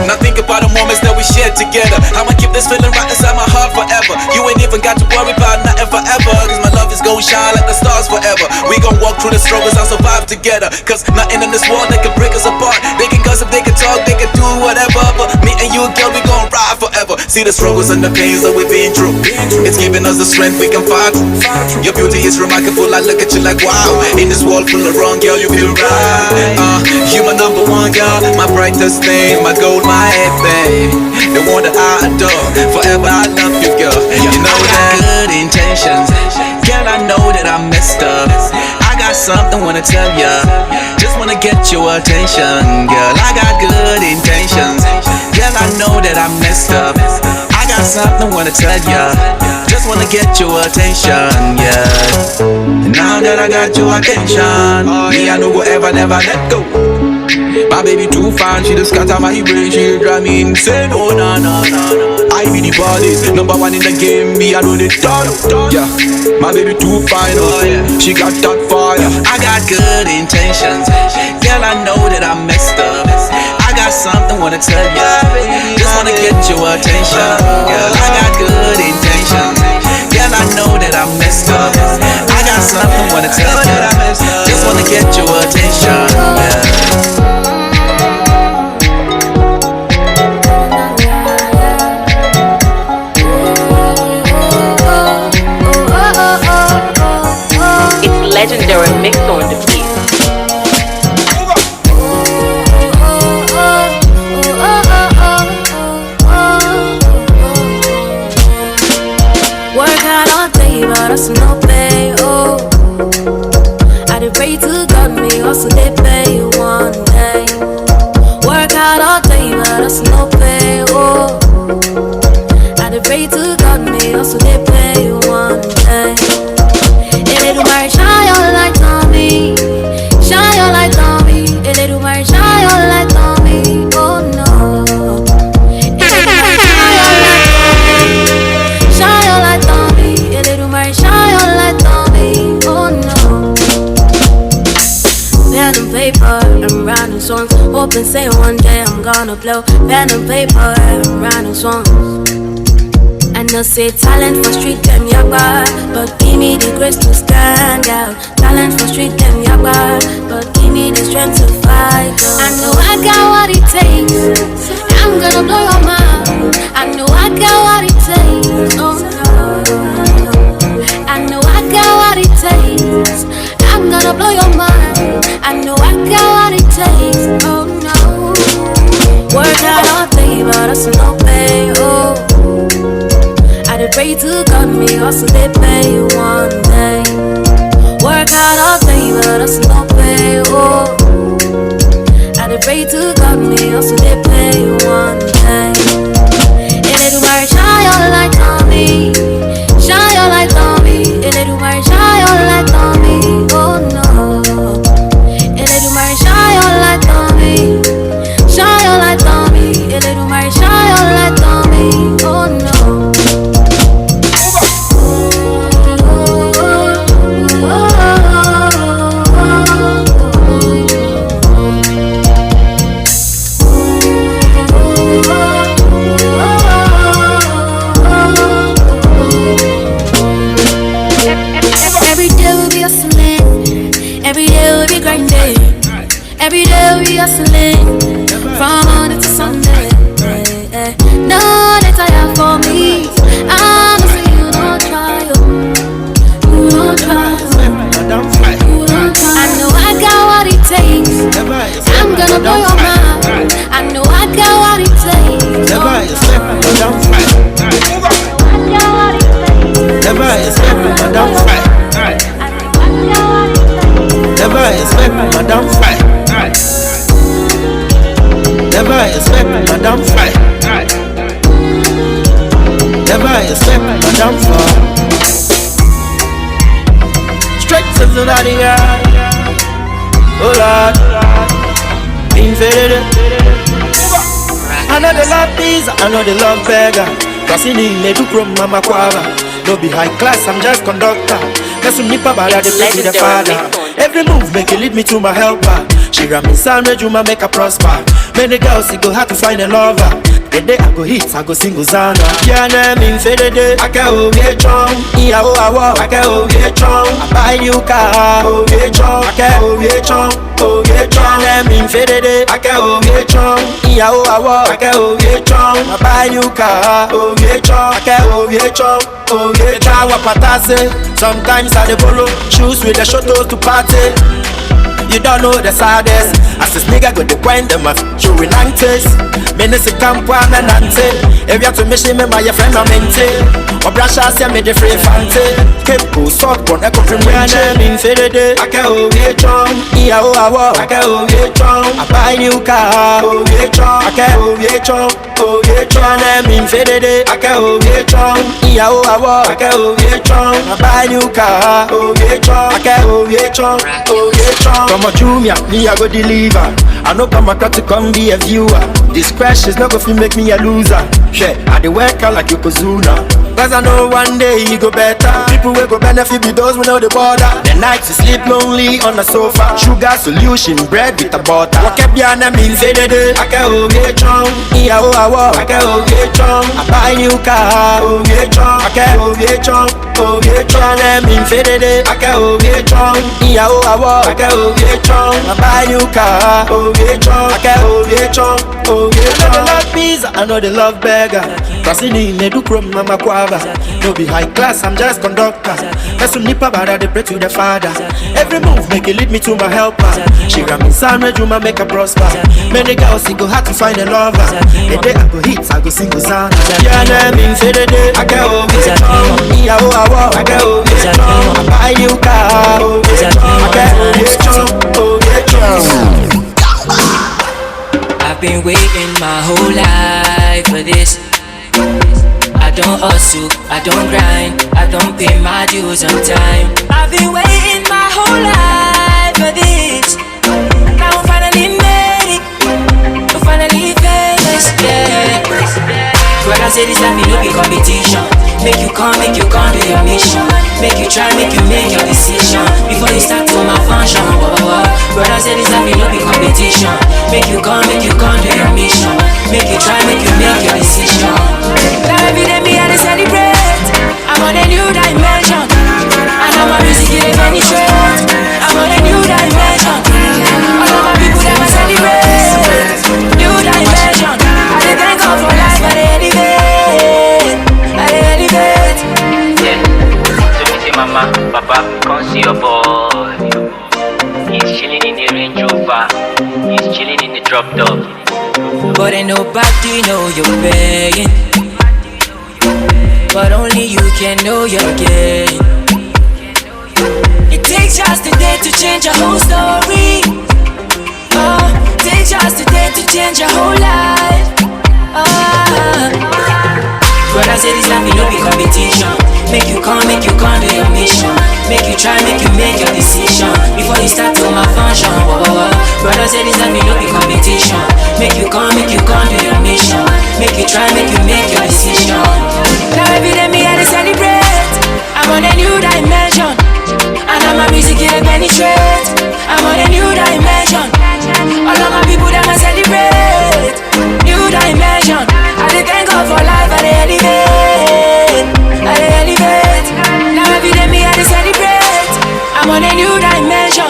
Now think about the moments that we shared together. I'ma keep this feeling right inside my heart forever. You ain't even got to worry about nothing forever. Cause my love is gon' shine like the stars forever. We gon' walk through the struggles and survive together. Cause nothing in this world that can break us apart. They can gossip, they can talk, they can do whatever. But me and you, girl, we gon' ride forever. See the struggles and the pains that we've been through. It's giving us the strength we can fight through. Your beauty is remarkable, I look at you like wow. In this world full of wrong, girl, you feel right. You my number one, girl, my brightest thing, my gold, my everything. The one that I adore, forever I love you, girl. You know that. Good intentions, girl, I know that I messed up. I got something wanna tell ya. Just wanna get your attention, girl. I got good intentions, girl, I know that I messed up. I got something wanna tell ya. Just wanna get your attention, yeah. Now that I got your attention, me I no go ever never let go. My baby too fine, she just scatter my brain, she drive me insane. Oh na na na na. I be the baddest, number one in the game, me I know the top. Yeah, my baby too fine, oh yeah. She got that fire. I got good intentions, girl I know that I messed up. I got
something wanna tell you. Just wanna get your attention. Girl, I got good intentions. Girl, I know that I messed up. I got something wanna tell you. Just wanna get your attention.
It's legendary mix on the beat.
That's no pay, oh. I did pray to God, me also they pay you one day. Work hard all day, but that's no pay, oh. I did pray to God, me also they pay you one day. A little more shine your light on me, shine your light on me. A little more shine your light on me, oh no. A little more shine your light on me, shine your light on me. A little more shine your light on me, oh no. Pen and paper, I'm writing songs. Hoping say one day I'm gonna blow. Pen and paper, I'm writing songs. I know say talent for street them yagba, but give me the grace to stand out. Talent for street them yagba, but give me the strength to fight. I know I got what it takes. I'm gonna blow your mind. I know I got what it takes. Oh no. I know I got what it takes. I'm gonna blow your mind. I know I got what it takes. Oh no. Work hard all day, but that's no pay. Oh. I did pray to God, me also they pay you one day. Work hard all day, but that's no pay. Oh. I did pray to God, me also they pay you one day. A little more shine your light on me, shine your light on me. A little more shine your light on me, oh no. A little more shine your light on me, shine your light on me. A little more shine your light on me, oh no. Every day we hustling, from Monday to Sunday. No, they tired for me. I'm gonna say you don't try, you don't try. I know I got what it takes. I'm gonna blow your mind. I know I got what it takes.
Never expect my downfall. Never expect my downfall. Never expect my downfall. Never expect my downfall. Never expect my downfall. Straight to the body, oh Lord, infidel. I know the love these, I know the love beggar. Cause in the do from mama kwaba. No be high class, I'm just conductor. That's some nipa bada they play with the father. Every move make it lead me to my helper. She ram me sound Rejuma make her prosper. Many girls it go hard to find a lover. The day I go hit, I go sing Hosanna. Yeah, name in fede. I can hold it strong. Yeah, oh, I can hold it strong. I buy new car. Hold it strong. I can hold it strong. Hold it strong. Name in fede. I can hold it strong. Yeah, oh, I can hold it strong. I buy new car. Hold it strong. I can hold it strong. Hold it strong. Sometimes I dey borrow shoes with the shotos to party. You don't know the saddest. As this nigga go the point them of showing antes. Menese campo and nante. If you have to miss me, my friend I'm mente. Or brasha say me the free fante. Keep go soft on echo from my name in fede. I can hold it strong. Yeah, oh, I can hold it strong. I buy new car. Hold it strong. I can hold it strong. Hold it strong. Name in fede. I can hold it strong. Yeah, oh, I can hold it strong. I buy new car. Hold it strong. I can hold it strong. Hold it strong. Come on, Jumia, me I go deliver. I know come across to come be a viewer. This crash is not gonna make me a loser. Shit, I dey work out like Yokozuna. Cause I know one day you go better. People will go benefit be those we know the border. Then
nights you sleep lonely on the sofa. Sugar solution, bread with the butter. Wakebiana means edede. Ake oge chong, iya o awo. Ake oge chong, I buy new car. Oge chong, ake oge chong, oge chong. Biana means edede. Ake oge chong, iya o awo. Ake oge chong, I buy new car. Oge chong, ake oge chong, oge chong. I know they love pizza, I know they love burger. Crossing in they do chrome mama quava. No be high class, I'm just conductor. That's some nipper but I dey pray to the father. Every move make it lead me to my helper. She ram in San Juma make her prosper. Many girls it go hard to find a lover. The day I go hits, I go sing Hosanna. Yeah, I mean say the day I get over it. Yeah, oh I walk, I get over it. I buy new car, I get over it.
I've been waiting my whole life for this. I don't hustle, I don't grind, I don't pay my dues on time. I've been waiting my whole life for this. Now I'm finally made it, I'm finally famous, yeah. When I say this life, it no be competition. Make you come do your mission. Make you try, make you make your decision before you start to malfunction. When I say this life, it no be competition. Make you come do your mission. Make you try, make you make your decision. Now every day me I dey celebrate. I'm on a new dimension, and now my music it dey penetrate. I'm on a new dimension. All of my people they must celebrate. New dimension. I dey thank God for life, I dey elevate. I dey elevate.
Yeah. So me say mama, papa, come see your boy. He's chilling in the Range Rover. He's chilling in the drop top.
But ain't nobody know you're paying. But only you can know you're getting. It takes just a day to change your whole story. Oh, it takes just a day to change your whole life. When I say this life, it no be competition. Make you come do your mission. Make you try, make you make your decision before you start to malfunction. When I say this life, it no be competition. Make you come do your mission. Make you try, make you make your decision. Now every day me I dey celebrate. I'm on a new dimension, and now my music it dey penetrate. I'm on a new dimension. All of my people they must celebrate. New dimension. I dey thank God for life, I dey elevate. I dey elevate. Now every day me I dey celebrate. I'm on a new dimension,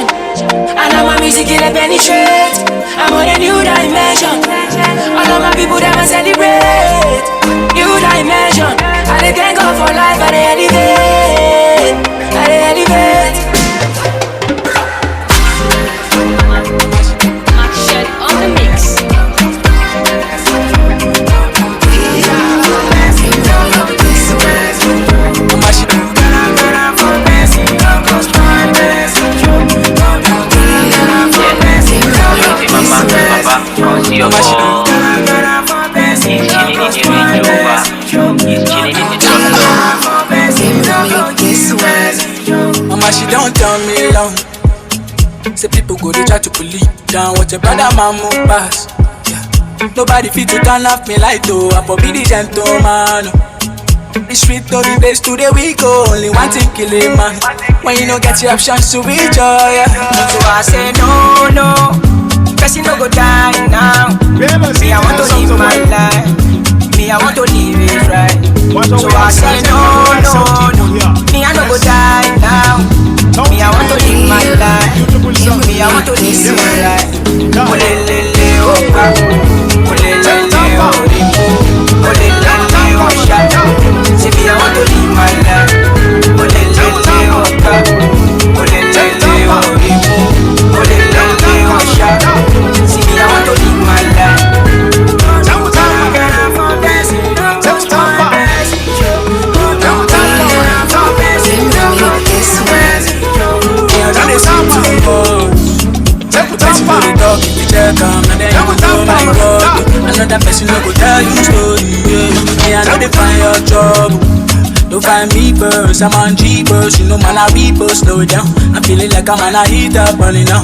and now my music it dey penetrate. I'm on a new dimension. All of my people they must celebrate. New dimension. I dey thank God for life, I dey elevate. I dey elevate.
Shed on the mix.
Papa, come see your boy. He's chilling in the Range Rover. He's chilling in the drop top.
Mama, she don't tell me long. Say people go they try to pull it down. What your brother man move past. Yeah. Nobody fit to turn off me light though. I for be the gentleman. The street no be place to the weak. Only one thing kill a man. When you don't get your options to reach her, yeah.
So I say no. Person no go die now. Me I want to live my life. Me I want to live it right. So I say no. Me I no go die now. Me I want to live my life. Me I want to live it right. Olelele opa, olelele orimbo, olelele osha. Say me I want to live my life. Olelele opa, olelele orimbo, olelele osha. See me I want to live my life.
Another person no go tell you story, yeah. Me I know they find your trouble. Don't find me first, I'm on G-Burst. You know man I reverse, slow it down. I'm feeling like I'm on a heat up running now.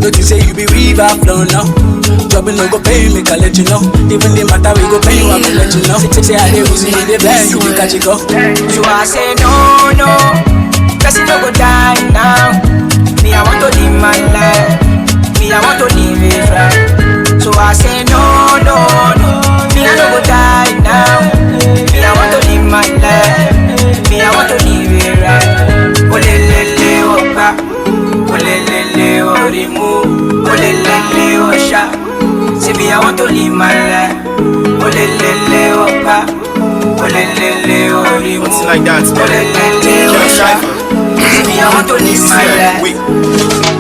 Don't you say you be river flow now. Trouble no go pay me, can let you know. Even the matter we go pay you, I can let you know. Say I dey losing in the blind, you can catch it go.
So I say no. Person no go die now.
like that.
I want to live my life.
Wait.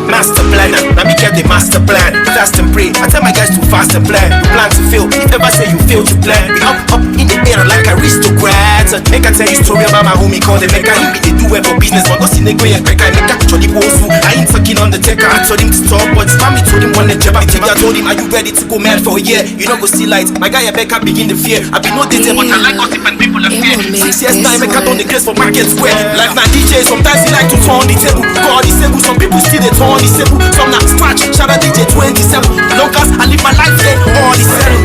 Master planner, now me get the master plan. Fast and pray, I tell my guys to fast and plan. You plan to fail, if ever say you fail to plan. We up in the air like aristocrats. Make I tell you story about my homie called the Mecca. He be the do for business, but not in the way and Becca. Make that actually goes through. I ain't fucking on the taker. I told him to stop, but his family told him one leg jab. I told him, are you ready to go mad for a year? You don't go see light. My guy Becca begin the fear. I be no dating, but I like gossip and people are fear. 6 years now, Becca done the case for market square. Like my DJ, sometimes he like to turn the table. God disabled, some people still they turn disabled. Some not scratch, shout out DJ 27. Long as I live my life, then all the settle.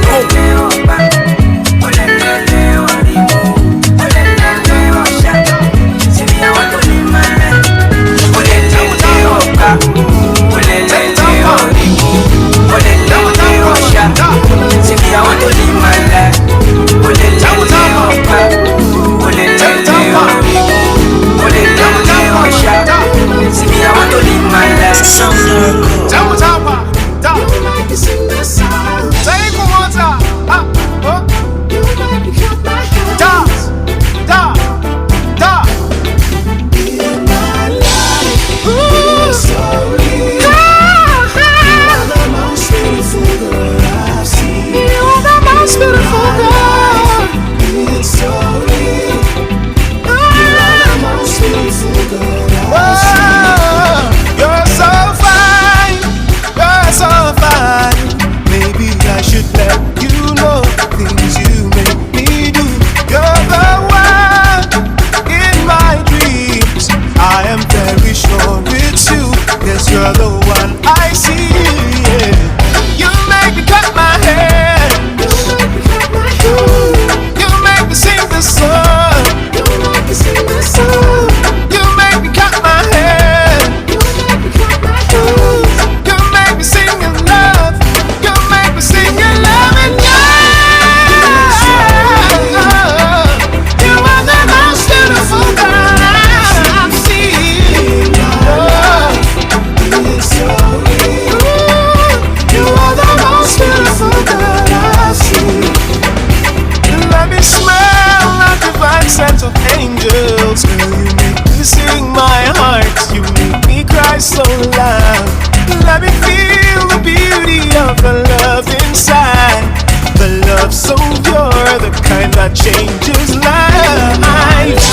Changes life.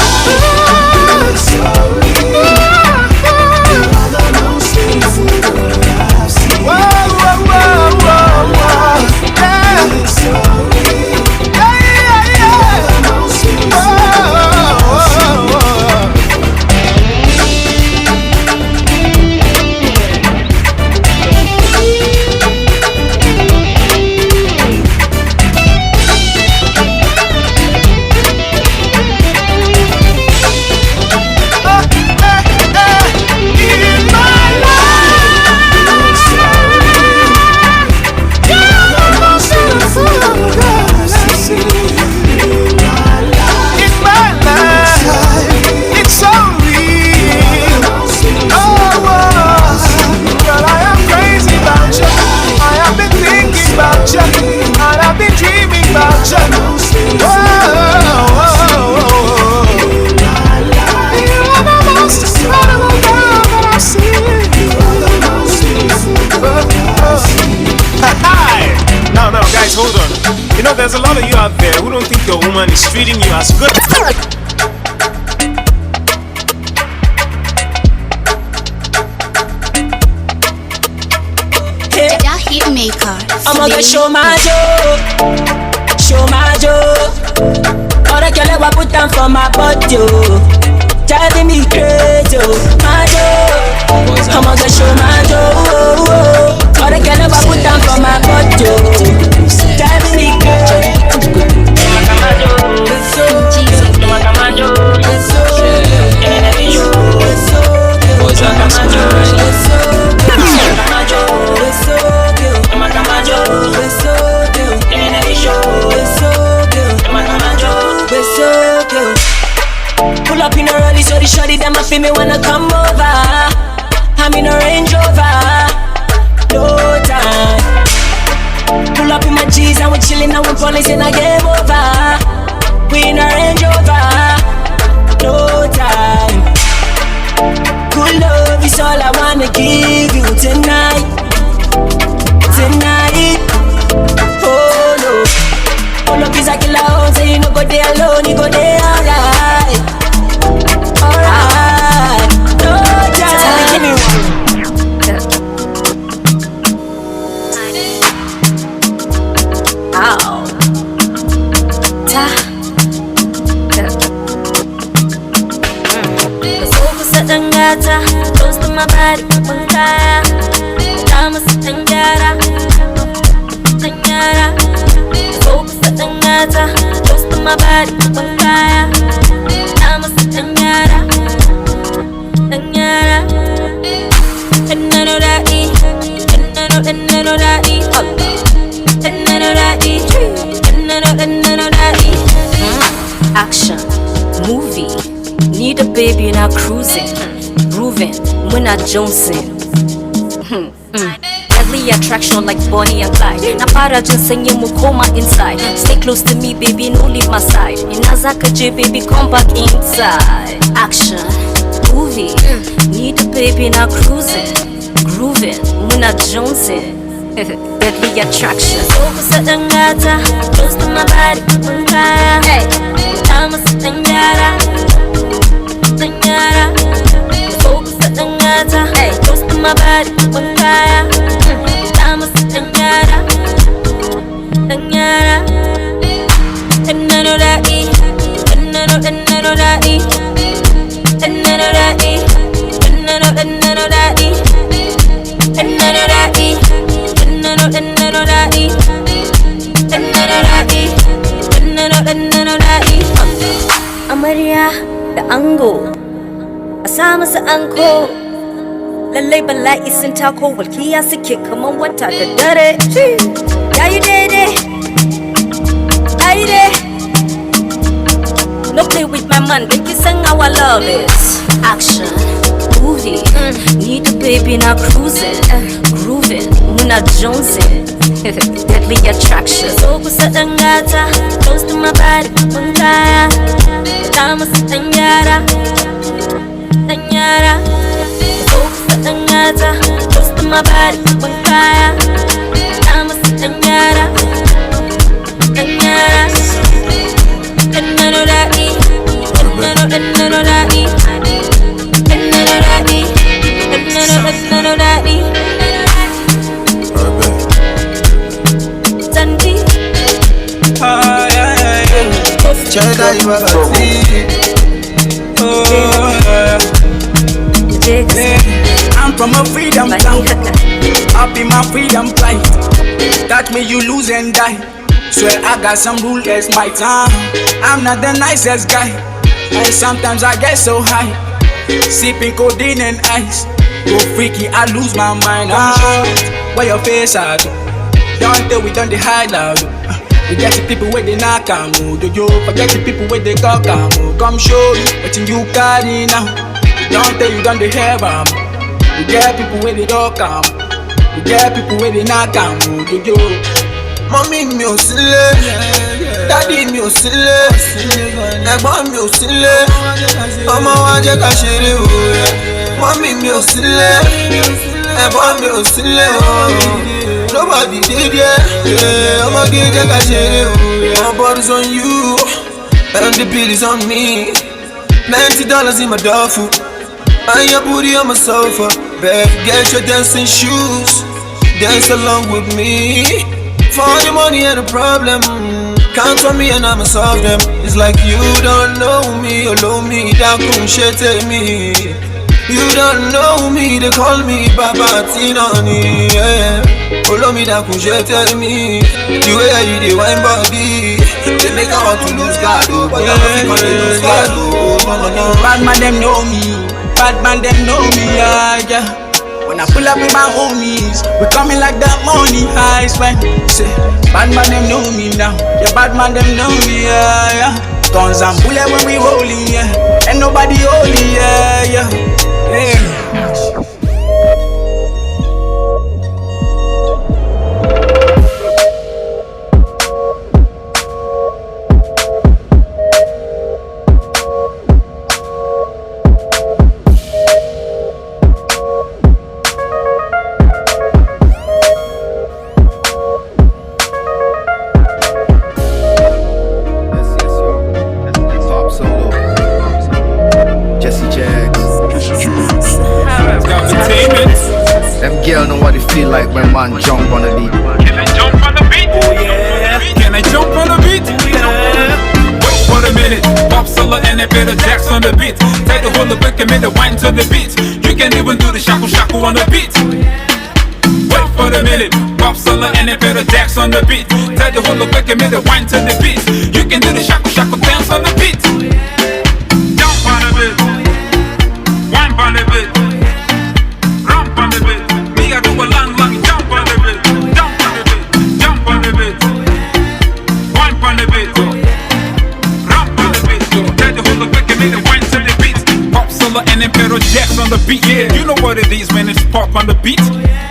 There's a lot of you out there who don't think your woman is treating you as good.
I'm gonna show my joe. All the girl I put down for my body, driving me crazy, my joe. I'm gonna show my joe. All the girl I put down for my body, driving me crazy. Pull up in a rollie, so the shorty them a feel me wanna come over. I'm in a Range Rover, no time. Pull up in my G's and we chillin' and we police in a game over. We in a Range Rover, True love is all I wanna give you tonight. Tonight. Oh no. Oh no, please I kill out. Say you no go there alone, you go there alright. Alright. No time. Ow. Ta. Dangata, close to my body, Bankaya. Damas Dangara, Dangara. Focus Dangata, close to my body, Bankaya. Damas Dangara, Dangara. And none of that E, and none of that E, and none of that E, and none of that E. Action, movie. Need a baby, not cruising, grooving, when not Jonesing. Deadly attraction like Bonnie and Clyde. Na para just singing mukoma inside. Stay close to me, baby, no leave my side. Inazaka J, baby, come back inside. Action, movie. Need a baby, not cruising, grooving, when not Jonesing. Deadly attraction. Focus at Dangata, close to my body, hey, I'm a Dangata. Dangara, focus at Dangata, hey, close to my body, Bankaya. Damas Dangara, Dangara. And none of that E, and none of that E, and none of that E, and none of that E, and none of that E, and none of that E, and none of that E, and none of that E. Amaria. Da ango a sa masa anko lallai bala'i sun tako walkiya suke kaman wata da dare yayi daidai no play with my man don ki san how I love it. Action movie need a baby na cruising grooving muna jonesing deadly attraction so kusa dangata close to my body Bankaya. Damas Dangara, Dangara. Focus Dangata, close to my body, Bankaya. Damas Dangara, Dangara. And none of that E, and none of that E, and none of that E, and none of that E. Sandy.
China Ibagati.
I'm from a freedom town. Up in my freedom flight. That me you lose and die. Swear I got some rules, that's my time. I'm not the nicest guy. And sometimes I get so high. Sipping codeine and ice. Go freaky, I lose my mind. Where your face at? Don't tell we done the high loud. We get the people where they knock and move. Yo, forget the people where they cock and move. Come show you what you carry now. Don't tell you done the hair bomb. We get people where they talk and we get people where they knock and move. Yo,
Mommy mi ò sílé, daddy mi ò sílé, ẹ̀gbọ́n mi ò sílé, ọmọ wa jẹ́ ká ṣeré o. Mommy mi ò sílé, ẹ̀gbọ́n mi ò sílé o. Nobody did yeah, I'ma get a share. My body's on you, and the bill is on me. $90 in my duffel, and your booty on my sofa. Babe, get your dancing shoes, dance along with me. For the money and the problem, count on me and I'ma solve them. It's like you don't know me, allow me, that couldn't shit me. You don't know me, they call me Baba Tinoni, yeah. Follow me, that could tell me. The way you do wine body, they make I want to lose God, oh, but I don't think I lose God, oh, no.
Bad man them know me, bad man them know me, yeah. When I pull up with my homies, we coming like that money heist when say, bad man them know me now, yeah, bad man them know me, yeah. Guns and bullet when we rolling, yeah. Ain't nobody holy, yeah.
girl know what it feel like when man jump on the beat.
Can I jump on the beat? Oh yeah. Can I jump on the beat? Yeah. Wait for a minute. Pop solo and a bit of jacks on the beat. Take the whole quick and make the wine to the beat. You can even do the shaku shaku on the beat. Wait for a minute. Pop solo and a bit of jacks on the beat. Take the whole quick and make the wine to the beat. You can do the shaku shaku dance on the beat. Jump on the beat. Wine on the beat. Rump on the beat. Me I do a long jump on the beat. Jump on the beat. Jump on the beat. Wine on the beat. Rump on the beat. Take the whole quick and make the wine to the beat. Pop solo and Impero Jacks on the beat. Yeah, you know what it is, man. It's pop on the beat.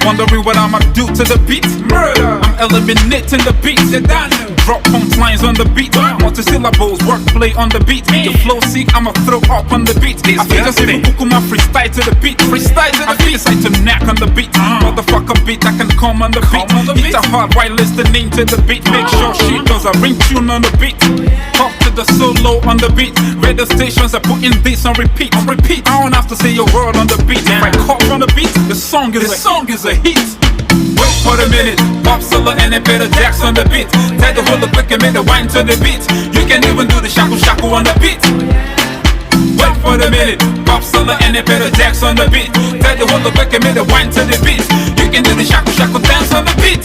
Wondering what I'ma do to the beat. Murder. I'm eliminating the beat. Drop punchlines on the beat. Multi-syllables, wordplay on the beat. Your flow sick, I'ma throw up on the beat. I feel just even Kukuma freestyle to the beat. Freestyle to the beat. I decide to knack on the beat. Motherfucker beat, I can come on the beat. Hit a hard while listening to the beat. Make sure she does a ring tune on the beat. Talk to the solo on the beat. Radio stations are putting this on repeat. On repeat. I don't have to say your word on the beat. If I call on the beat, the song is a hit. Wait for a minute. Pop solo and a bit of jacks on the beat. Take the whole quick and make the wine to the beat. You can even do the shaku shaku on the beat. Wait for a minute. Pop solo and a bit of jacks on the beat. Take the whole quick and make the wine to the beat. You can do the shaku shaku dance on the beat.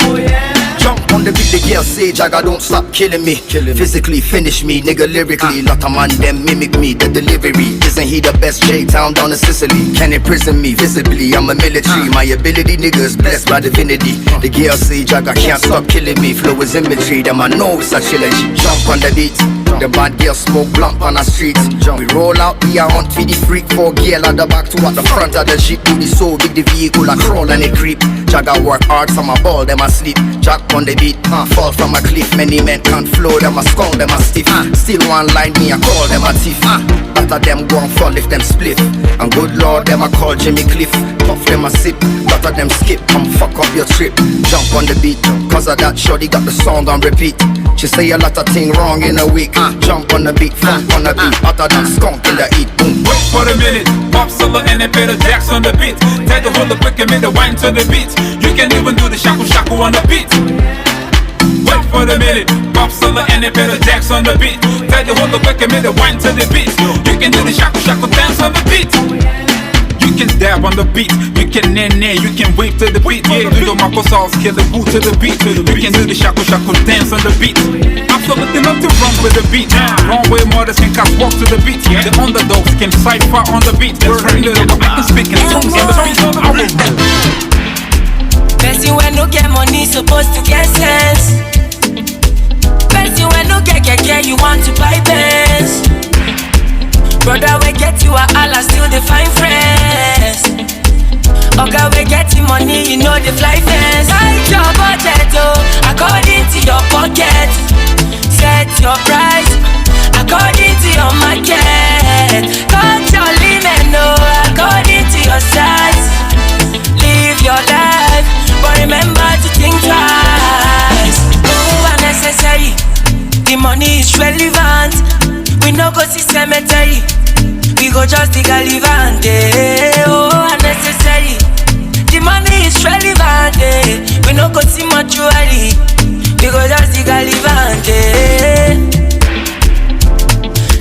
Jump on the beat, the girl say Jagga don't stop killing me. Physically finish me, nigga lyrically. Lot of man them mimic me, the delivery. Isn't he the best J-Town down to Sicily? Can imprison me visibly, I'm a military. My ability niggas blessed by divinity. The girl say Jagga can't stop killing me. Flow is imagery, them I know it's a chillin'. She jump on the beat. The bad girl smoke blunt on the street. We roll out, we are hunt for the freak. 4 girl at the back to at the front of the jeep. Do the so big the vehicle I crawl and it creep. Jagga work hard from a ball, them a sleep. Jack on the beat, fall from a cliff. Many men can't flow, them a skull, them a stiff. Still one line me, I call them a thief. Lot of them go and fall if them split. And good lord, them a call Jimmy Cliff. Puff them a sip, lot of them skip. Come fuck up your trip. Jump on the beat, cause of that shorty got the song on repeat. She say a lot of things wrong in a week. Jump on the beat, funk on the beat. Hotter than skunk in the heat, boom.
Wait for a minute. Pop solo and a bit of jacks on the beat. Take the whole quick and make the wine to the beat. You can even do the shaku shaku on the beat. Wait for a minute. Pop solo and a bit of jacks on the beat. Take the whole quick and make the wine to the beat. You can do the shaku shaku dance on the beat. You can dab on the beat, you can nay, you can wave to the beat. Yeah, do your Marco sauce, kill the boot to the beat. You can do the shaku shaku dance on the beat. Absolutely nothing wrong with the beat. Wrong way models can cast walk to the beat. The underdogs can cipher on the beat. That's right, I can speak in tongues and the beat on the beat.
Person when no get money supposed to get sense. Person when no get, you want to buy Benz. Brother, we get you a Allah, still they find friends. Oga, we get you money, you know they fly fence. Hide your budget, oh, according to your pocket. Set your price, according to your market. Cut your limit, no, according to your size. Live your life, but remember to think twice. Oh, unnecessary, the money is relevant. We no go see cemetery, we go just dig a levante. Oh, unnecessary, the money is relevant. We no go see mortuary, we go just dig a levante.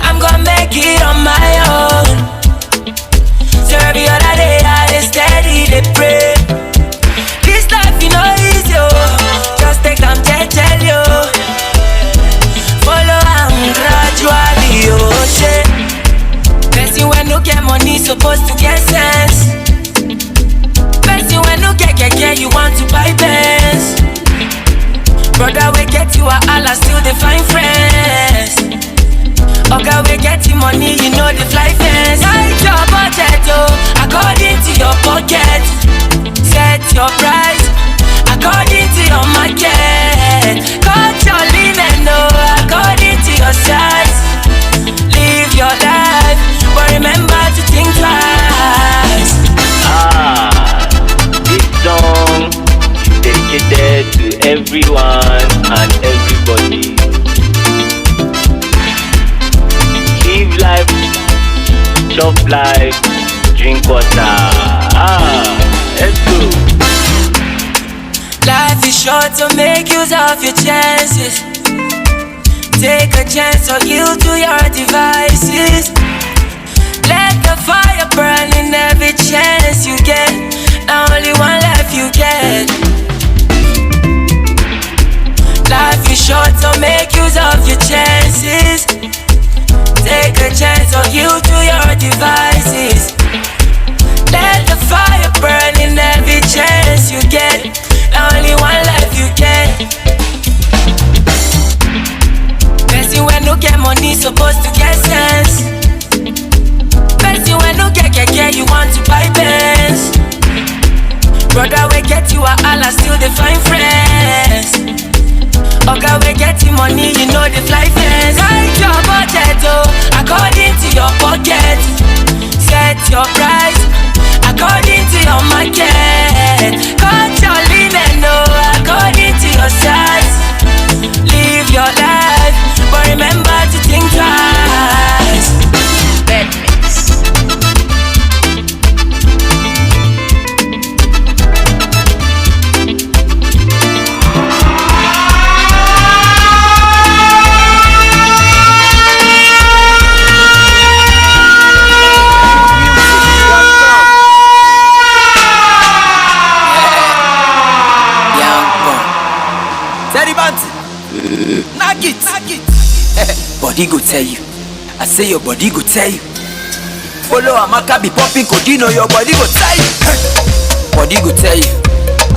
I'm gonna make it on my own. So every other day I dey steady, dey pray. This life you know easy, oh. Just take time to tell you. Follow am gradually, oh shit. Person when no get money supposed to get sense. Person when no get, you want to buy Benz. Brother, we get you a Allah, still they find friends. Oga, we get you money, you know the fly fence. Hide your budget, oh, according to your pocket. Set your price, according to your market. Cut your limit, no, according to your size. Live your life, but remember to think twice.
This song is dedicated to everyone and everybody. Live life, chop life, drink water. Let's go.
short, so make use of your chances. Take a chance or yield to your devices. Let the fire burn in every chance you get. Now only one life you get. Life is short, so make use of your chances. Take a chance or yield to your devices. Let the fire burn in every chance you get. Now only one life you get. Person when no get money supposed to get sense. Person when no get you want to buy Benz. Brother we get you a Allah still they find friends. Oga we get you money you know they fly fence. Write your budget according to your pocket. Set your price according to your market. Cut your linen according to your size. Live your life, but remember to think twice. Bad mix.
Body go tell you. I say your body go tell you. Follow Amaka be popping Codino, your body go tell you. Body go tell you.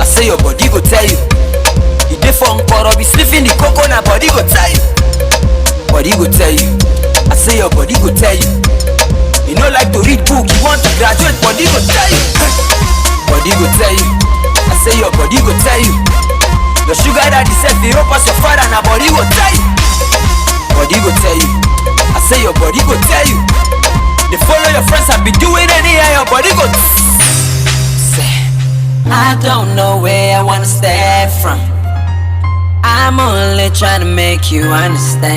I say your body go tell you. You dey for Nkoro be sniffing the coconut, body go tell you. Body go tell you. I say your body go tell you. You know like to read book, you want to graduate, body go tell you. Body go tell you. I say your body go tell you. Your sugar daddy said you pass your father, and body go tell you. Body go tell you. I say your body go tell you. They follow your friends and be doing anyhow, your body go say, I don't know where I wanna start from. I'm only trying to make you understand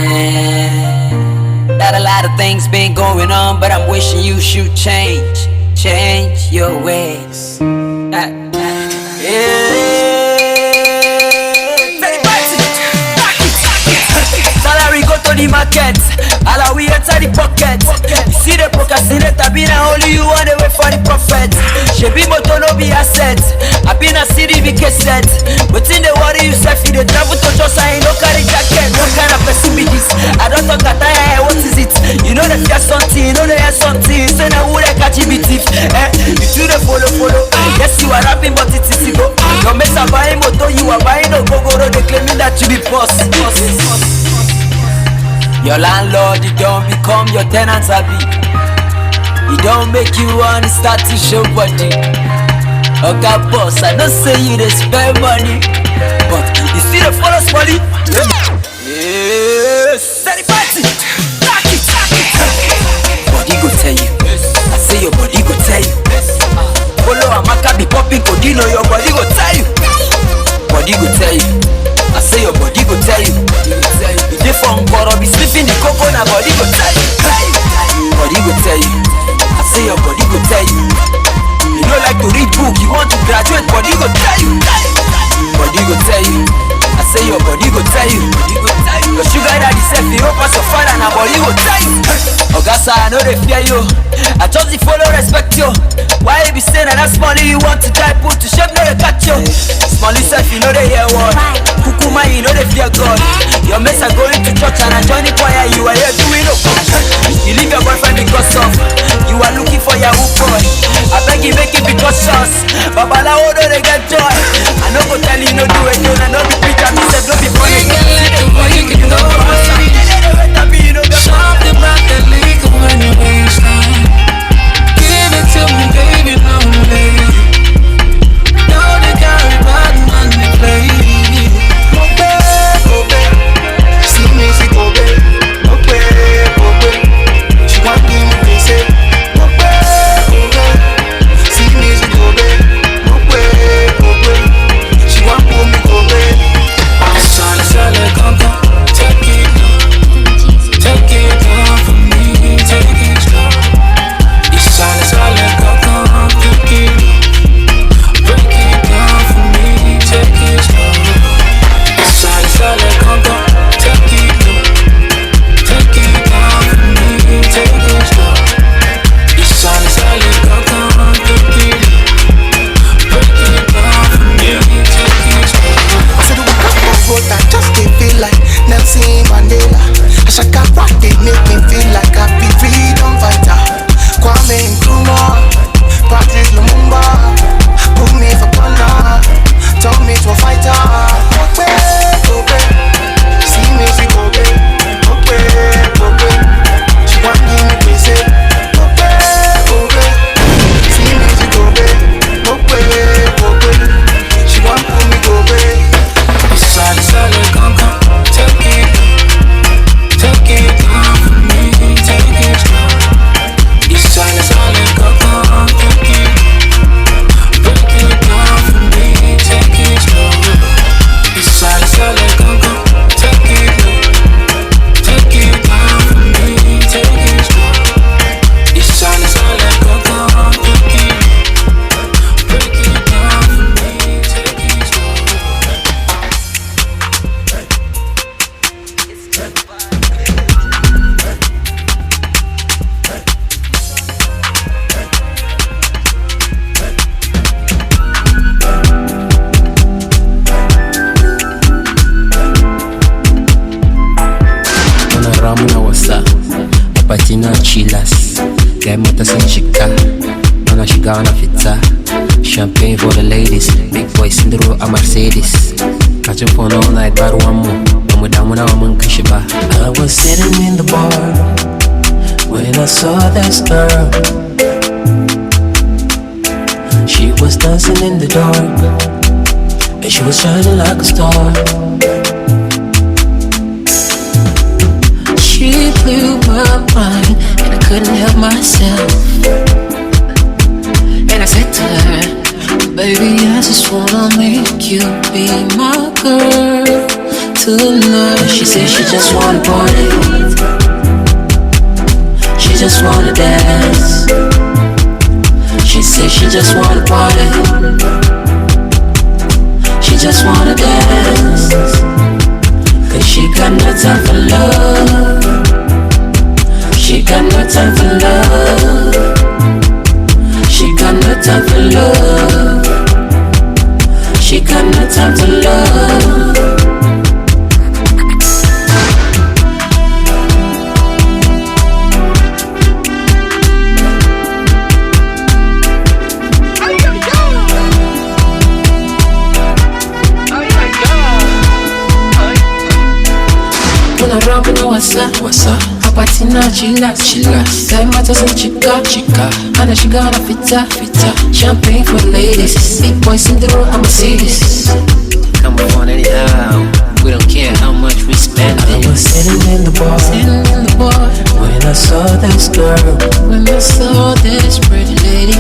that a lot of things been going on, but I'm wishing you should change your ways. Salary go to the market, all we enter the pocket. You see the procrastinator, been only you on the way for the prophet. She be moto no be asset, I been a CDV cassette. But in the worry yourself, you the travel to just I no carry jacket. What kind of person be this? I don't talk that what is it? You know the fear something, you know the hear something. So now who they catch me thief? You do the follow. Yes you are rapping but it is go. Your mates are buying moto, you are buying no go. They claiming that you be boss. Your landlord, he don't become your tenant, happy. He don't make you want to start to show body. Okay, boss, I don't say you to spend money, but you see the follow money. Yes, steady party. Knock it. Body go tell you. I say your body go tell you. Follow Amaka be popping Codino, your body go tell you. Body go tell you. I say your body go tell you. You dey for Nkoro be sniffing the coconut, body go tell you. Body go tell you. I say your body go tell you. You don't like to read book, you want to graduate, body go tell you. Body go tell you. I say your body go tell you. Your sugar daddy said you pass your father, and body go tell you. Ogasa, I know they fear you. I just the follow respect you. Why you be saying that that's money you want to try put to shape, no they catch you. Smally self, you know they hear what. Kukuma, you know they fear God. Your mates are going to church and I join the choir. You are here doing no coach. You leave your boyfriend because of you are looking for your boy. I beg you make it be cautious. Babala, oh no they get joy. I know go tell you no do it, I know be preacher, me say don't be funny. You know something about that liquor when you waste time. Give it to me, baby, lonely. Know they carry bad money play.
See me, she go back. She want give me this, see me, she go back. She want pull me go.
Get mata sem chica, Dona chica na pizza. Champagne for the ladies, big boys in the road, a Mercedes. Catch up on all night, bar one more. When we're down when I'm on Kashiba. I was sitting in the bar when I saw this girl. She was dancing in the dark, and she was shining like a star. She blew my mind, and I couldn't help myself. And I said to her, baby, I just wanna make you be my girl tonight. She said she just wanna party, she just wanna dance. She said she just wanna party, she just wanna dance. Cause she got no time for love, she got no time for love. She got no time for love, she got no time to love. When I run, you know what's up? What's up? I party now, chillax. Time matters and chica. And she gonna fitta. Champagne for the ladies. Big boys in the road, I'm Mercedes. Come on anyhow, we don't care how much we spend. I was sitting in the bar when I saw this girl. When I saw this pretty lady,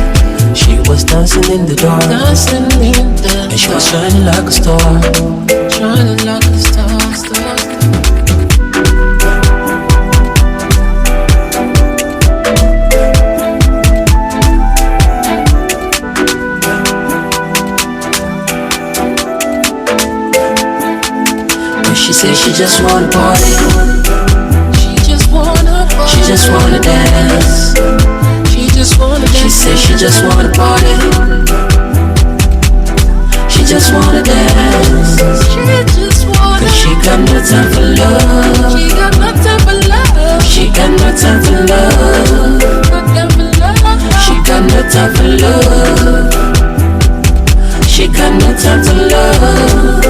she was dancing in the dark, and she was shining like a star. Shining like a star. She said she just wanna party, she just wanna dance. She said she just wanna party, she just wanna dance. Cause she got no time for love, she got no time for love. She got no time for love, she got no time for love. She got no time to love.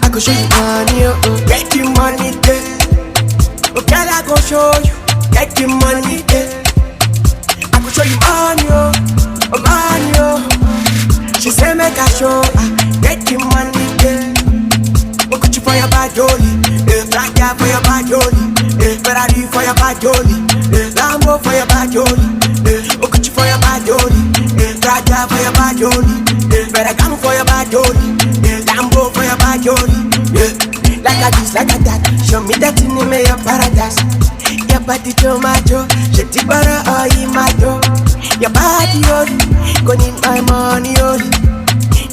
I go show you money, get you money there. Oh girl, I go show you, get you money there. I go show you money, oh money. She say make I show, get you money there. Oh Gucci for your bad jolly, Prada for your bad jolly, Ferrari for your bad jolly, Lambo for your bad jolly. Oh Gucci for your bad jolly, Prada for your bad jolly, Ferragamo for your bad jolly, Lambo for your bad jolly. Like a this, like a that. Show me that in me your paradise. Your body tomato, je ti bara imato. Your body only, gon' need my money only.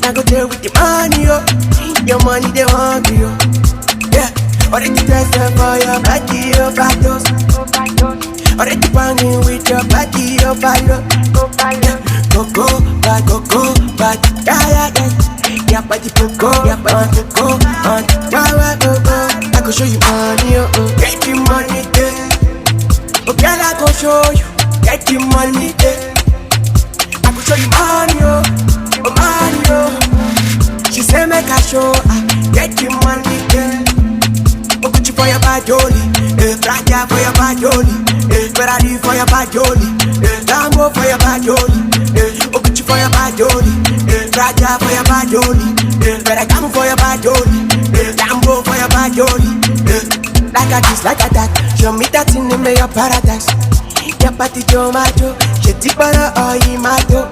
Now go there with the money, your money they want you. Yeah, already tested for your body, your battles. Already banging with your body, your battle. Go, bad, yeah. Your body go, on. I go show you money, get you money there. Oh girl, I go show you, get you money there. I go show you money, oh money. She say make I show, get you money there. Oh Gucci for your bad jolly, Prada for your bad jolly, Ferrari for your bad jolly, Lambo for your bad jolly. jolly. Better come for your bad jolly. Lambo for your bad jolly. Like a this, like a that. Show me that in the your paradise. Your party tomato. She tip on her imato.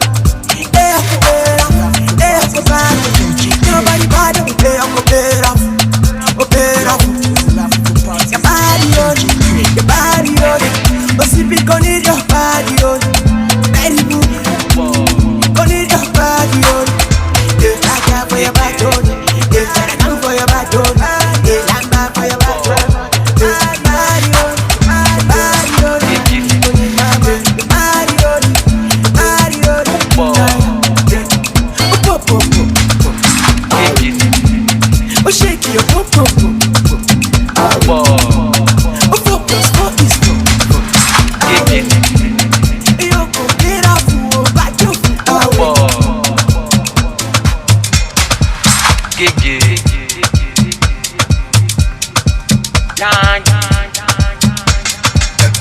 Nobody bad up, opera. Your body on, your body on. But if you gon' need your body on, very good. Gon' need your body on. Yeah, I got for your body on. Yeah, I come for your body on. Yeah, I'm back for your body on. Yeah, body on, body on. Body on, oh, shake your pop pop pop. Oh, focus, what is yo, go get up, back you.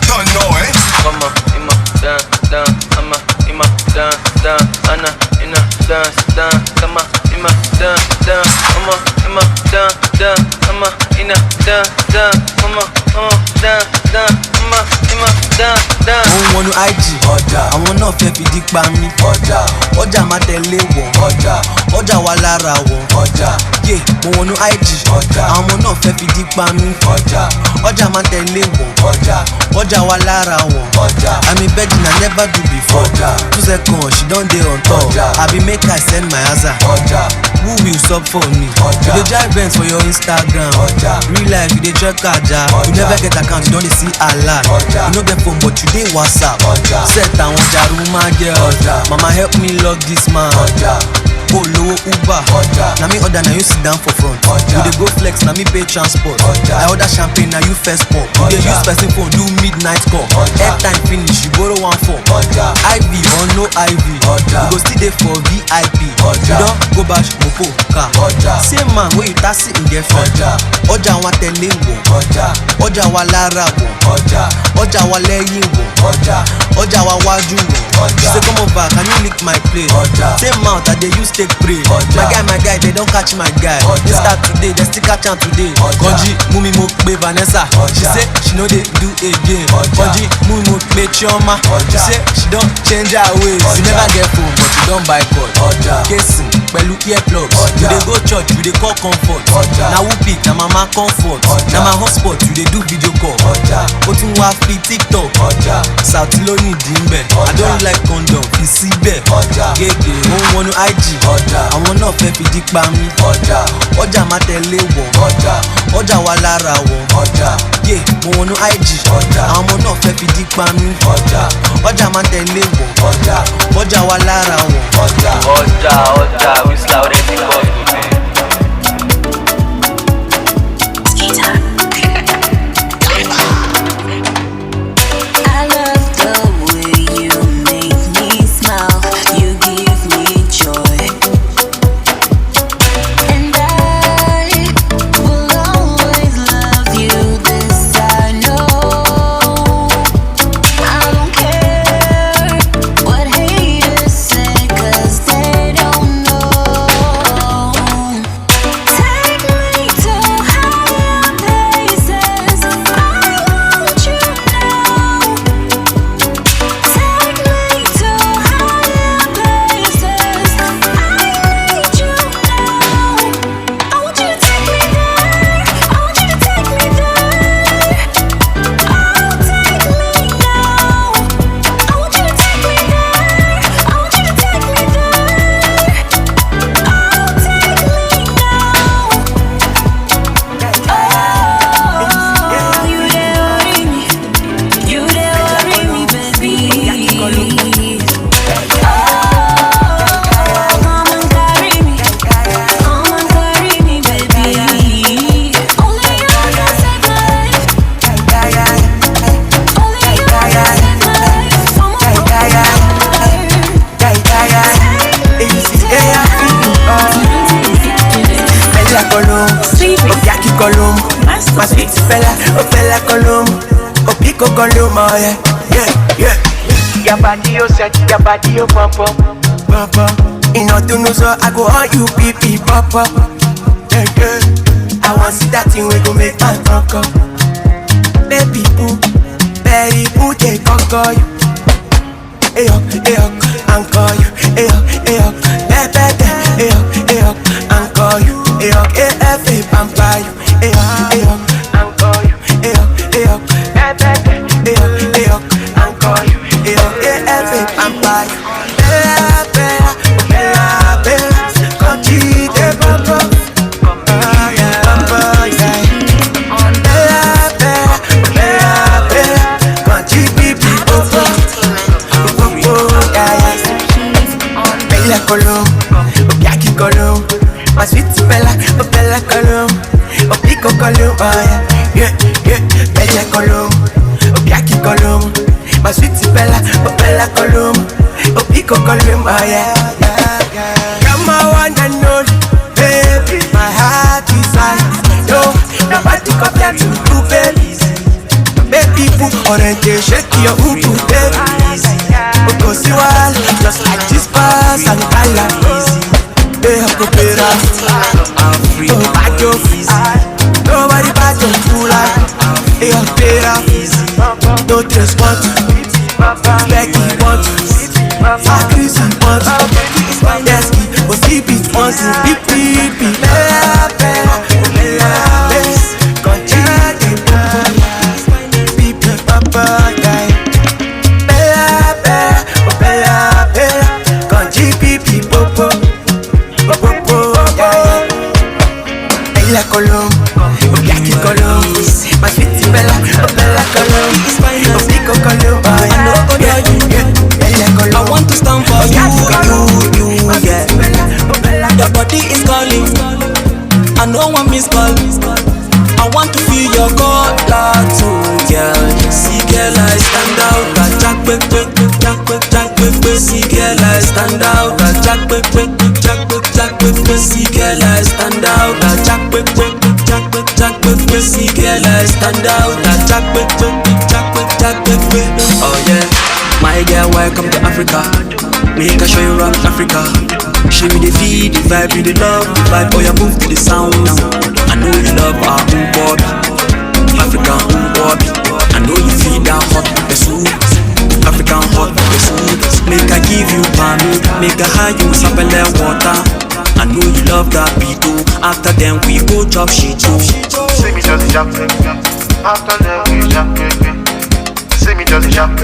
Don't know, eh?
Come on, in my dance, Anna, in a dance, come on, in my dance, come on, in my dance, come on, in a dance, come on, dance, come on, in my dance.
Mo wọnú IG ọjà, àwọn náà fẹ́ fi dí pa mí ọjà máa tẹ̀lé wọn ọjà wà lára wọn yé mo wọnú IG ọjà, àwọn náà fẹ́ fi dí pa mí ọjà máa tẹ̀lé wọn ọjà wà lára wọn I'm a virgin I never do before 2 seconds she don dey on top I be make I send my answer who will sub for me you dey drive Benz for your Instagram real life you dey check aja you never get account you don dey see alert you no get phone but you dey WhatsApp set àwọn jaru máa jẹ mama help me log this man oh lowo Uber na me order na you sit down for front you dey go flex na me pay transport I order champagne na you first pop you dey use person phone do midnight call airtime finish you borrow one for IV or no IV you go still dey for VIP you don go bash mopo car same man wey you taxi in girlfriend ọjà wa tẹ̀lé wọn ọjà wa lára wọn ọjà wa lẹ́yìn wọn ọjà wa wájú wọn she say come over can you lick my plate same mouth I dey use take pray my guy they don catch my guy they start today they still catch am today Konji mú mi mo pe Vanessa she say she no dey do again Konji mú mi mo pe Chioma she say she don change her ways you never get phone but you don buy cord casing pẹ̀lú earplugs you dey go church you dey call comfort na who pick na mama comfort na my hotspot you dey do video call ó tún wá fi TikTok South ló ní ìdí ń bẹ̀ I don't like condom fi síbẹ̀ gègé ó ń wọnú IG àwọn náà fẹ́ fi dí pa mí ọjà máa tẹ̀lé wọn ọjà wà lára wọn yé mo wọnú IG àwọn ọmọ náà fẹ́ fi dí pa mí ọjà máa tẹ̀lé wọn ọjà wà lára wọn.
ọjà wíṣílà ọ̀rẹ́ ti kọ́ ìgòkè.
I love the way you make me smile. You give me joy, and I will always love you. This I know. I don't care what haters say, 'cause they don't know. Take me to higher places. I want you now. Take me to higher places. I need you now. I want you to take me there. I want you to take me there. Oh, take me now. I want you to take me there. I want you to take me there. Oh, take me now. Oh, you dey worry me. You dey worry me, baby. Come and carry me. Come and carry me, baby. Only you can save my life. Only you can save my life. Come
Fella Colum, Opiaki Colum, my sweet fella, Fella Colum, Opico Colum, oh yeah. Your body, you set, your body, you pump up. In order to know so I go on you, pee papa. Yeah, yeah. I want see that thing we go make my talk up. Baby boo, take conquer you. Ayo, anchor you. Ayo, bebe, ayo, anchor you. Ayo, pamper you. Ayo, anchor you. Ayo, bebe, ayo, anchor you. Ayo, pamper you. Column, Opiaki column, my sweet Bella, Bella column, Opico column, oh yeah, Bella column, Opiaki column, my sweet Bella, Bella column, Opico column, oh yeah. You're my one and only, baby, my heart is high. No, nobody compare to you, baby. Baby, put orientation, your ubu, baby. Because you are just like this pass and color easy. They have to pay that. I'm free. Oh, bad your easy. Nobody bad your fool like. They have pay that easy. No trace want to. Becky want to. Chrissy want to. Desky, but keep it want to. Beep. Column, Opiaki column, my sweet Bella, Bella column, Opico column,
I want to stand for you, yeah. Your body is calling, I know one miss call. I want to feel your color too, girl. See girl, I stand out, Jack, see girl, I stand out, Jack, see girl, I stand out, Jack, see girl, I stand out, Jack, oh yeah. My girl, welcome to Africa. Make I show you rock Africa. Show me the feed, the vibe, the love, the vibe. Oh, you move to the sound now. I know you love our own Bobby, African Bobby. I know you feel that hot pursuit, African hot pursuit. Make I give you palmy, make I high you sample water. I know you love that beat too. After them we go chop shit too.
See me just jump, after them we jump, see me just jump,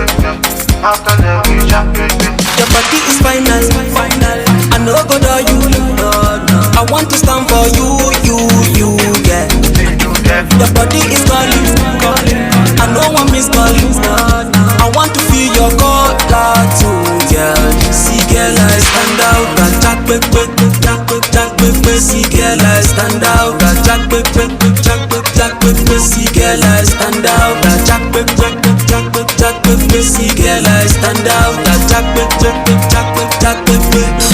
after them we jump.
Your body is final. I know go to you. I want to stand for you, yeah. Your body is calling. I know one miss calling. I want to feel your color too, girl. See girl, I stand out. Jack, see girl, I stand out. Jack, see girl, I stand out. Jack, see girl, I stand out. Jack,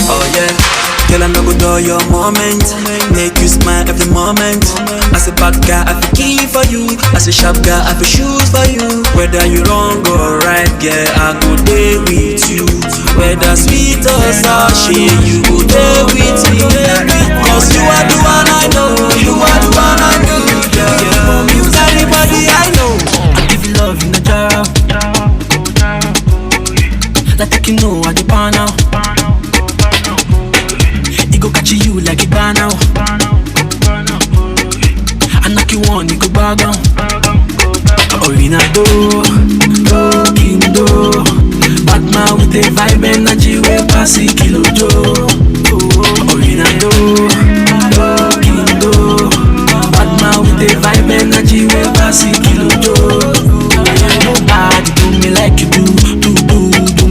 oh yeah. Girl, I'm not gonna do your moment. Make you smile every moment. As a bad guy, I feel key for you. As a sharp guy, I feel shoes for you. Whether you wrong or right, girl, I go there with you. Whether sweet or sour, you go there with me. Cause you are the one I know. You are the one I know. Yeah, you got anybody I know. I give you love in the jar. Like you know I the pan now. Go catch you like a bar now. I knock you on, you go bar down. Orinado, Kindo. Bad man with a vibe energy, we pass a kilo Joe. Orinado, Kindo. Bad man with a vibe energy, we pass a kilo Joe. Nobody do me like you do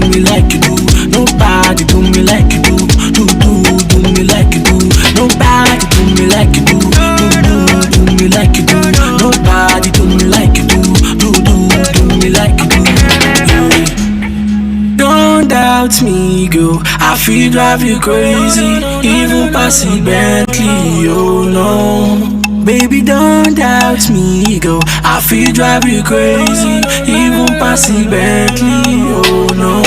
me like you do. Nobody do me like you do me like you do. Nobody do me like you do me like you do. Nobody do me like you do me like you do. Don't doubt me, girl. I feel drive you crazy, even past the Bentley. Oh no. Baby, don't doubt me, girl. I feel drive you crazy, even past the Bentley. Oh no.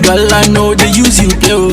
Girl, I know they use you, play.